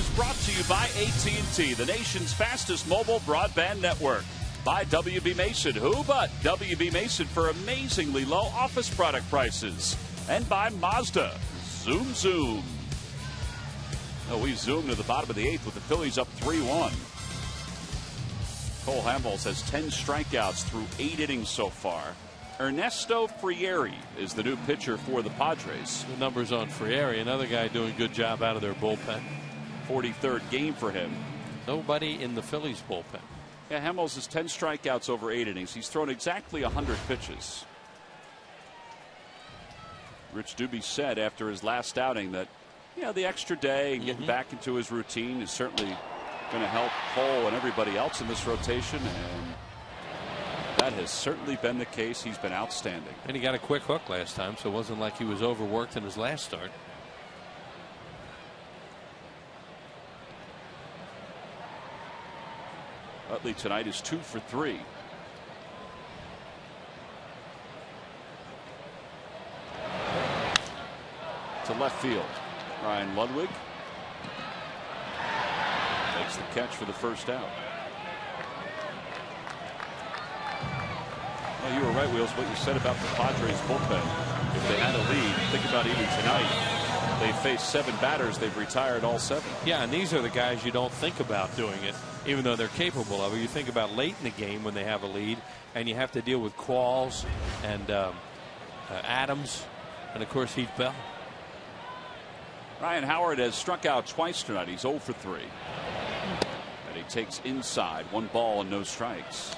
is brought to you by AT&T, the nation's fastest mobile broadband network. By WB Mason, who but WB Mason for amazingly low office product prices. And by Mazda, zoom, zoom. Oh, we zoomed to the bottom of the 8th with the Phillies up 3-1. Cole Hamels has 10 strikeouts through 8 innings so far. Ernesto Frieri is the new pitcher for the Padres. The numbers on Frieri, another guy doing a good job out of their bullpen. 43rd game for him. Nobody in the Phillies bullpen. Yeah, Hamels has 10 strikeouts over 8 innings. He's thrown exactly 100 pitches. Rich Dubé said after his last outing that, the extra day and getting back into his routine is certainly going to help Cole and everybody else in this rotation, and that has certainly been the case. He's been outstanding. And he got a quick hook last time, so it wasn't like he was overworked in his last start. Utley tonight is 2 for 3. To left field. Ryan Ludwig takes the catch for the first out. Well, you were right, Wheels, what you said about the Padres bullpen. If they had a lead, think about even tonight. They faced 7 batters. They've retired all 7. Yeah, and these are the guys you don't think about doing it, even though they're capable of it. You think about late in the game when they have a lead, and you have to deal with Qualls and Adams, and of course Heath Bell. Ryan Howard has struck out twice tonight. He's 0 for 3. And he takes inside. 1 ball and no strikes.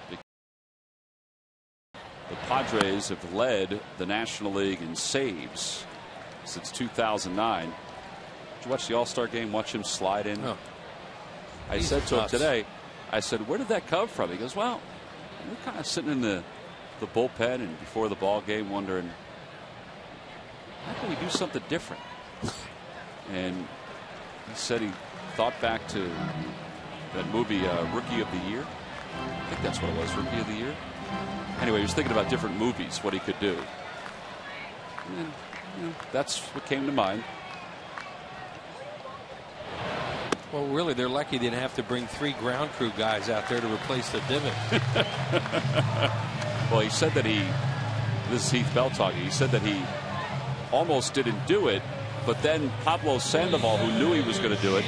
The Padres have led the National League in saves since 2009. Did you watch the All-Star game? Watch him slide in? No. I said to him today, I said, where did that come from? He goes, well, we're kind of sitting in the bullpen and before the ball game wondering, how can we do something different? And he said he thought back to that movie, Rookie of the Year. I think that's what it was, Rookie of the Year. Anyway, he was thinking about different movies, what he could do. And then, that's what came to mind. Well, really, they're lucky they didn't have to bring 3 ground crew guys out there to replace the divot. Well, he said that this is Heath Bell talking, he said that he almost didn't do it, but then Pablo Sandoval, who knew he was going to do it,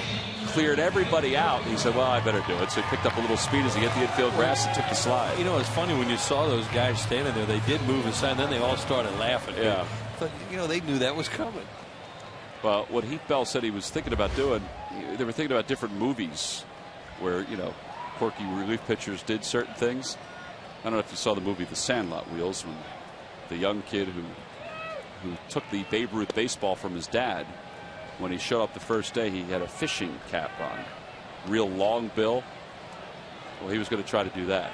cleared everybody out. He said, well, I better do it. So he picked up a little speed as he hit the infield grass and took the slide. You know, it's funny when you saw those guys standing there, they did move aside, and then they all started laughing. Yeah. But, they knew that was coming. Well, what Heath Bell said he was thinking about doing, they were thinking about different movies where, quirky relief pitchers did certain things. I don't know if you saw the movie The Sandlot, Wheels, when the young kid who took the Babe Ruth baseball from his dad, when he showed up the first day, he had a fishing cap on, real long bill. Well, he was going to try to do that.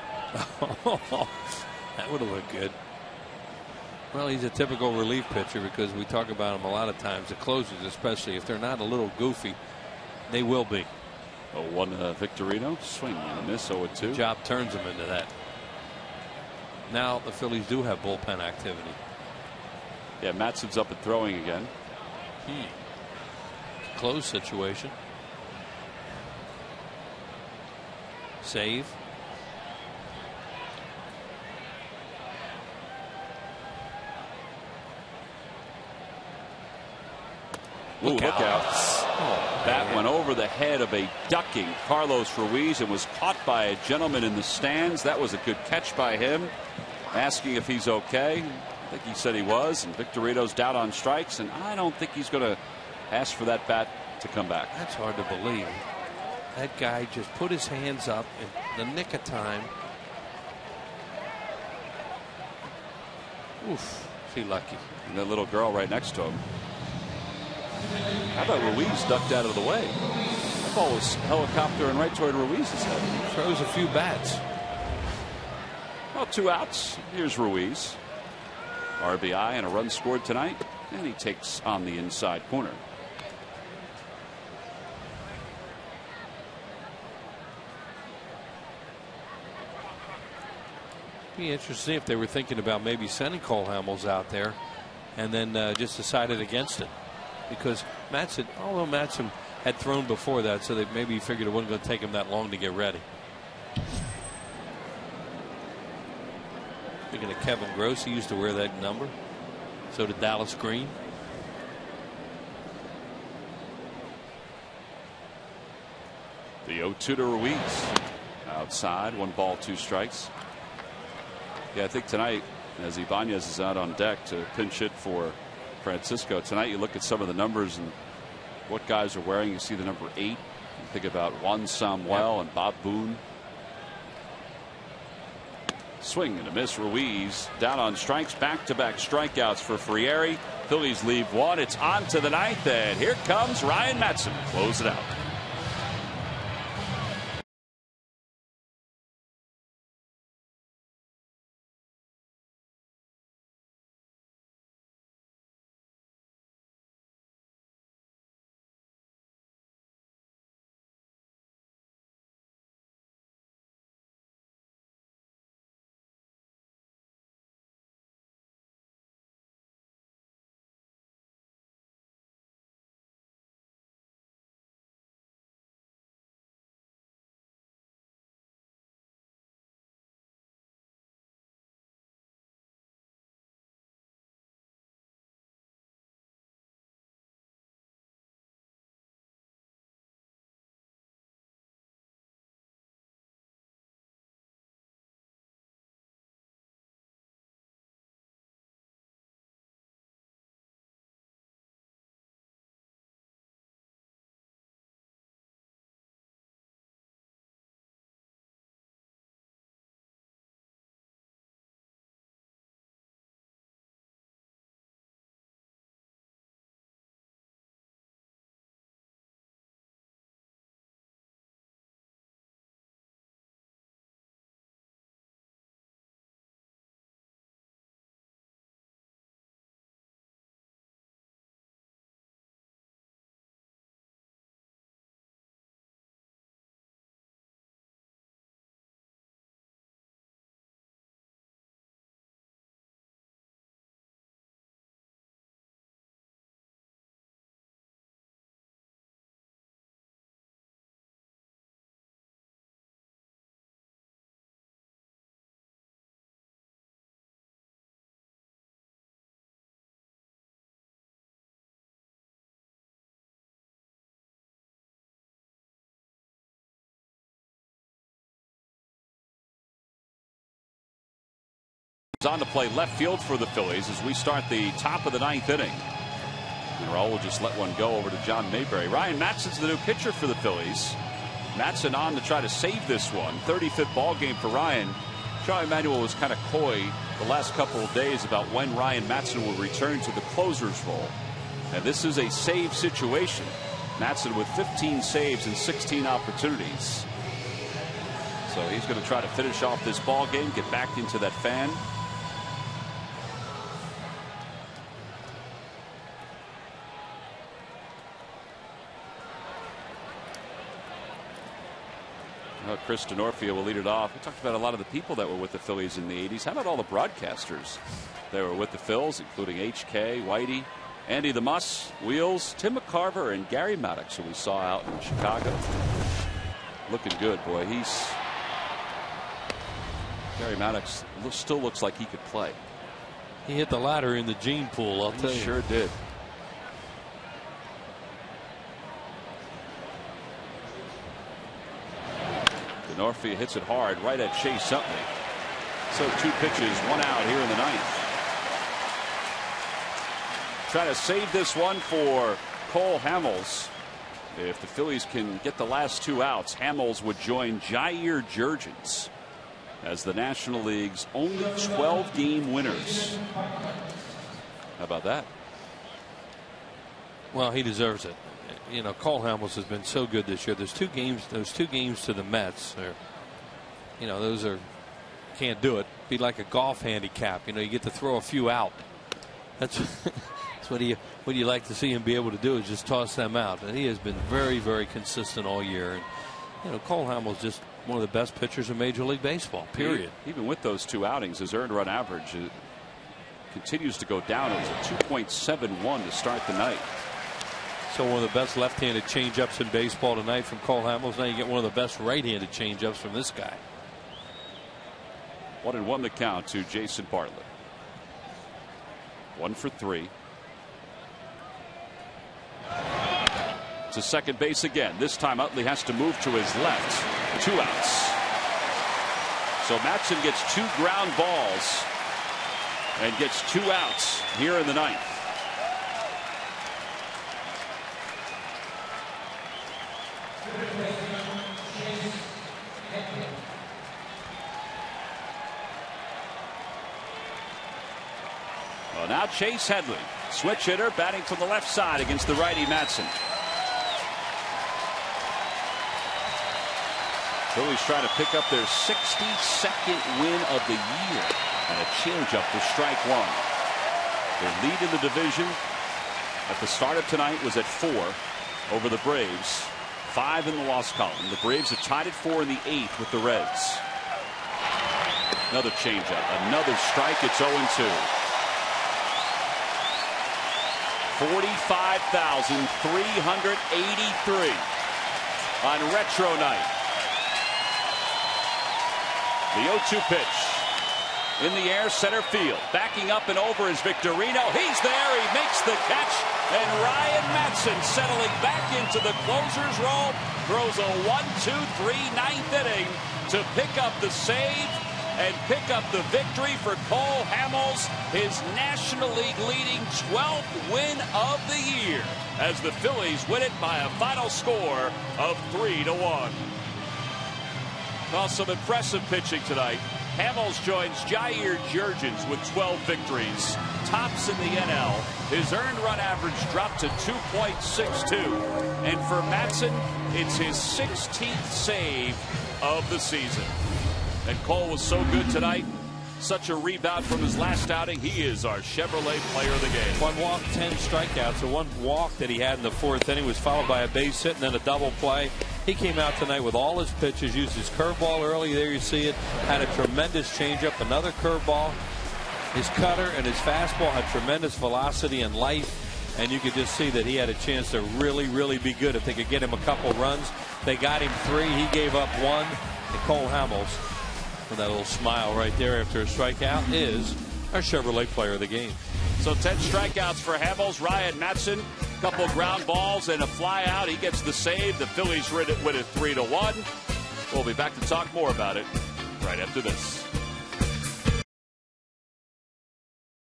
That would have looked good. Well, he's a typical relief pitcher because we talk about him a lot of times. The closers, especially if they're not a little goofy, they will be. 0-1 Victorino, swing and a miss. 0-2. Job turns him into that. Now the Phillies do have bullpen activity. Yeah, Matson's up and throwing again. Close situation. Save. Ooh, look out. That went over the head of a ducking Carlos Ruiz and was caught by a gentleman in the stands. That was a good catch by him, asking if he's okay. I think he said he was, and Victorino's down on strikes, and I don't think he's going to ask for that bat to come back. That's hard to believe. That guy just put his hands up in the nick of time. Oof, is he lucky. And that little girl right next to him. How about Ruiz ducked out of the way? That ball was helicoptering right toward Ruiz's head. Throws a few bats. Well, 2 outs. Here's Ruiz. RBI and a run scored tonight, and he takes on the inside corner. Be interesting to see if they were thinking about maybe sending Cole Hamels out there, and then just decided against it, because although Matson had thrown before that, so they maybe figured it wasn't going to take him that long to get ready. Thinking of Kevin Gross, he used to wear that number. So did Dallas Green. The 0-2 to Ruiz. Outside, 1 ball, 2 strikes. Yeah, I think tonight, as Ibanez is out on deck to pinch hit for Francisco, tonight you look at some of the numbers and what guys are wearing. You see the number 8. You think about Juan Samuel and Bob Boone. Swing and a miss. Ruiz down on strikes. Back-to-back strikeouts for Frieri. Phillies leave 1. It's on to the 9th, and here comes Ryan Matson. Close it out. On to play left field for the Phillies as we start the top of the 9th inning. And Raul will just let one go over to John Mayberry. Ryan Matson's the new pitcher for the Phillies. Matson on to try to save this one. 35th ball game for Ryan. Joe Emanuel was kind of coy the last couple of days about when Ryan Matson will return to the closer's role. And this is a save situation. Matson with 15 saves and 16 opportunities. So he's going to try to finish off this ball game, get back into that fan. Chris Denorfia will lead it off. We talked about a lot of the people that were with the Phillies in the 80s. How about all the broadcasters that were with the Phils, including HK, Whitey, Andy the Muss, Wheels, Tim McCarver, and Gary Maddox, who we saw out in Chicago. Looking good, boy. Gary Maddox still looks like he could play. He hit the ladder in the gene pool, I'll tell you. He sure did. Denorfia hits it hard right at Chase Utley. So 2 pitches, 1 out here in the 9th. Trying to save this one for Cole Hamels. If the Phillies can get the last 2 outs, Hamels would join Jair Jurgens as the National League's only 12-game winners. How about that? Well, he deserves it. You know, Cole Hamels has been so good this year. Those two games to the Mets are, you know, those are, can't do it. Be like a golf handicap. You know, you get to throw a few out. That's what you like to see him be able to do, is just toss them out. And he has been very, very consistent all year. And you know, Cole Hamels just One of the best pitchers in Major League Baseball, period. Even with those 2 outings, his earned run average continues to go down. It was a 2.71 to start the night. So one of the best left-handed changeups in baseball tonight from Cole Hamels. Now you get one of the best right-handed changeups from this guy. 1-1 the count to Jason Bartlett. 1 for 3. To second base again. This time Utley has to move to his left. 2 outs. So Matson gets 2 ground balls and gets 2 outs here in the 9th. Well, now Chase Headley, switch hitter, batting from the left side against the righty Matson. Phillies trying to pick up their 62nd win of the year, and a changeup for strike 1. Their lead in the division at the start of tonight was at 4 over the Braves, 5 in the loss column. The Braves have tied at 4 in the 8th with the Reds. Another changeup, another strike. It's 0-2. 45,383 on retro night. The 0-2 pitch in the air, center field. Backing up and over is Victorino. He's there. He makes the catch. And Ryan Matson settling back into the closer's role. Throws a 1-2-3 9th inning to pick up the save and pick up the victory for Cole Hamels, his National League leading 12th win of the year, as the Phillies win it by a final score of 3-1. Well, some impressive pitching tonight. Hamels joins Jair Jurgens with 12 victories, tops in the NL. His earned run average dropped to 2.62, and for Matson, it's his 16th save of the season. And Cole was so good tonight, such a rebound from his last outing. He is our Chevrolet player of the game. 1 walk, 10 strikeouts. The 1 walk that he had in the 4th inning was followed by a base hit and then a double play. He came out tonight with all his pitches, used his curveball early. There you see it. Had a tremendous changeup, another curveball. His cutter and his fastball had tremendous velocity and life. And you could just see that he had a chance to really, really be good if they could get him a couple runs. They got him 3. He gave up 1. And Cole Hamels, with that little smile right there after a strikeout, is our Chevrolet player of the game. So 10 strikeouts for Hamels. Ryan Matson, a couple ground balls and a fly out. He gets the save. The Phillies win it 3-1. We'll be back to talk more about it right after this.